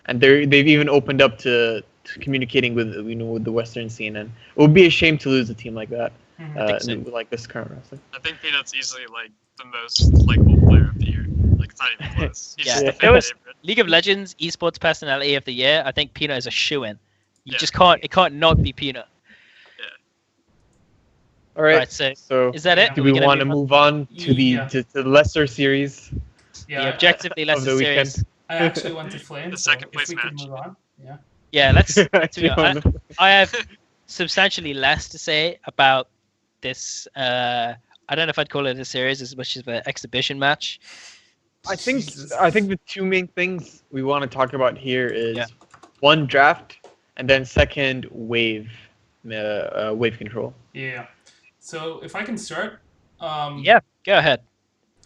and they've even opened up to communicating with with the Western scene. And it would be a shame to lose a team like that, like this current wrestler. I think Peanut's easily like the most likable player of the year. Like it's not even close. He's Yeah, just if the there was favorite. League of Legends esports personality of the year, I think Peanut is a shoo-in. You Yeah. just can't. It can't not be Peanut. All right. Right, so is that it? Do Are we gonna want to move on to the Yeah. to the lesser series? the Yeah, objectively of lesser the weekend? series? I actually went to Flame, The so second if place we could match. move on. Yeah. Yeah, let's. Actually, I have substantially less to say about this. I don't know if I'd call it a series as much as an exhibition match. I think Jesus. the two main things we want to talk about here is Yeah. one, draft, and then second, wave control. Yeah. So if I can start, Yeah, go ahead.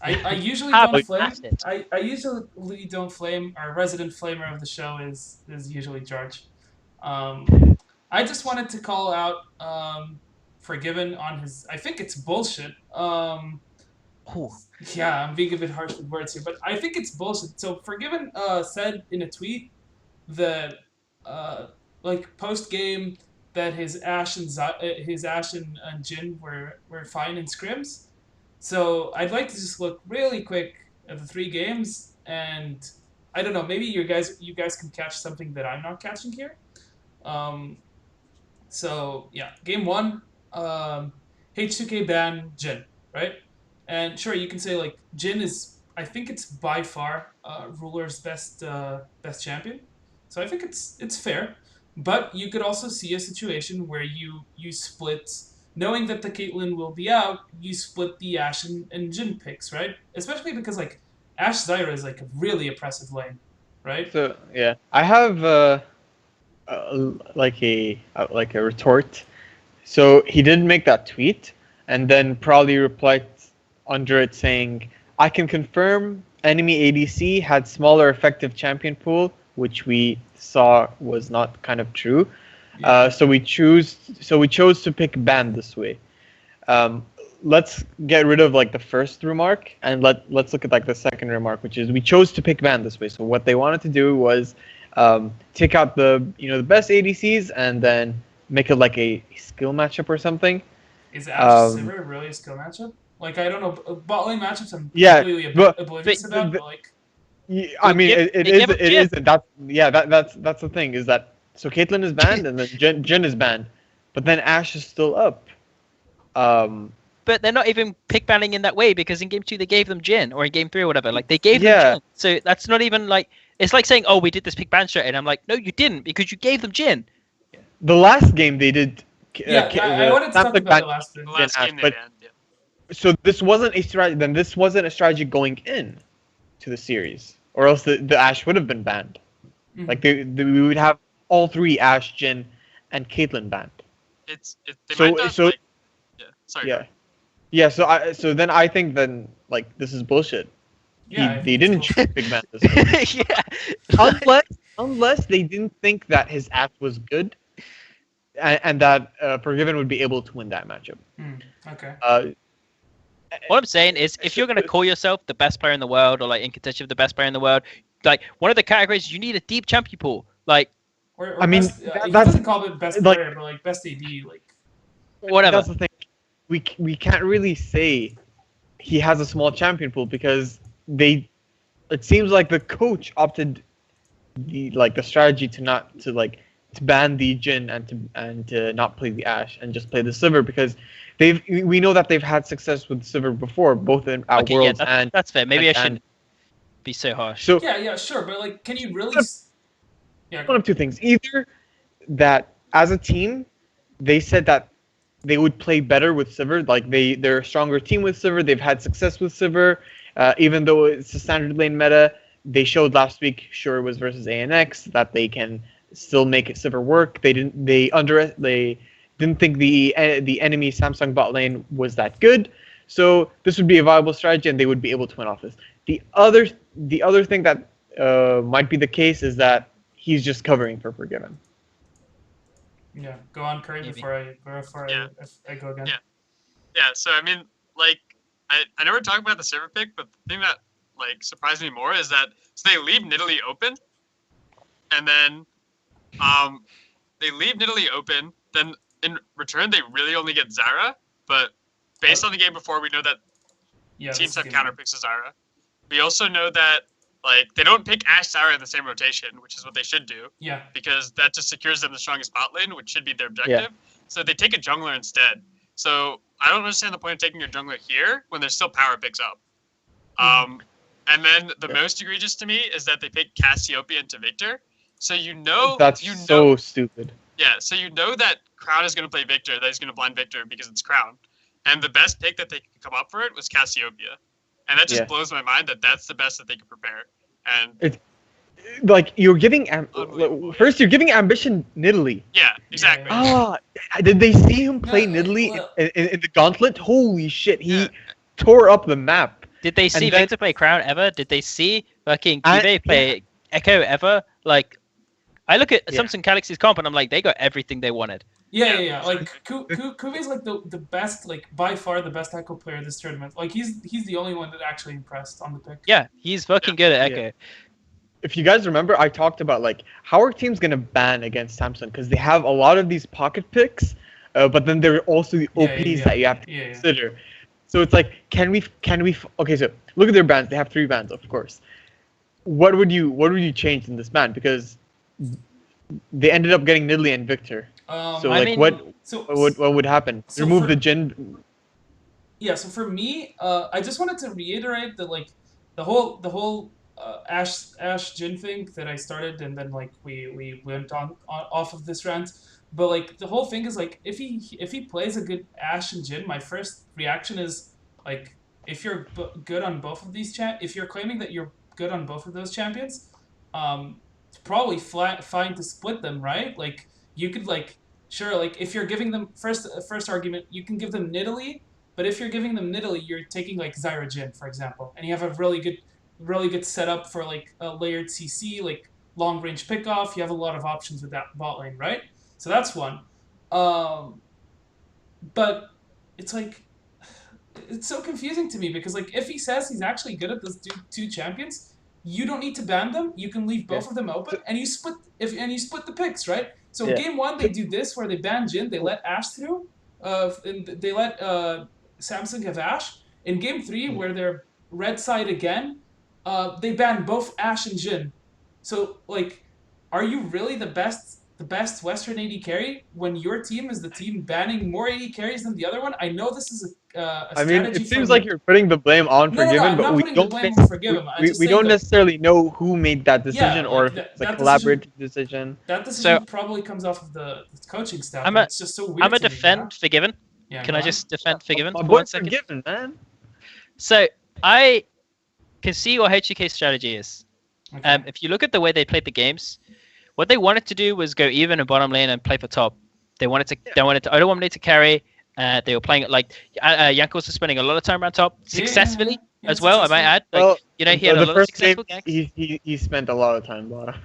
I usually How don't about flame. draft it? I usually don't flame. Our resident flamer of the show is usually George. I just wanted to call out Forgiven on his. I think it's bullshit. Ooh. Yeah, I'm being a bit harsh with words here, but I think it's bullshit. So Forgiven said in a tweet that like post game that his Ash and Jin were fine in scrims. So I'd like to just look really quick at the 3 games, and I don't know, maybe you guys can catch something that I'm not catching here. So yeah, game 1, H2K ban Jin, right? And sure, you can say like Jin is, I think it's by far Ruler's best champion. So I think it's fair, but you could also see a situation where you split, knowing that the Caitlyn will be out, you split the Ashe and Jin picks, right? Especially because like Ashe Zyra is like a really oppressive lane, right? So yeah, I have like a retort. So he did make that tweet, and then probably replied under it saying, "I can confirm enemy ADC had smaller effective champion pool, which we saw was not kind of true. So we chose to pick ban this way." Let's get rid of like the first remark and let's look at like the second remark, which is we chose to pick ban this way. So what they wanted to do was take out the the best ADCs and then make it like a skill matchup or something. Is Ashe Sivir really a skill matchup? Like I don't know, bot lane matchups I'm completely oblivious about, but like. Yeah, I mean, it is. That's the thing is that so Caitlyn is banned and then Jin is banned, but then Ashe is still up. But they're not even pick banning in that way because in game 2 they gave them Jin, or in game 3 or whatever. Like they gave them Jin. So that's not even like, it's like saying, oh, we did this pick ban strat, and I'm like, no, you didn't because you gave them Jin. The last game they did. I wanted to talk about the last game. The last game they but banned, yeah. so this wasn't a strategy. Then this wasn't a strategy going in to the series, or else the Ashe would have been banned. Mhm. Like we would have all 3 Ashe, Jin, and Caitlyn banned. They So- might not, so- like, yeah. Sorry. Yeah, yeah. So then I think then like this is bullshit. Yeah, They didn't choose Big Man this way. Yeah. unless they didn't think that his act was good, and that Forgiven would be able to win that matchup. Okay. What I'm saying is, if you're going to call yourself the best player in the world, or like in contention of the best player in the world, like one of the categories, you need a deep champion pool. Like, Or I mean, best, he that's- doesn't call it best like- player, but like best AD, like. whatever. That's the thing. We can't really say he has a small champion pool because it seems like the coach opted the strategy to ban the Jin and to not play the Ashe and just play the Sivir because we know that they've had success with Sivir before, both at Okay, yeah, Worlds and that's fair. Maybe I and- shouldn't be so harsh. so Yeah, sure, but like, can you really? Yeah. one of two things: either that as a team, they said that they would play better with Sivir, like they're a stronger team with Sivir. They've had success with Sivir, even though it's a standard lane meta. They showed last week, sure it was versus ANX, that they can still make Sivir work. They didn't think the enemy Samsung bot lane was that good, so this would be a viable strategy, and they would be able to win off this. The other thing that might be the case is that he's just covering for Forgiven. Yeah, go on, Curry, Maybe. before I Yeah. I go again. Yeah. Yeah, so I mean, like, I never talk about the server pick, but the thing that like surprised me more is that so they leave Nidalee open, and then they leave Nidalee open. Then in return, they really only get Zara. But based on the game before, we know that teams have counter picks to Zara. We also know that like they don't pick Ashe Zara in the same rotation, which is what they should do. Yeah. Because that just secures them the strongest bot lane, which should be their objective. Yeah. So they take a jungler instead. So I don't understand the point of taking your jungler here when there's still power picks up. And then the most egregious to me is that they pick Cassiopeia into Victor. So that's so stupid. Yeah, so you know that Crown is going to play Victor, that he's going to blind Victor because it's Crown. And the best pick that they could come up for it was Cassiopeia. And that just blows my mind that that's the best that they could prepare. And it's like you're giving first you're giving Ambition Nidalee. Yeah, exactly. Did they see him play Nidalee in the Gauntlet? Holy shit, he tore up the map. Did they see Victor play Crown ever? Did they see fucking Cuvée play Echo ever? Like, I look at Samsung Galaxy's comp and I'm like, they got everything they wanted. Yeah. Like Cuvé's like the best, like by far the best Echo player this tournament. Like he's the only one that actually impressed on the pick. Yeah, he's fucking good at Echo. If you guys remember, I talked about like how are teams gonna ban against Samsung because they have a lot of these pocket picks, but then there are also the OPs that you have to consider. So it's like, can we? Okay, so look at their bans. They have 3 bans, of course. What would you change in this ban? Because they ended up getting Nidalee and Victor. So like, what would happen? Remove the Jhin. Yeah. So for me, I just wanted to reiterate that like the whole Ashe Jhin thing that I started, and then like we went on off of this rant. But like the whole thing is like if he plays a good Ashe and Jhin, my first reaction is like if you're good on both of these if you're claiming that you're good on both of those champions, it's probably fine to split them, right? Like you could like like if you're giving them first argument, you can give them Nidalee, but if you're giving them Nidalee, you're taking like Zyra Jhin, for example, and you have a really good setup for like a layered CC, like long range pickoff. You have a lot of options with that bot lane, right? So that's one. But it's like, it's so confusing to me because like if he says he's actually good at those two champions, you don't need to ban them. You can leave both of them open and you split the picks, right? So game 1 they do this where they ban Jhin, they let Ashe through, and they let Samsung have Ashe. In game 3 where they're red side again, they ban both Ashe and Jhin. So like, are you really the best Western AD carry when your team is the team banning more AD carries than the other one? I know this is a strategy. I mean, it seems like you're putting the blame on Forgiven, but we don't necessarily know who made that decision or if it's a collaborative decision. That decision probably comes off of the coaching staff. It's just so weird. I'm a defend Forgiven. Yeah, Can I just defend Forgiven for 1 second? Forgiven, man. So I can see what H2K's strategy is. Okay. If you look at the way they played the games, what they wanted to do was go even in bottom lane and play for top. They wanted to dominate to carry. They were playing it like Jankos was spending a lot of time around top successfully as well. I might add, like, he had a lot of successful ganks. He spent a lot of time bottom.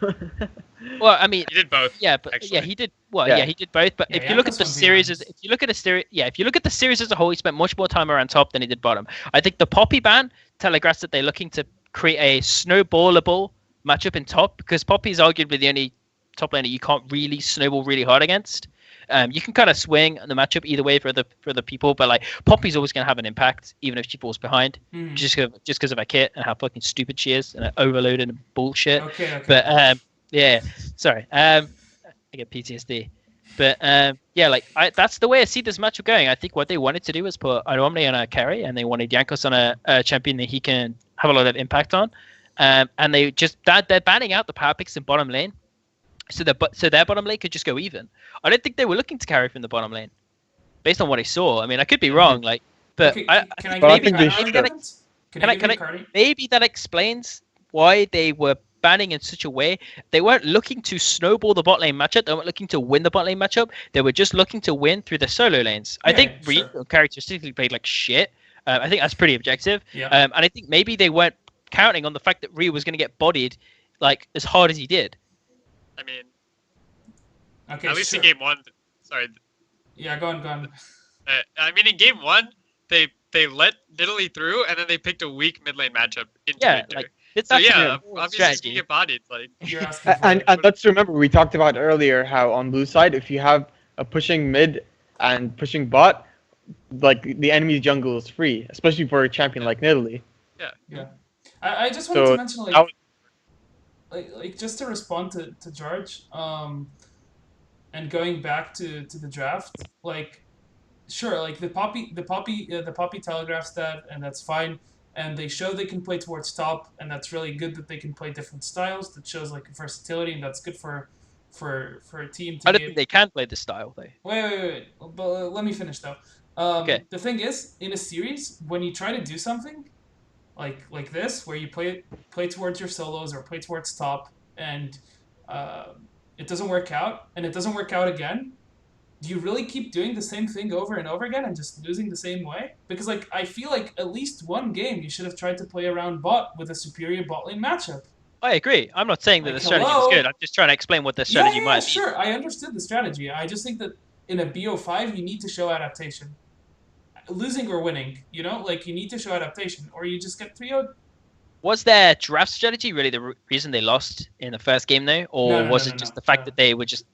Well, I mean, he did both. Yeah, but actually. He did. Well, he did both. But if you look at the series, if you look at the series as a whole, he spent much more time around top than he did bottom. I think the Poppy ban telegraphs that they're looking to create a snowballable matchup in top because Poppy is arguably the only top laner you can't really snowball really hard against. You can kind of swing the matchup either way for the people, but like Poppy's always going to have an impact even if she falls behind, just because of her kit and how fucking stupid she is and overloaded and bullshit. Okay. But sorry, I get PTSD. But that's the way I see this matchup going. I think what they wanted to do was put Aromni on a carry, and they wanted Jankos on a champion that he can have a lot of impact on. And they just they're banning out the power picks in bottom lane. So their bottom lane could just go even. I don't think they were looking to carry from the bottom lane, based on what I saw. I mean, I could be wrong, but maybe that explains why they were banning in such a way. They weren't looking to snowball the bot lane matchup. They weren't looking to win the bot lane matchup. They were just looking to win through the solo lanes. I think Reed characteristically played like shit. I think that's pretty objective. Yeah. And I think maybe they weren't counting on the fact that Reed was going to get bodied like as hard as he did. I mean, at least in game 1. Sorry. Yeah, go on. I mean, in game 1, they let Italy through, and then they picked a weak mid lane matchup into Yeah, winter. like it's So actually yeah, a obviously it's strategy. gonna get bodied. Like You're asking for And let's remember, we talked about earlier how on blue side, if you have a pushing mid and pushing bot, like the enemy's jungle is free, especially for a champion like Nidalee. Yeah. I just wanted So to mention that was- like just to respond to George, and going back to the draft, like sure, like the poppy telegraphs that, and that's fine, and they show they can play towards top, and that's really good that they can play different styles. That shows like versatility, and that's good for a team to I don't be think they can play this style though. Wait. But let me finish though. Okay. The thing is, in a series, when you try to do something like this, where you play towards your solos or play towards top, and it doesn't work out, and it doesn't work out again, do you really keep doing the same thing over and over again and just losing the same way? Because like I feel like at least one game you should have tried to play around bot with a superior bot lane matchup. I agree. I'm not saying that Like, the strategy hello? was good. I'm just trying to explain what the strategy Yeah, might be. sure. I understood the strategy. I just think that in a BO5 you need to show adaptation. Losing or winning, you know? Like you need to show adaptation or you just get 3-0'd. Was their draft strategy really the reason they lost in the first game though, or was it just the fact that they were just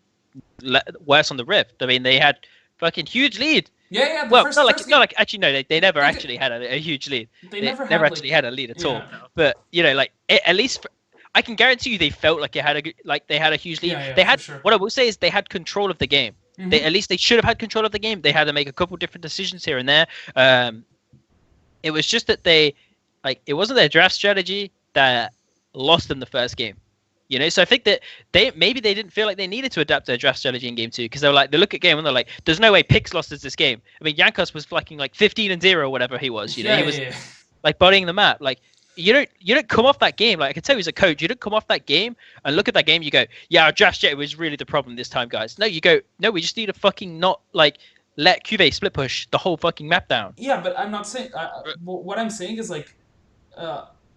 worse on the Rift? I mean, they had fucking huge lead. Yeah, the Well, first, not like first not game, like actually no, they never They actually had a huge lead. they They never never had actually like, had a lead at all. yeah. But you know, like at least I can guarantee you they felt like they had a huge lead. Yeah, They had for sure. what I will say is they had control of the game. Mhm. At least they should have had control of the game. They had to make a couple different decisions here and there. It was just that it wasn't their draft strategy that lost them the first game. You know, so I think that they didn't feel like they needed to adapt their draft strategy in game 2 because they were like, they look at game and they're like, there's no way Pix lost us this game. I mean, Yankos was fucking like 15-0 or whatever he was. You know, he was like bodying the map. Like you don't come off that game. Like I can tell you as a coach, you don't come off that game and look at that game. You go, yeah, our draft strategy was really the problem this time, guys. No, you go, no, we just need to fucking not like let Cuvée split push the whole fucking map down. Yeah, but I'm not saying. What I'm saying is like,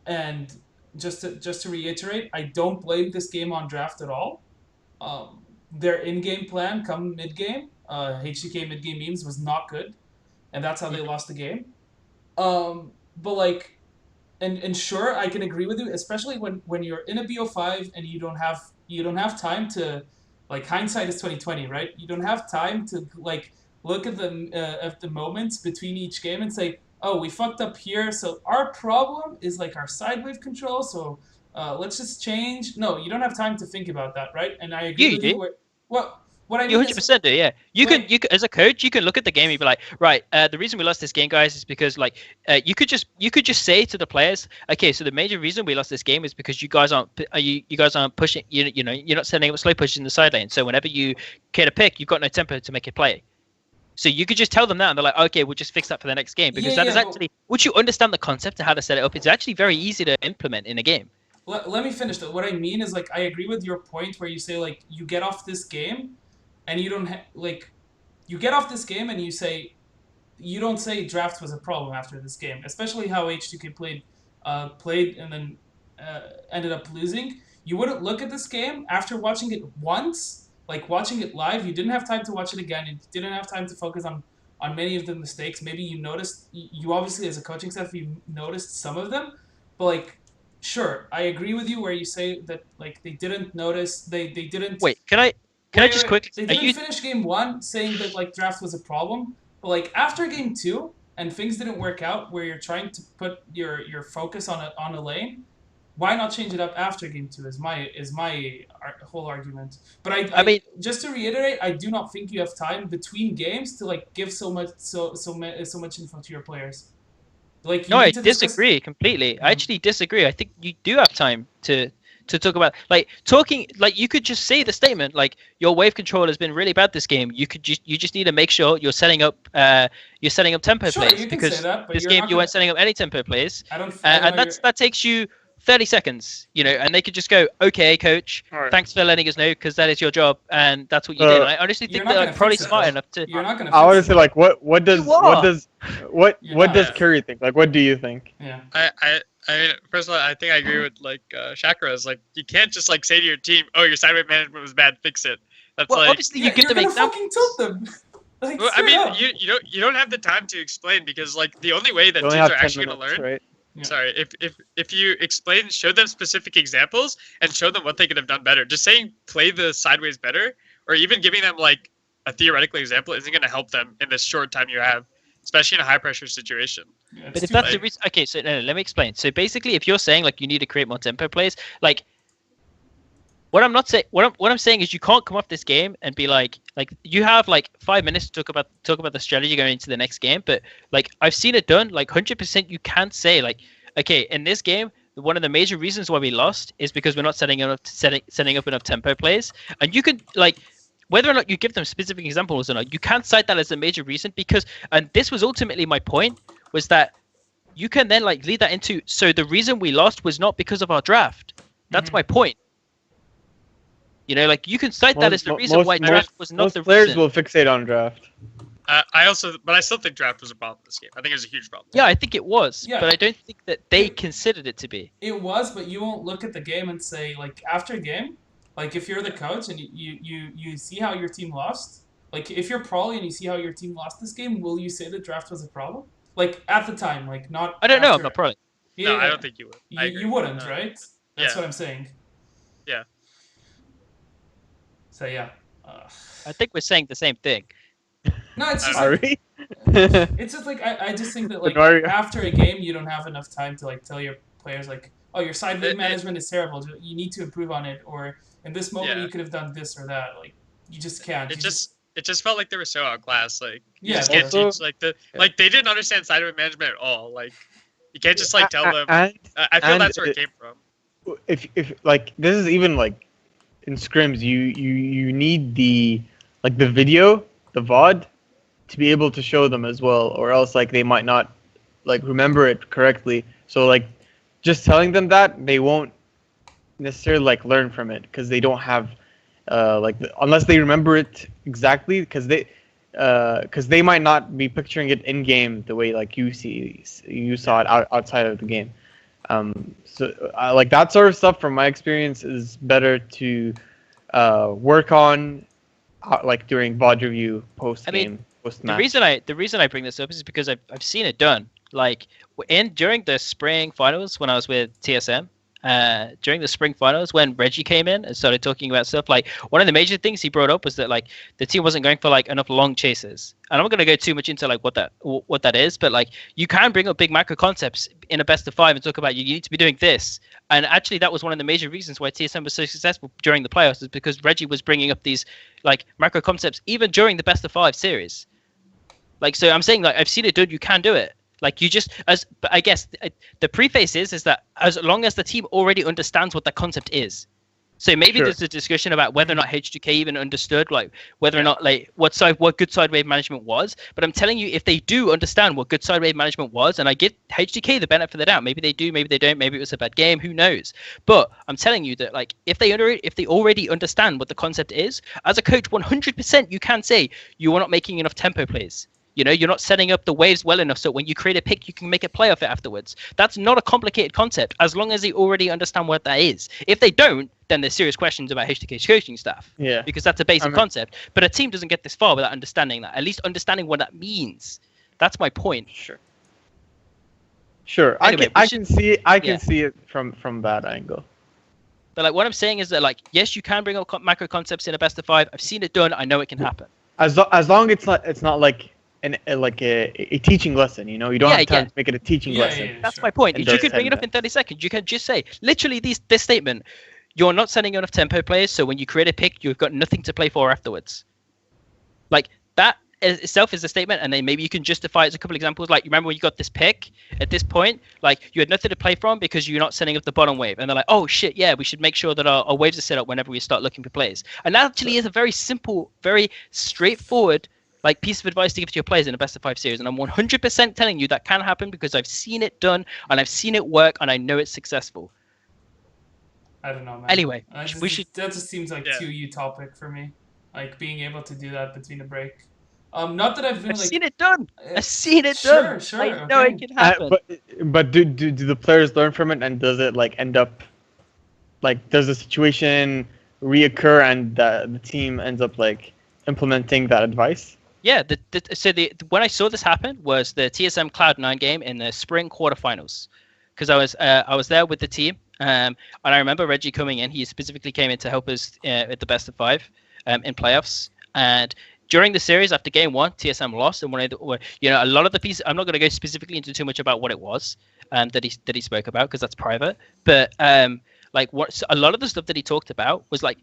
and just to reiterate, I don't blame this game on draft at all. Their in-game plan, come mid-game, H2K mid-game memes was not good, and that's how they lost the game. But like, and sure, I can agree with you, especially when you're in a BO5 and you don't have time to, like, hindsight is 2020, right? You don't have time to like look at the moments between each game and say, oh, we fucked up here, so our problem is like our side wave control, so let's just change. No, you don't have time to think about that, right? And I agree with you. What I mean You is, 100% do, yeah. You can as a coach, you can look at the game and be like, right, the reason we lost this game, guys, is because like you could just say to the players, okay, so the major reason we lost this game is because you guys aren't pushing, you know, you're not sending up slow pushes in the side lane. So whenever you get a pick, you've got no tempo to make it play. So you could just tell them that, and they're like, okay, we'll just fix that for the next game because is actually, once you understand the concept and how to set it up, it's actually very easy to implement in a game. Let me finish though. What I mean is like I agree with your point where you say like you get off this game. And you don't you get off this game and you don't say draft was a problem after this game, especially how H2K played and then ended up losing. You wouldn't look at this game after watching it once, like watching it live. You didn't have time to watch it again. You didn't have time to focus on many of the mistakes. Maybe you noticed. You obviously as a coaching staff you noticed some of them, but like. Sure, I agree with you where you say that like they didn't notice. They didn't. Wait, can I just quickly? They didn't finish game 1 saying that like draft was a problem, but like after game 2 and things didn't work out where you're trying to put your focus on a lane, why not change it up after game 2? Is my whole argument. But I mean, just to reiterate, I do not think you have time between games to like give so much info to your players. Like no, I disagree completely. I actually disagree. I think you do have time to talk about talking. Like you could just say the statement like your wave control has been really bad this game. You just need to make sure you're setting up tempo plays because this game you weren't setting up any tempo plays. And that takes you 30 seconds, you know, and they could just go, okay, coach, thanks for letting us know because that is your job and that's what you did. And I honestly think they're probably smart enough to. You're not gonna. I want to say like what does Curry think? Like what do you think? Yeah. I mean, first of all, I think I agree with like Chakras. Like you can't just like say to your team, "Oh, your sideway management was bad, fix it." That's obviously you give them fucking examples. tilt them. Like, Well, I straight mean, up. you don't have the time to explain because like the only way that You only teams have are 10 actually going to minutes, learn. right? Yeah. Sorry, if you explain, show them specific examples and show them what they could have done better. Just saying play the sideways better, or even giving them like a theoretical example, isn't going to help them in this short time you have, especially in a high pressure situation. Yeah, it's But if too that's late. the reason, okay, so no, let me explain. So basically, if you're saying like you need to create more tempo plays, like what I'm not saying, what I'm saying is you can't come off this game and be like you have like 5 minutes to talk about the strategy going into the next game. But like I've seen it done, like 100%, you can't say like, okay, in this game, one of the major reasons why we lost is because we're not setting up enough tempo plays, and you could like. Whether or not you give them specific examples or not, you can't cite that as a major reason because, and this was ultimately my point, was that you can then like lead that into, so the reason we lost was not because of our draft. That's my point. You know, like you can cite that as the reason why draft was not most the players reason. will fixate on draft. But I still think draft was a problem in this game. I think it was a huge problem. Yeah, I think it was, Yeah. but I don't think that they considered it to be. It was, but you won't look at the game and say, like, after a game, like, if you're the coach and you see how your team lost, like, if you're Prolly and you see how your team lost this game, will you say the draft was a problem? Like, at the time, like, not I don't know. I'm after- not probably. Yeah, No, I don't think you would. I agree. You wouldn't, No. right? That's Yeah. what I'm saying. Yeah. So, yeah. I think we're saying the same thing. No, it's just Are like, we? it's just like I just think that like Mario. after a game you don't have enough time to like tell your players like, oh, your side wave It- management is terrible. You need to improve on it, or in this moment Yeah. you could have done this or that. Like you just can't. It You just felt like they were so outclassed. Like you Yeah, just can't also- teach like they didn't understand sideway management at all. Like you can't just like tell them. And I feel and that's where it came from. if like this is even like in scrims, you need the video, the VOD, to be able to show them as well, or else like they might not like remember it correctly. So like just telling them that, they won't necessarily like learn from it because they don't have unless they remember it exactly, because they might not be picturing it in game the way like you saw it outside of the game. So like that sort of stuff, from my experience, is better to work on like during VOD review, post game, post match. The reason I bring this up is because I've seen it done. Like during the spring finals when I was with TSM. During the spring finals, when Reggie came in and started talking about stuff, like one of the major things he brought up was that like the team wasn't going for like enough long chases. And I'm not going to go too much into like what that is, but like you can bring up big macro concepts in a best of 5 and talk about you need to be doing this. And actually, that was one of the major reasons why TSM was so successful during the playoffs, is because Reggie was bringing up these like macro concepts even during the best of 5 series. Like, so I'm saying like I've seen it done. You can do it. Like you just, but I guess the preface is that as long as the team already understands what that concept is. So maybe Sure. there's a discussion about whether or not H2K even understood, like whether or not like what good side wave management was. But I'm telling you, if they do understand what good side wave management was, and I give H2K the benefit of the doubt, maybe they do, maybe they don't, maybe it was a bad game, who knows? But I'm telling you that like if they already understand what the concept is, as a coach, 100% you can say you are not making enough tempo plays. You know, you're not setting up the waves well enough so when you create a pick, you can make a play off it afterwards. That's not a complicated concept as long as they already understand what that is. If they don't, then there's serious questions about H2K's coaching staff. Yeah. Because that's a basic concept. But a team doesn't get this far without understanding that, at least understanding what that means. That's my point. Sure. Anyway, I can see it from that angle. But like what I'm saying is that like, yes, you can bring up macro concepts in a best of 5. I've seen it done. I know it can happen. As long it's not like a teaching lesson, you know, you don't have time to make it a teaching lesson. That's sure. my point. And You does could bring it send up in 30 seconds. You can just say, literally, this statement, you're not sending enough tempo plays, so when you create a pick, you've got nothing to play for afterwards. Like, that itself is a statement, and then maybe you can justify it as a couple examples. Like, you remember when you got this pick at this point, like, you had nothing to play from because you're not sending up the bottom wave. And they're like, oh, shit, yeah, we should make sure that our waves are set up whenever we start looking for plays. And that actually is a very simple, very straightforward like piece of advice to give to your players in a best of 5 series, and I'm 100% telling you that can happen because I've seen it done and I've seen it work and I know it's successful. I don't know, man. Anyway, That just seems like too utopic for me, like being able to do that between a break. Not that I've been I've like seen it done. I've seen it sure, done. Sure, I know okay. it can happen. But do the players learn from it, and does it like end up like, does the situation reoccur and the team ends up like implementing that advice? Yeah, when I saw this happen was the TSM Cloud9 game in the spring quarterfinals, because I was there with the team, and I remember Reggie coming in. He specifically came in to help us at the best of five in playoffs. And during the series after game one, TSM lost, and a lot of the pieces. I'm not going to go specifically into too much about what it was that he spoke about because that's private. But a lot of the stuff that he talked about was like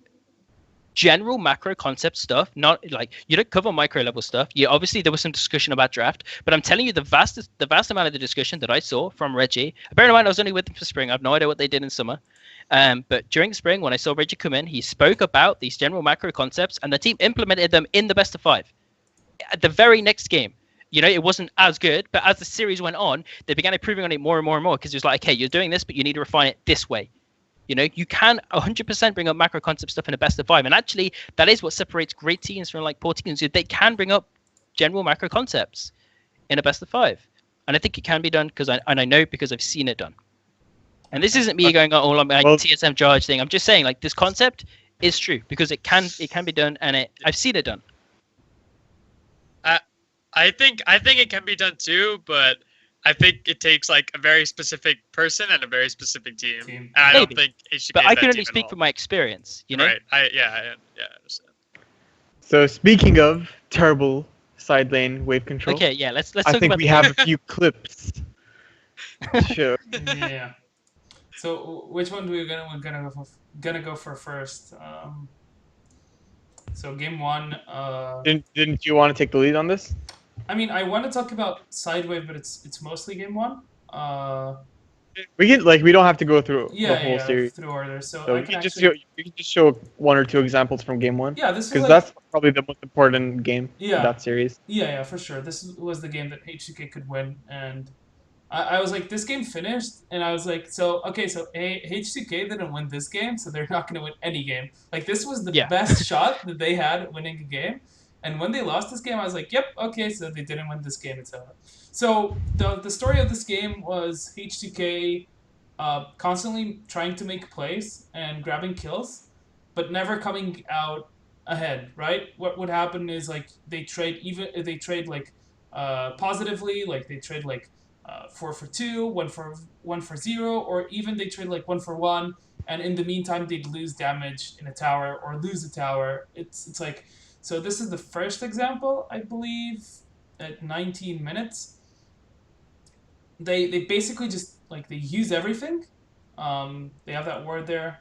general macro concept stuff, not like you don't cover micro level stuff. Yeah, obviously there was some discussion about draft, but I'm telling you the vast amount of the discussion that I saw from Reggie. Bear in mind I was only with them for spring. I have no idea what they did in summer. But during spring, when I saw Reggie come in, he spoke about these general macro concepts, and the team implemented them in the best of five. At the very next game, it wasn't as good, but as the series went on, they began improving on it more and more and more because it was like, okay, you're doing this, but you need to refine it this way. You can 100% bring up macro concept stuff in a best of five. And actually, that is what separates great teams from like poor teams. They can bring up general macro concepts in a best of five. And I think it can be done because I know because I've seen it done. And this isn't me going all on my TSM charge thing. I'm just saying like this concept is true because it can be done and I've seen it done. I think it can be done too, but I think it takes like a very specific person and a very specific team. And I don't think HTK. But I can only speak from my experience, Right. I understand. So speaking of terrible side lane wave control. Okay, yeah, let's talk I think about we have a few clips. Sure. Yeah. So which one we're gonna go for first? So game one. Didn't you want to take the lead on this? I mean, I want to talk about Sidewave, but it's mostly game one. We don't have to go through the whole series. Through order. So you can just show one or two examples from game one. Yeah, this because that's probably the most important game in that series. Yeah, for sure. This was the game that H2K could win, and I was like, this game finished, and I was like, so H2K didn't win this game, so they're not going to win any game. Like this was the best shot that they had at winning a game. And when they lost this game, I was like, yep, okay, so they didn't win this game, etc. So the story of this game was H2K constantly trying to make plays and grabbing kills, but never coming out ahead, right? What would happen is like they trade positively, like they trade 4 for 2, 1 for 0, or even they trade 1 for 1, and in the meantime they'd lose damage in a tower or lose a tower. It's like. So this is the first example, I believe, at 19 minutes. They basically just they use everything. They have that word there.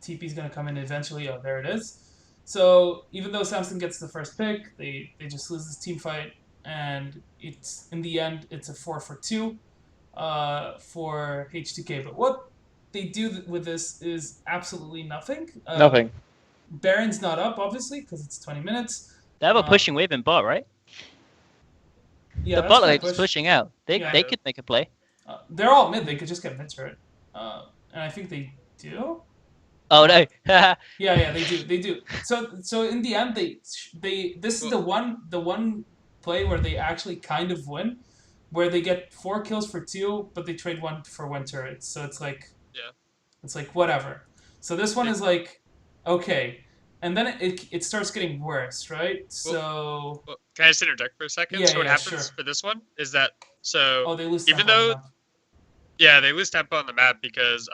TP's gonna come in eventually. Oh, there it is. So even though Samsung gets the first pick, they just lose this team fight, and it's in the end it's a 4 for 2 for H2K. But what they do with this is absolutely nothing. Nothing. Baron's not up, obviously, because it's 20 minutes. They have a pushing wave in bot, right? Yeah, the bot lane is pushing out. They could make a play. They're all mid. They could just get mid turret. And I think they do. Oh no. yeah, they do. So in the end, this is the one play where they actually kind of win, where they get 4 kills for 2, but they trade 1 for 1 turret. So it's it's whatever. So this one is okay, and then it starts getting worse, right? So can I just interject for a second? Yeah, so what happens for this one is that they lose even though they lose tempo on the map because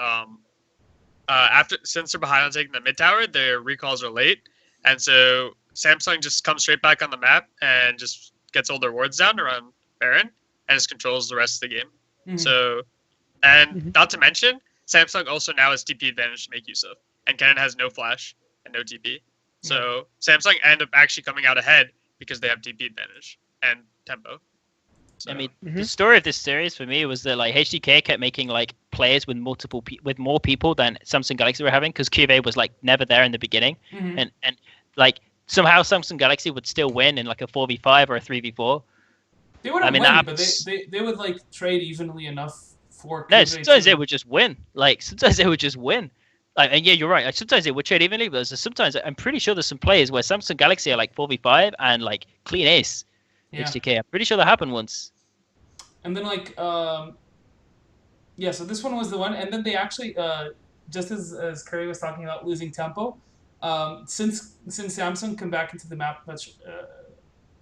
since they're behind on taking the mid tower, their recalls are late, and so Samsung just comes straight back on the map and just gets all their wards down around Baron and just controls the rest of the game. Mm-hmm. So not to mention Samsung also now has TP advantage to make use of. And Kennen has no flash and no TP. So Samsung end up actually coming out ahead because they have TP advantage and tempo. So. I mean, the story of this series for me was that HTK kept making plays with with more people than Samsung Galaxy were having because QV was never there in the beginning, and somehow Samsung Galaxy would still win in a 4v5 or a 3v4. They wouldn't win, but they would trade evenly enough for. No, sometimes they would just win. Sometimes they would just win. And yeah, you're right. Sometimes they would trade evenly, but sometimes I'm pretty sure there's some players where Samsung Galaxy are 4v5 and clean ace. HTK. I'm pretty sure that happened once. And then so this one was the one, and then they actually just as Curry was talking about losing tempo, Since Samsung come back into the map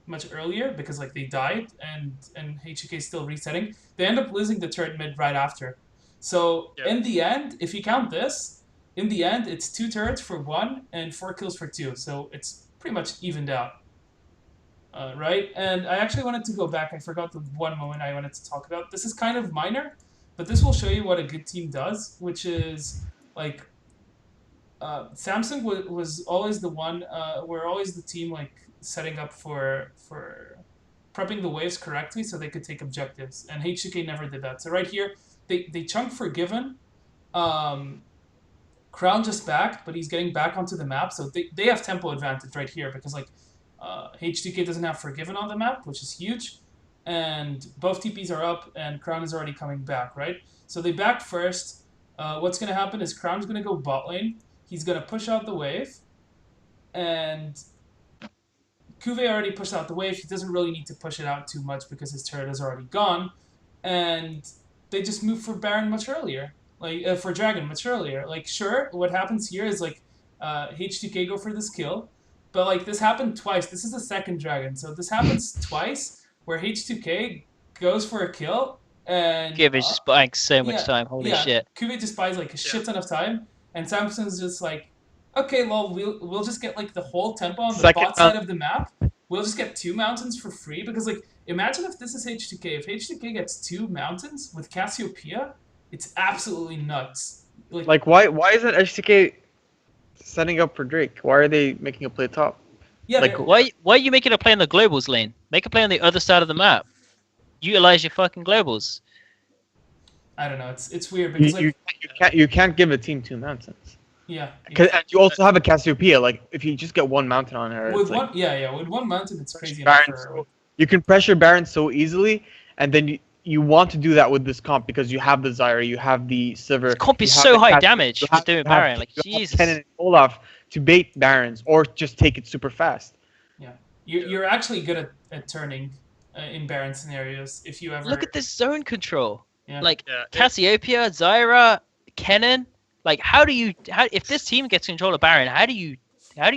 much earlier because like they died and H2K is still resetting, they end up losing the turret mid right after. So Yeah. in the end, if you count this, in the end it's 2 turrets for 1 and 4 kills for 2. So it's pretty much evened out. Right? And I actually wanted to go back. I forgot the one moment I wanted to talk about. This is kind of minor, but this will show you what a good team does, which is like Samsung was always the one. We're always the team like setting up for prepping the waves correctly so they could take objectives, and H2K never did that. So right here, they chunk Forgiven. Crown just backed, but he's getting back onto the map, so they have tempo advantage right here because like H2K doesn't have Forgiven on the map, which is huge, and both TPs are up, and Crown is already coming back, right? So they backed first. What's going to happen is Crown's going to go bot lane. He's going to push out the wave, and Cuvée already pushed out the wave. He doesn't really need to push it out too much because his turret is already gone, and they just move for Baron much earlier, like for Dragon much earlier. Like sure, what happens here is like H2K go for this kill, but like this happened twice. This is the second Dragon, so this happens twice where H2K goes for a kill and Give is just buying so much yeah, time. Holy yeah, shit. Cuvée just buys like a shit ton of time, and Samsung's just like, okay, well, we'll just get like the whole tempo on the bot side of the map. We'll just get 2 mountains for free because like imagine if this is H2K. If H2K gets 2 mountains with Cassiopeia, it's absolutely nuts. Like why isn't H2K setting up for Drake? Why are they making a play top? Yeah, Like why are you making a play on the globals lane? Make a play on the other side of the map. Utilize your fucking globals. I don't know. It's weird because you can't give a team 2 mountains. Yeah. Because you also have a Cassiopeia. Like if you just get 1 mountain on her, with it's one with 1 mountain, it's crazy Baron enough for. you can pressure Baron so easily, and then you want to do that with this comp because you have the Zyra, you have the Sivir. This comp is so high damage for doing Baron. Like Jesus. Kennen and Olaf to bait Barons or just take it super fast. Yeah, you're actually good at turning in Baron scenarios if you ever Look at this zone control. Yeah. Like Cassiopeia, Zyra, Kennen. Like how if this team gets control of Baron, how do you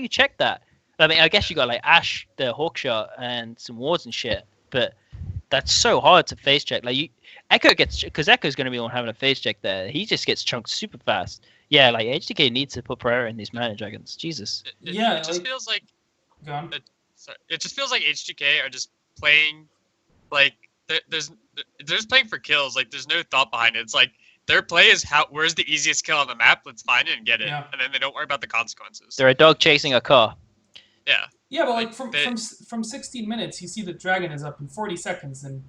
check that? I mean, I guess you got like Ashe, the Hawkshot, and some wards and shit, but that's so hard to face check. Like Echo gets, because Echo's going to be the one having a face check there. He just gets chunked super fast. Yeah, like H2K needs to put priority in these mana dragons. Jesus. It just feels like. Go on. It just feels like H2K are just playing, like they're just playing for kills. Like there's no thought behind it. It's like their play is where's the easiest kill on the map? Let's find it and get it, and then they don't worry about the consequences. They're a dog chasing a car. Yeah. Yeah, but like from 16 minutes, you see the dragon is up in 40 seconds, and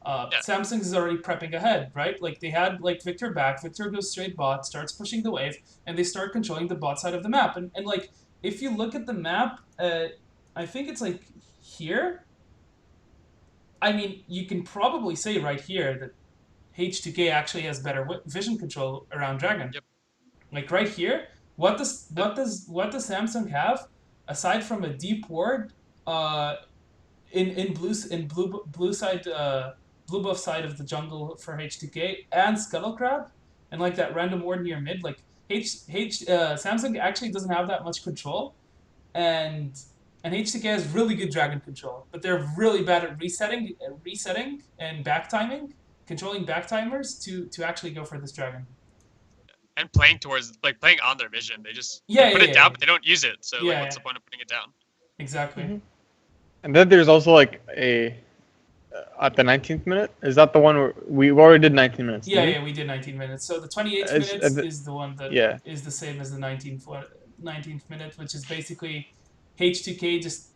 Samsung is already prepping ahead, right? Like they had like Victor back. Victor goes straight bot, starts pushing the wave, and they start controlling the bot side of the map. And like if you look at the map, I think it's like here. I mean, you can probably say right here that H2K actually has better vision control around Dragon. Yep. Like right here, what does Samsung have aside from a deep ward in blue side blue buff side of the jungle for H2K and Scuttle Crab and like that random ward near mid? Like Samsung actually doesn't have that much control, and H2K has really good Dragon control, but they're really bad at resetting and back timing. Controlling back timers to actually go for this dragon. And playing on their vision. They just put it down, but they don't use it. So what's the point of putting it down? Exactly. Mm-hmm. And then there's also like a at the 19th minute. Is that the one where we already did 19 minutes? Yeah, we did 19 minutes. So the 28th minutes is the one that is the same as the 19th minute, which is basically H2K just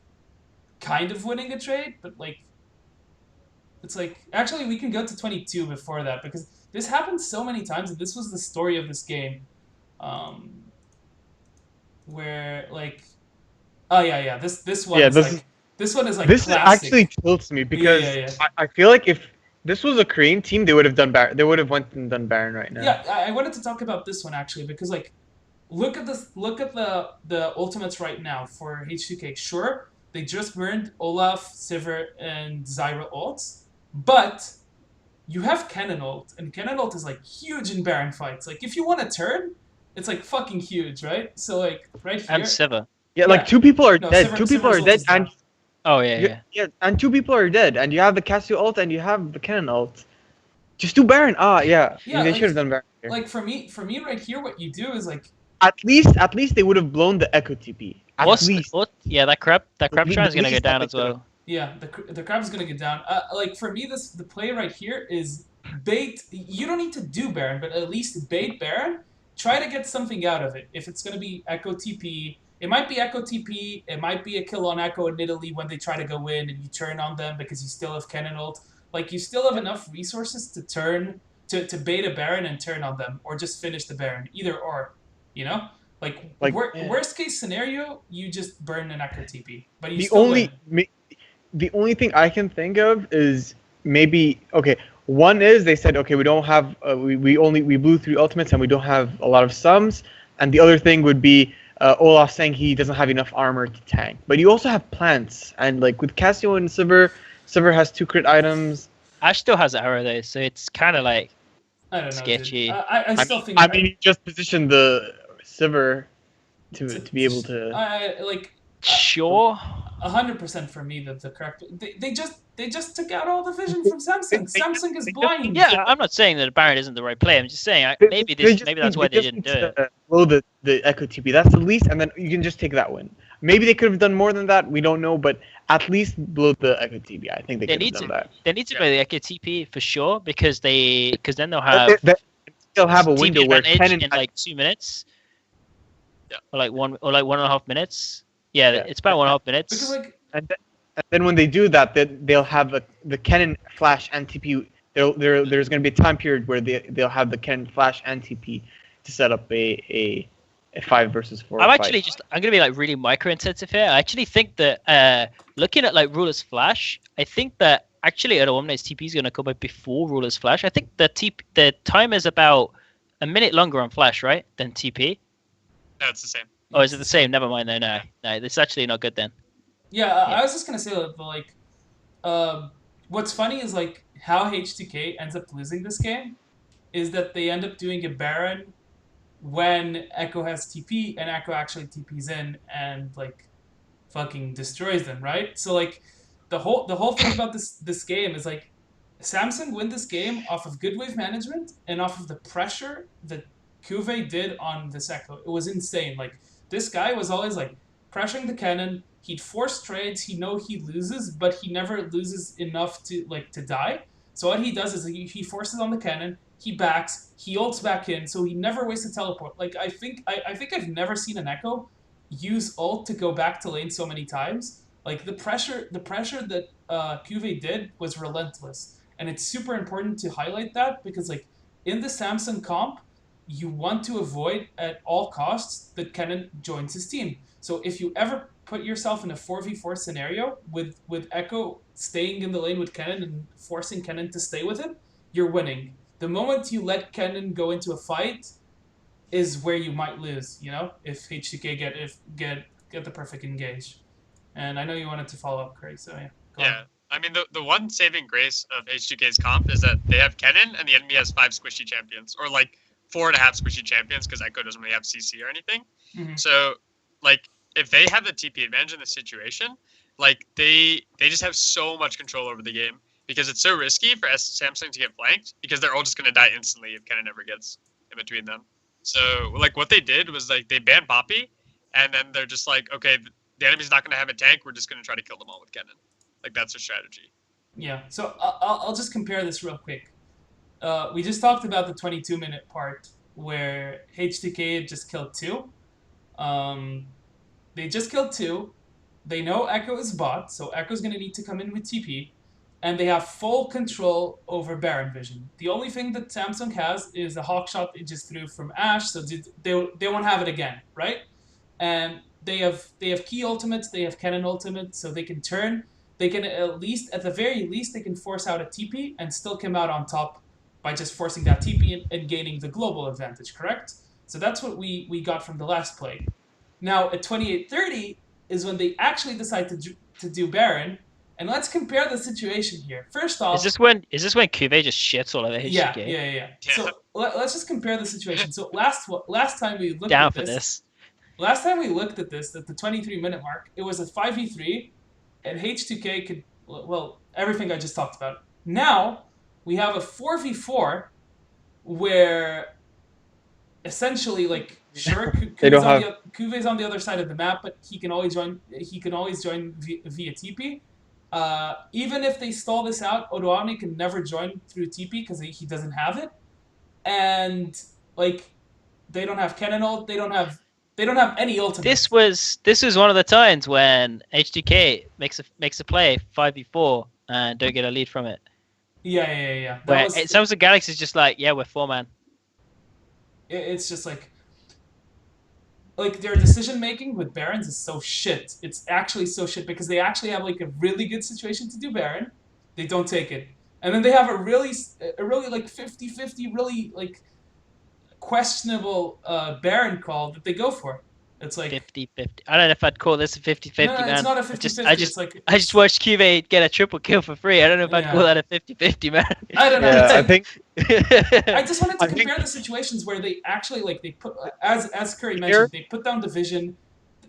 kind of winning a trade, but like. It's like, actually, we can go to 22 before that, because this happened so many times, and this was the story of this game. Where, like... Oh, yeah, this one this one is, like, this classic. Actually tilts me, because I feel like if this was a Korean team, they would have done Baron. They would have went and done Baron right now. Yeah, I wanted to talk about this one, actually, because, like, look at the ultimates right now for H2K. Sure, they just burned Olaf, Sivir, and Zyra ults. But you have Kennen ult, and Kennen ult is like huge in Baron fights. Like if you want to turn, It's like fucking huge, right? So like right here. And Siver. Yeah, like 2 people are No, dead. 2 people are Siver's ult dead, is down. and Oh yeah. and 2 people are dead, and you have the Casio ult and you have the Cannon ult. Just do Baron. Ah, yeah. Yeah, They like- should have done Baron here. Like for me right here, what you do is like At least they would have blown the Echo TP. At least. Yeah, that crab At shine is gonna go least down that as well. yeah, the crab's gonna get down. Like for me, the play right here is bait. You don't need to do Baron, but at least bait Baron. Try to get something out of it. If it's gonna be Echo TP, it might be Echo TP. It might be a kill on Echo in Italy when they try to go in and you turn on them because you still have Cannon ult. Like you still have enough resources to turn to bait a Baron and turn on them, or just finish the Baron. Either or, you know. Like worst case scenario, you just burn an Echo TP, but you still win. The only thing I can think of is maybe okay. One is they said okay, we don't have we blew 3 ultimates and we don't have a lot of sums, and the other thing would be Olaf saying he doesn't have enough armor to tank. But you also have plants, and like with Casio and Siver has 2 crit items. Ash still has arrow though, so it's kind of like I don't know. sketchy. Dude. I still think. I mean, you just positioned the Siver to be able to. Like. Sure. 100% for me that the correct. They just took out all the vision from Samsung. Samsung is blind. Yeah, I'm not saying that Baron isn't the right play. I'm just saying maybe that's why they didn't do it. Blow the Echo TP. That's the least, and then you can just take that win. Maybe they could have done more than that. We don't know, but at least blow the Echo TP. I think they could have done that. They need to play the Echo TP for sure because then they'll have they'll have a window TP where advantage in like 2 minutes. Yeah. Or like 1.5 minutes. Yeah, it's about 1.5 minutes. Because like. And then when they do that, they'll have the cannon flash and TP. There's going to be a time period where they'll have the cannon flash and TP to set up a 5 versus 4. I'm gonna be like really micro intensive here. I actually think that looking at like Ruler's Flash, I think that actually Eliminate's TP is gonna come up before Ruler's Flash. I think the time is about a minute longer on Flash, right, than TP. No, it's the same. Oh, is it the same? Never mind. No, it's actually not good then. Yeah, I was just gonna say that like, what's funny is like how H2K ends up losing this game, is that they end up doing a Baron when Echo has TP and Echo actually TPs in and like fucking destroys them, right? So like the whole thing about this game is like Samsung win this game off of good wave management and off of the pressure that Cuvée did on this Echo. It was insane. Like this guy was always like pressuring the cannon. He'd force trades. He know he loses, but he never loses enough to die. So what he does is he forces on the cannon. He backs. He ults back in. So he never wastes a teleport. Like I think I've never seen an Echo use ult to go back to lane so many times. Like the pressure that Cuvée did was relentless, and it's super important to highlight that because like in the Samsung comp, you want to avoid at all costs that Kennen joins his team. So if you ever put yourself in a 4v4 scenario with Echo staying in the lane with Kennen and forcing Kennen to stay with him, you're winning. The moment you let Kennen go into a fight is where you might lose, you know, if H2K get the perfect engage. And I know you wanted to follow up, Craig, so yeah. Yeah. I mean, the one saving grace of H2K's comp is that they have Kennen and the enemy has 5 squishy champions, or like 4.5 squishy champions because Echo doesn't really have CC or anything. Mm-hmm. So, like, if they have the TP advantage in this situation, like, they just have so much control over the game because it's so risky for Samsung to get flanked because they're all just going to die instantly if Kennen ever gets in between them. So, like, what they did was, like, they banned Poppy, and then they're just like, okay, the enemy's not going to have a tank, we're just going to try to kill them all with Kennen. Like, that's their strategy. Yeah, so I'll just compare this real quick. We just talked about the 22-minute part where H2K had just killed 2. They just killed 2. They know Echo is bot, so Echo's going to need to come in with TP. And they have full control over Baron vision. The only thing that Samsung has is the hawk shot they just threw from Ashe, so they won't have it again, right? And they have key ultimates, they have cannon ultimates, so they can turn. They can at the very least, they can force out a TP and still come out on top by just forcing that TP and gaining the global advantage, correct? So that's what we got from the last play. Now, at 28:30 is when they actually decide to do Baron, And let's compare the situation here. First off, Is this when Cuvée just shits all over H2K? Yeah. So let's just compare the situation. So last time we looked Down at for this. Last time we looked at this, at the 23-minute mark, it was a 5v3, and H2K could, well, everything I just talked about. Now, we have a 4v4, where essentially, like, sure, Cuvé's on the other side of the map, but he can always join via TP. Even if they stall this out, Odoamne can never join through TP because he doesn't have it. And, like, they don't have cannon ult, they don't have any ultimate. This was one of the times when H2K makes a play 5v4 and don't get a lead from it. Yeah. Where Samsung Galaxy is just like, yeah, we're 4-man. It's just like their decision making with Barons is so shit. It's actually so shit because they actually have like a really good situation to do Baron, they don't take it, and then they have a really like 50-50, really like questionable Baron call that they go for. It's like 50-50. I don't know if I'd call this a 50-50, no, man. It's not a 50-50. I just watched Cuvée get a triple kill for free. I don't know if I'd call that a 50-50, man. I don't know. Yeah, I think. I just wanted to compare the situations where they actually they put, as Curry mentioned, they put down the vision,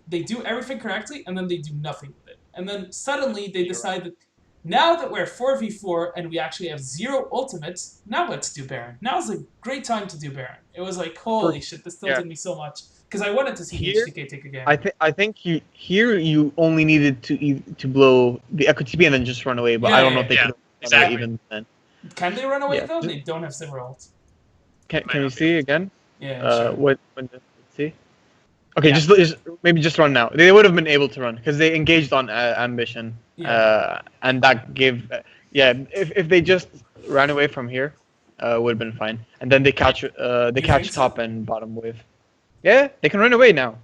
they do everything correctly, and then they do nothing with it. And then suddenly they decide that now that we're 4v4 and we actually have 0 ultimates, now let's do Baron. Now's a great time to do Baron. It was like, holy shit, this tilted me so much. Because I wanted to see H2K take a game. I think you only needed to blow the Echo TP and then just run away, but I don't know if they could run away even then. Can they run away though? They don't have Silver ult. Can you see again? Yeah, sure. When does it see? Okay, just maybe just run now. They would have been able to run because they engaged on ambition, and that gave if they just ran away from here, would have been fine. And then they catch top and bottom wave. Yeah, they can run away now.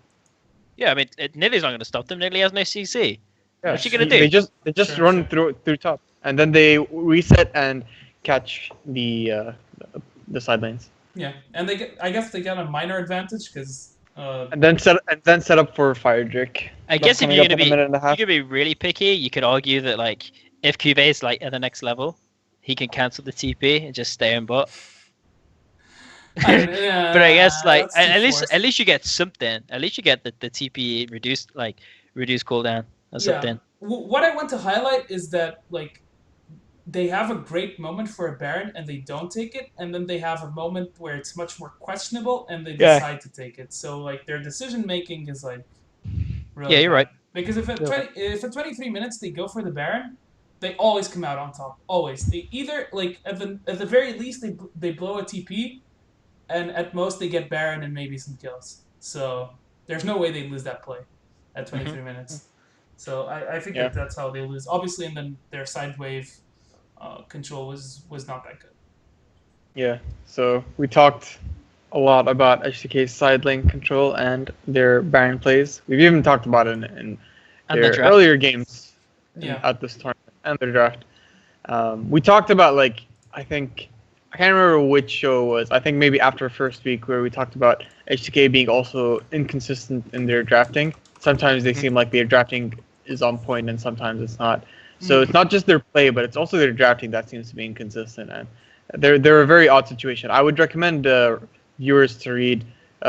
Yeah, I mean, Nidlee's not going to stop them. Nidalee has no CC. Yeah, what's she going to do? They just run through top, and then they reset and catch the side lanes. Yeah, and I guess they got a minor advantage because. And then set up for Fire Drake. I guess if you're gonna be really picky, you could argue that like if Cuvée is like at the next level, he can cancel the TP and just stay in bot. But I guess like at least you get something. At least you get the TP reduced cooldown or something. What I want to highlight is that like they have a great moment for a Baron and they don't take it, and then they have a moment where it's much more questionable and they decide to take it. So like their decision making is like really you're right. Because if at 23 minutes they go for the Baron, they always come out on top. Always. They either like at the very least they blow a TP, and at most they get Baron and maybe some kills. So there's no way they lose that play at 23 minutes. So I think that's how they lose. Obviously, and then their side wave control was not that good. Yeah, so we talked a lot about H2K's side lane control and their Baron plays. We've even talked about it in their earlier games at this tournament and their draft. We talked about I can't remember which show it was. I think maybe after first week where we talked about H2K being also inconsistent in their drafting. Sometimes they seem like their drafting is on point and sometimes it's not. So it's not just their play, but it's also their drafting that seems to be inconsistent. And they're a very odd situation. I would recommend viewers to read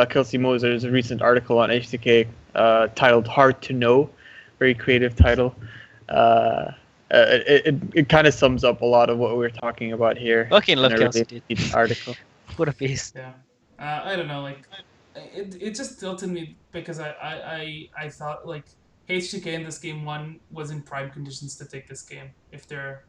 Kelsey Moser's recent article on H2K titled "Hard to Know," very creative title. It kind of sums up a lot of what we're talking about here. Fucking love Kelsey, dude. Article. What a beast. Yeah, I don't know. It just tilted me because I thought H2K in this game 1 was in prime conditions to take this game if their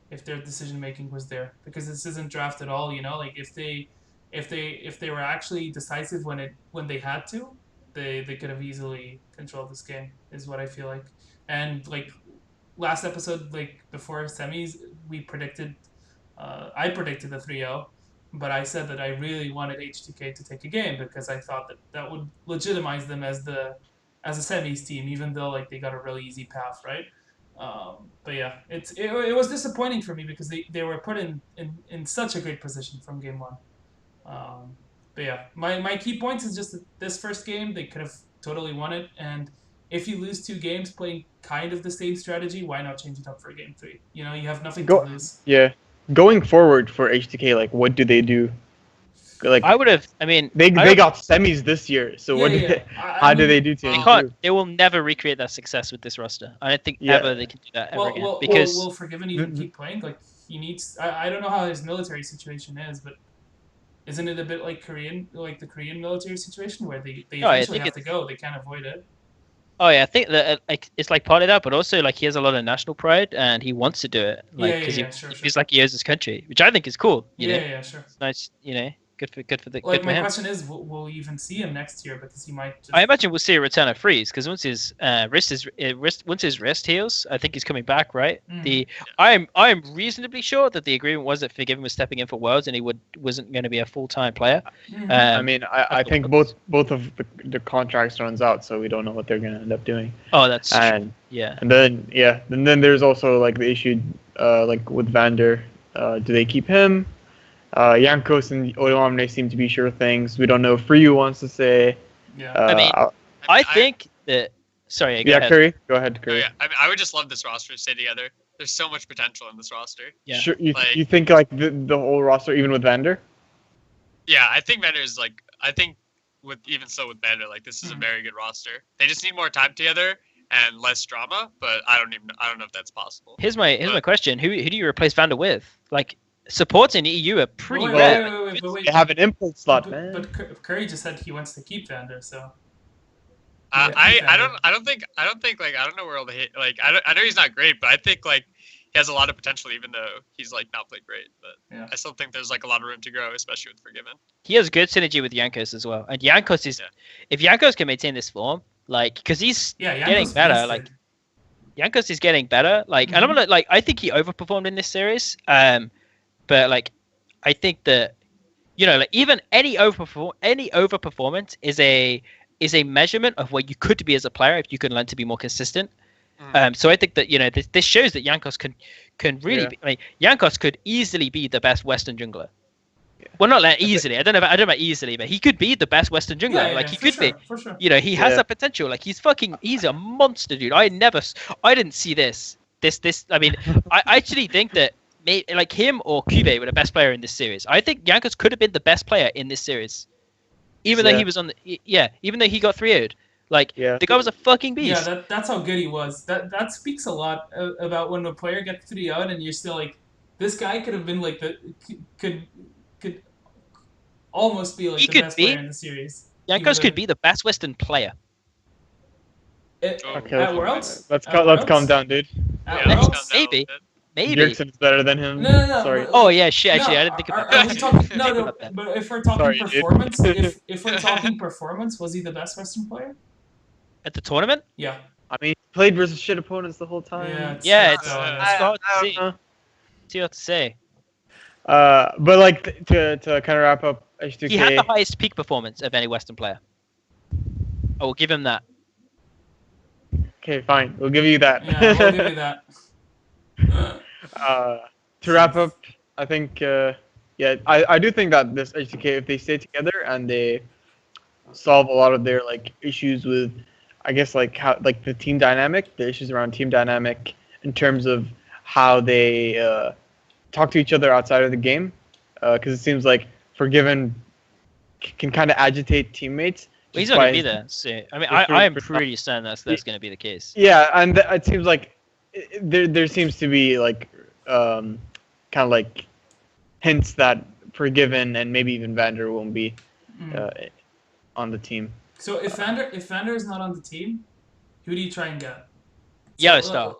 decision making was there, because this isn't draft at all. If they were actually decisive when they had to, they could have easily controlled this game, is what I feel like. And last episode, before semis, we predicted, I predicted a 3-0, but I said that I really wanted H2K to take a game because I thought that would legitimize them as a semis team, even though they got a really easy path, right? But yeah, it was disappointing for me because they were put in such a great position from game 1. But yeah, my key points is just that this first game they could have totally won it, and if you lose 2 games playing kind of the same strategy, why not change it up for game 3? You know, you have nothing Go- to lose. Yeah. Going forward for H2K, like, what do they do? Like, I would have. I mean, they I don't- got semis this year, so Yeah, what? yeah. How do they do to They improve? can't. They will never recreate that success with this roster. I don't think Yeah. ever they can do that ever again. Will Because Forgiven even keep playing? Like, he needs. I don't know how his military situation is, but isn't it a bit like the Korean military situation where they Oh, I eventually think have to go? They can't avoid it. oh yeah, I think that like it's like part of that, but also like he has a lot of national pride and he wants to do it. Like Yeah, because yeah, he sure. feels like he owes his country, which I think is cool. You know, Yeah, sure. it's nice. You know, good for the Like, good for my him. question is, will we even see him next year? Because he might just. I imagine we'll see a return of Freeze because once his wrist heals, I think he's coming back, right? Mhm. I'm reasonably sure that the agreement was that Forgiven was stepping in for Worlds and he wasn't going to be a full-time player. Mhm. I mean, I think both of the contracts runs out, so we don't know what they're gonna end up doing. Oh, that's true. And Yeah. and then there's also like the issue like with Vander. Do they keep him? Jankos and Olamne seem to be sure things. We don't know if Ryu wants to say. Yeah. I mean, uh, I think that. Sorry, go yeah, ahead. Curry. Go ahead, Oh, Curry. yeah. I would just love this roster to stay together. There's so much potential in this roster. Yeah. Sure, you Like- think like the whole roster, even with Vander? Yeah, I think Vander is like with with Vander, like this is a Mhm. very good roster. They just need more time together and less drama, but I don't know if that's possible. Here's my question: Who do you replace Vander with? Like supports in EU are pretty Wait, rare. wait. They have an impulse slot, But, man. but Curry just said he wants to keep Vander, so. I Vander. don't think like I don't know where all the hate like I know he's not great, but I think like he has a lot of potential even though he's like not played great. But Yeah. I still think there's like a lot of room to grow, especially with Forgiven. He has good synergy with Jankos as well, and Jankos is if Jankos can maintain this form, like because he's Yeah, getting Jankos better, beasted. like Jankos is getting better. Like, and I'm gonna like I think he overperformed in this series. But like I think that like even any overperformance is a measurement of where you could be as a player if you can learn to be more consistent. So I think that this shows that Jankos can really. Yeah. Be, I mean, Jankos could easily be the best Western jungler. Well, not that easily. I don't know about easily, but he could be the best Western jungler. Like he could be. For sure. He has Yeah. that potential. Like he's a monster, dude. I didn't see this. I mean, I actually think that like him or Cube were the best player in this series. I think Jankos could have been the best player in this series, even though he was on the even though he got 3-0'd. Like the guy was a fucking beast. Yeah, that's how good he was. That speaks a lot about when a player gets 3 out and you're still like, this guy could have been like could almost be like He the could best be. player in the series. Jankos could be the best Western player. Okay, At Worlds? let's At let's calm Worlds? down, dude. At Yeah, let's Worlds? calm down a Maybe. little bit. Maybe. Jerkson's better than him. No. Sorry. but- Oh yeah, shit. no, Actually, I didn't think about are that. we talking, no, Think no, about that. but if we're talking Sorry, dude. performance, if we're talking performance, was he the best Western player? At the tournament? Yeah. I mean, he played versus shit opponents the whole time. Yeah, it's it's hard hard to I see. don't know. See what to say. But like to kind of wrap up H2K. He had the highest peak performance of any Western player. I will give him that. Okay, fine. We'll give you that. Yeah, we'll give you that. To wrap up, I think I do think that this H2K, if they stay together and they solve a lot of their like issues with, I guess like how like the team dynamic, the issues around team dynamic in terms of how they talk to each other outside of the game, because it seems like Forgiven can kind of agitate teammates. Well, he's just not by gonna be his- there. So I mean, Just I am for- pretty certain that's going to be the case. Yeah, and it seems like there seems to be like kind of like hints that Forgiven and maybe even Vander won't be on the team. So if Vander is not on the team, who do you try and get? Yellow Star.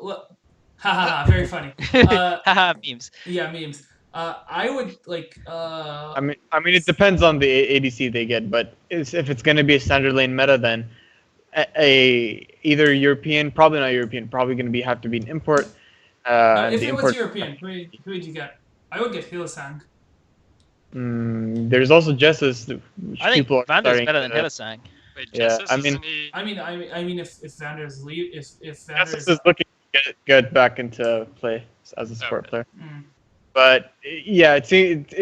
Haha, very funny. Haha, memes. Yeah, memes. I would like. I mean, it depends on the ADC they get, but if it's going to be a standard lane meta, then either European, probably not European, probably going to have to be an import. if the it was import. European, who would you get? I would get Hillsang. There's also Jessus, which I think people are Vander's starting better than to- Hillsang. Wait, Yeah, Jessus, I mean- isn't he? I mean, if Vander's leave, if Vander's Jessus is looking to get back into play as a support Okay. player. Mm. But yeah, it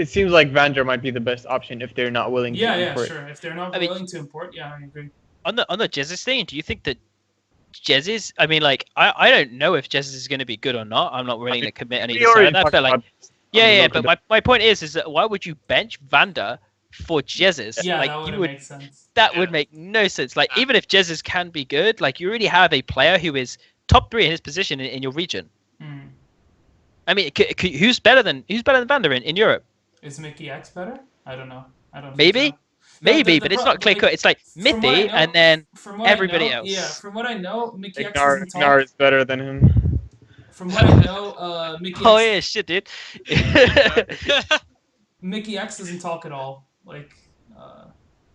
seems like Vander might be the best option if they're not willing to Yeah, import. sure. If they're not I mean- willing to import, yeah, I agree. On the Jesus thing, do you think that Jez's. I mean, like, I don't know if Jez is going to be good or not. I'm not willing to commit any We to say already that. talked But like, about this on the yeah. local But my point is that why would you bench Vanda for Jez's? Yeah, like, that you wouldn't would. make sense. That Yeah. would make no sense. Like, even if Jez's can be good, like, you already have a player who is top 3 in his position in your region. Hmm. I mean, who's better than Vanda in Europe? Is Mickey X better? I don't know. I don't. Maybe? Think so. Maybe, but it's not clear cut. It's like from what I Mithy know- and then From what everybody I know, else. Yeah, from what I know, Mickey X Ignar, isn't Ignar top. is better than him. From what I know, Mickey Oh X, yeah, shit, dude. Mickey X doesn't talk at all. Like,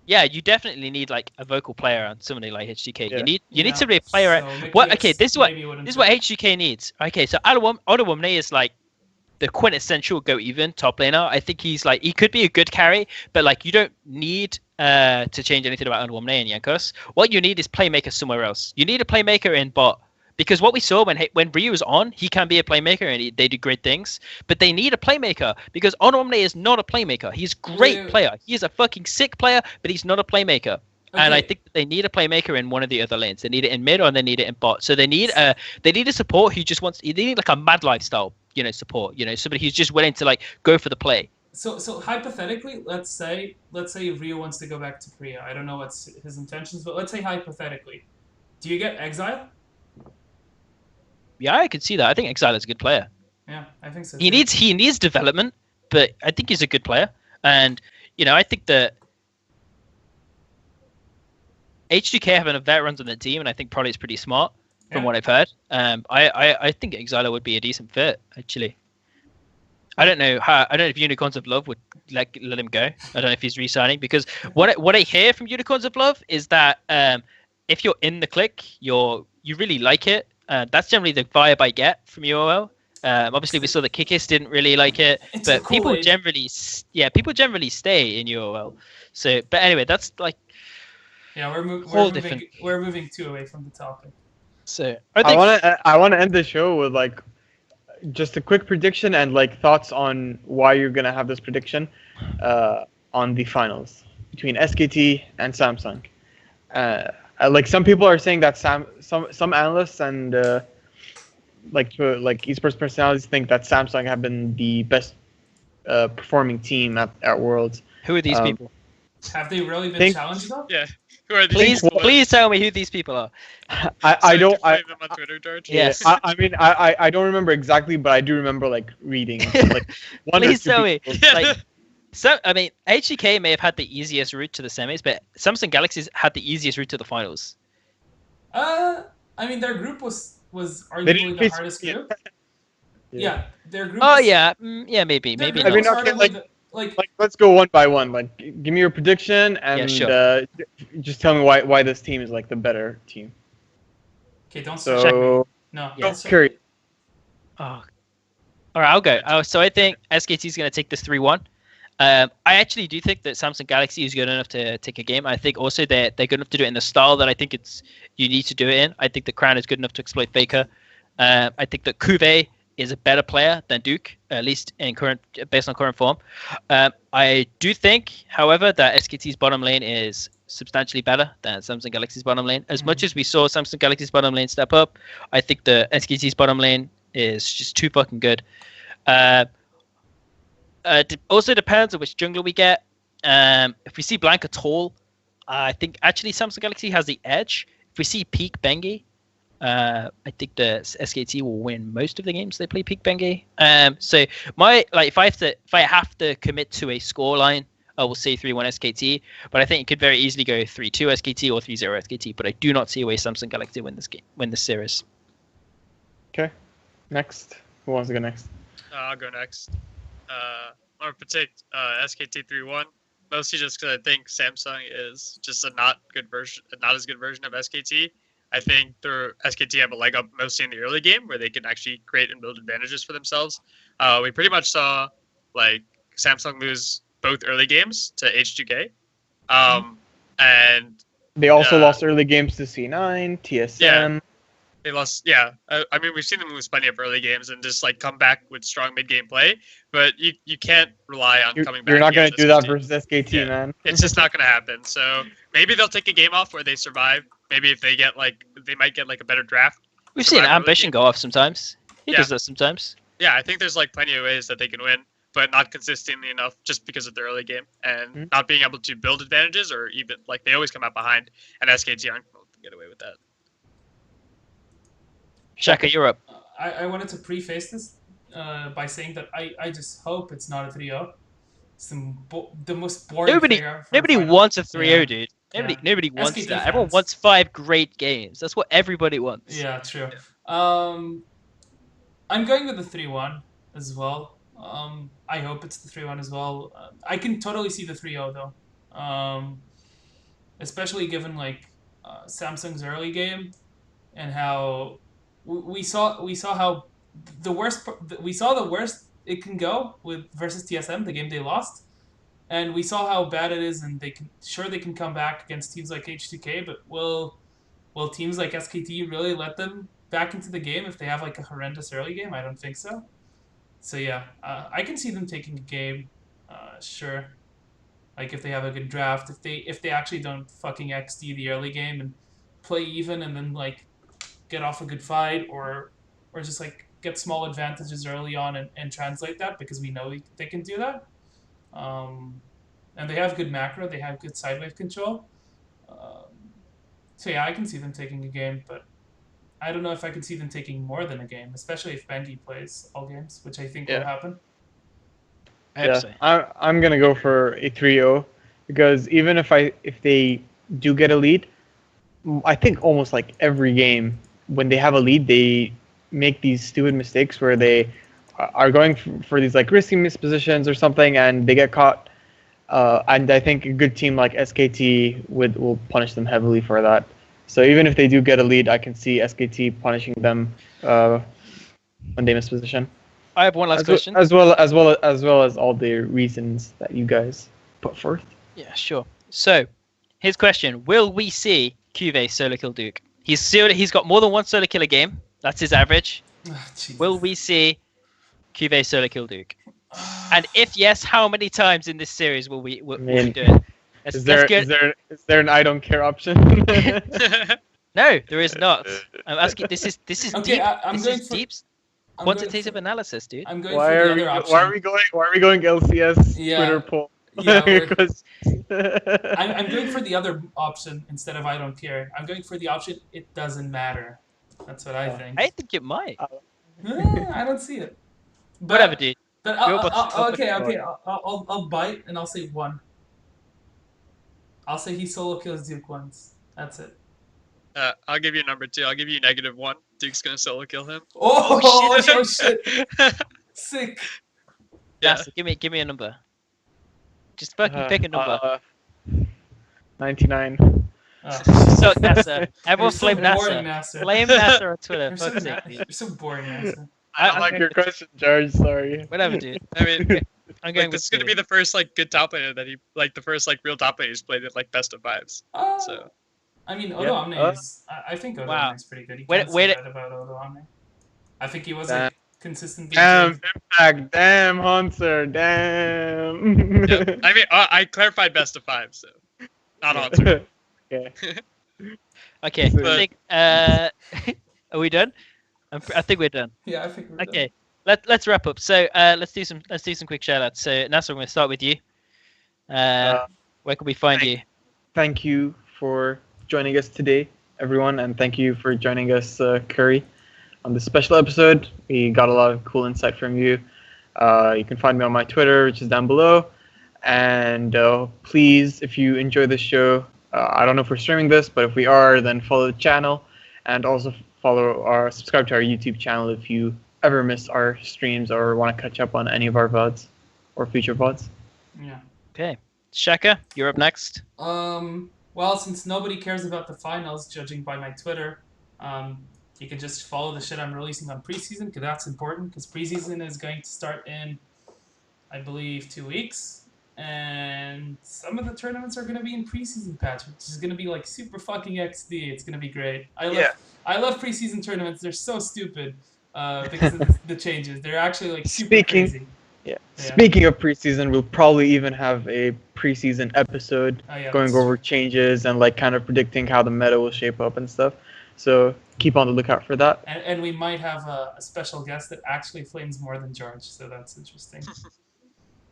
Yeah, you definitely need like a vocal player on somebody like H2K. Yeah. You need somebody a player. So Mickey What? X Okay, this is what maybe wouldn't this is what fit. H2K needs. Okay, so Adewumne is like the quintessential go even top laner. I think he's like he could be a good carry, but like you don't need to change anything about Adewumne and Yankos. What you need is playmaker somewhere else. You need a playmaker in bot. Because what we saw when Ryu was on, he can be a playmaker and they do great things. But they need a playmaker because Onomne is not a playmaker. He's a great Yeah. player. He's a fucking sick player, but he's not a playmaker. And I Okay. think that they need a playmaker in one of the other lanes. They need it in mid or they need it in bot. So they need a support who just wants. They need like a mad lifestyle, support. Somebody who's just willing to like go for the play. So hypothetically, let's say Ryu wants to go back to Korea. I don't know what's his intentions, but let's say hypothetically, do you get Exile? Yeah, I could see that. I think Exile is a good player. Yeah, I think so. He too. needs development, but I think he's a good player. And I think that H2K having a veterans on the team, and I think probably it's pretty smart from Yeah. what I've heard. I think Exile would be a decent fit actually. I don't know if Unicorns of Love would let him go. I don't know if he's re-signing because what I hear from Unicorns of Love is that if you're in the clique, you really like it. That's generally the vibe I get from UOL. Obviously, we saw that Kikis didn't really like it, It's a but people Kool-Aid. generally stay in UOL. So, but anyway, that's like Yeah, Whole different- we're moving too away from the topic. so. I want to end the show with like just a quick prediction and like thoughts on why you're gonna have this prediction on the finals between SKT and Samsung. Like some people are saying that some analysts and like esports personalities think that Samsung have been the best performing team at Worlds. Who are these people? Have they really been Think- challenged though? Yeah. Who are these? Please tell me who these people are. I don't. Them on Twitter, George. Yes. I mean, I don't remember exactly, but I do remember like reading like one Please or two tell me. people. Like, so I mean, H2K may have had the easiest route to the semis, but Samsung Galaxies had the easiest route to the finals. I mean, their group was They arguably didn't the face- hardest yeah. group. Yeah, their group. Oh was- yeah, maybe their group I mean, was okay, arguably like Like, let's go one by one. Like, give me your prediction and sure. just tell me why this team is like the better team. okay, don't start. So, No, go, yeah, so- Curry. Oh. All right, I'll go. So I think SKT is going to take this 3-1. I actually do think that Samsung Galaxy is good enough to take a game. I think also they're good enough to do it in the style that I think you need to do it in. I think the Crown is good enough to exploit Faker. I think that Kuve is a better player than Duke, at least based on current form. I do think, however, that SKT's bottom lane is substantially better than Samsung Galaxy's bottom lane. As much as we saw Samsung Galaxy's bottom lane step up, I think the SKT's bottom lane is just too fucking good. Also depends on which jungler we get. If we see Blank at all, I think actually Samsung Galaxy has the edge. If we see Peak Bengi, I think the SKT will win most of the games they play Peak Bengi. So if I have to commit to a scoreline, I will say 3-1 SKT. But I think it could very easily go 3-2 SKT or 3-0 SKT. But I do not see a way Samsung Galaxy win this series. Okay. Next. Who wants to go next? I'll go next. I'm gonna predict SKT 3-1, mostly just because I think Samsung is just a not as good version of SKT. I think their SKT have a leg up mostly in the early game where they can actually create and build advantages for themselves. We pretty much saw like Samsung lose both early games to H2K, and They also Yeah. lost early games to C9, TSM. they lost. Yeah, I mean we've seen them lose plenty of early games and just like come back with strong mid game play, but you can't rely on coming back. You're not going to against do that SKT. versus SKT, Yeah. man. It's just not going to happen. So maybe they'll take a game off where they survive maybe if they might get like a better draft. We've seen survive early Ambition game. go off sometimes. He Yeah. does that sometimes. Yeah, I think there's like plenty of ways that they can win, but not consistently enough just because of the early game and Mhm. not being able to build advantages, or even like they always come out behind, and SKT aren't able to get away with that. Shaka, you're up. I wanted to preface this by saying that I just hope it's not a 3-0. It's the most boring Nobody thing ever for a Nobody final. wants a 3-0, Yeah. dude. Yeah. Nobody wants SKT that. Everyone fans. wants 5 great games. That's what everybody wants. Yeah, true. I'm going with the 3-1 as well. I hope it's the 3-1 as well. I can totally see the 3-0 though. Especially given like Samsung's early game and how we saw how the worst it can go with versus TSM, the game they lost. And we saw how bad it is, and they can come back against teams like H2K, but will teams like SKT really let them back into the game if they have like a horrendous early game? I don't think so. So yeah, I can see them taking a game, sure. Like if they have a good draft, if they actually don't fucking XD the early game and play even, and then like get off a good fight, or just like get small advantages early on and translate that, because we know they can do that. And they have good macro, they have good side wave control. So yeah, I can see them taking a game, but I don't know if I could see them taking more than a game, especially if Bengi plays all games, which I think will happen. I hope so. I'm gonna go for a 3-0 because even if they do get a lead, I think almost like every game when they have a lead, they make these stupid mistakes where they are going for these like risky mispositions or something, and they get caught. And I think a good team like SKT will punish them heavily for that. So even if they do get a lead, I can see SKT punishing them when they misposition. I have one last question. As well as all the reasons that you guys put forth. Yeah, sure. So, his question: will we see Cuvée solo kill Duke? He's got more than one solo kill a game. That's his average. Will we see Cuvée solo kill Duke? And if yes, how many times in this series will we do it? Is there an I don't care option? No, there is not. I'm asking. This is Okay, deep. I'm This going is for- deep I'm going quantitative for- analysis, dude. I'm going why for the are we other option. why are we going LCS Yeah. Twitter poll? Yeah, Because I'm going for the other option instead of I don't care. I'm going for the option it doesn't matter. That's what I think. I think it might. I don't see it. But, Whatever, dude. But I'll bite and I'll say 1. I'll say he solo kills Duke once. That's it. I'll give you a number 2. I'll give you -1. Duke's gonna solo kill him. Oh shit! Sick. Yeah. Nasser, give me a number. Just fucking pick a number. 99. Oh. Suck Nasser. Everyone You're so flame boring, Nasser. Nasser. Flame Nasser on Twitter. You're so, Fuck's sake, dude. you're so boring, Nasser. I don't like your question, George. Sorry. Whatever, dude. I mean, I'm going this is with gonna be the first like good top laner that the first like real top laner he's played at like best of 5s. So I mean, Odo Omne is. I think Odo Wow. Omne is pretty good. You Wait- can't wait- say that about Odo Omne. I think he was like consistently. Damn, good. Impact. Damn, Hunter. Damn. yeah. I mean, I clarified best of 5, so not answer. Okay. Okay, But- I think, are we done? I think we're done. Yeah, I think we're Okay, let's wrap up. So let's do some quick shout outs. So Nasser, I'm going to start with you. Where can we find you? Thank you for joining us today, everyone, and thank you for joining us, Curry, on this special episode. We got a lot of cool insight from you. You can find me on my Twitter, which is down below. And please, if you enjoy this show, I don't know if we're streaming this, but if we are, then follow the channel, and also subscribe to our YouTube channel if you ever miss our streams or want to catch up on any of our VODs or future VODs. Yeah. Okay, Shaka, you're up next. Well, since nobody cares about the finals, judging by my Twitter, you can just follow the shit I'm releasing on preseason, because that's important, because preseason is going to start in, I believe, 2 weeks. And some of the tournaments are going to be in preseason patch, which is going to be like super fucking XD. It's going to be great. I love preseason tournaments. They're so stupid because of the changes. They're actually like super crazy. Yeah. Yeah. Speaking of preseason, we'll probably even have a preseason episode Oh, yeah, going that's over true. changes and like kind of predicting how the meta will shape up and stuff. So keep on the lookout for that. And we might have a special guest that actually flames more than George, so that's interesting.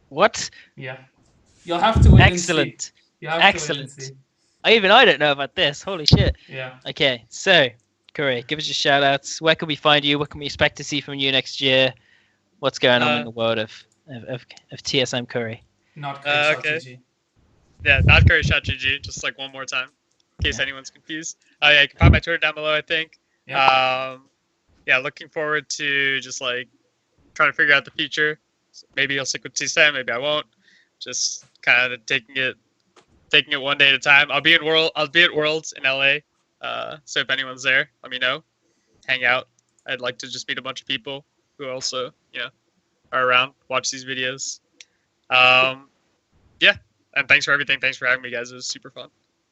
What? Yeah. You'll have to wait Excellent. and see. You'll have to wait and Excellent. see. I don't know about this. Holy shit. Yeah. Okay, so Curry, give us your shout outs. Where can we find you? What can we expect to see from you next year? What's going on in the world of TSM Curry? Not great okay. GG. Yeah, not Curry Shot GG, just like one more time, in case anyone's confused. Yeah, you can find my Twitter down below, I think. Yeah. Yeah, looking forward to just like trying to figure out the future. Maybe I'll stick with TSM, maybe I won't. Just kind of taking it one day at a time. I'll be at Worlds in LA. So if anyone's there, let me know. Hang out. I'd like to just meet a bunch of people who also, are around, watch these videos. Yeah, and thanks for everything. Thanks for having me, guys. It was super fun.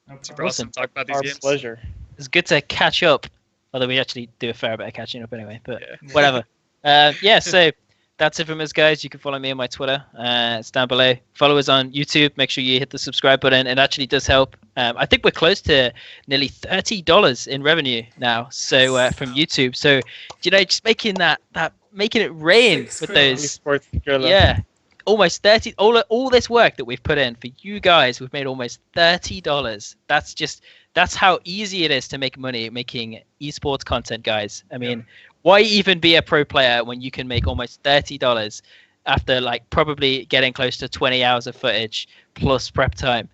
No Super problem. awesome to talk about these Our games. pleasure. It's good to catch up, although we actually do a fair bit of catching up anyway, but Yeah. whatever. Yeah, so that's it from us, guys. You can follow me on my Twitter. It's down below. Follow us on YouTube. Make sure you hit the subscribe button. It actually does help. I think we're close to nearly $30 in revenue now. So from YouTube. So just making making it rain Six with Krilla. those. Esports Gorilla. Yeah, almost 30. All this work that we've put in for you guys, we've made almost $30. That's how easy it is to make money making esports content, guys. I mean, why even be a pro player when you can make almost $30 after like probably getting close to 20 hours of footage plus prep time?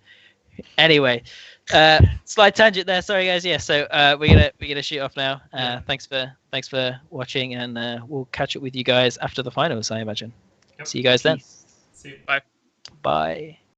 Anyway, slight tangent there. Sorry, guys. Yeah, so we're gonna shoot off now. Thanks for watching, and we'll catch up with you guys after the finals, I imagine. Yep. See you guys then. Peace. See you. Bye. Bye.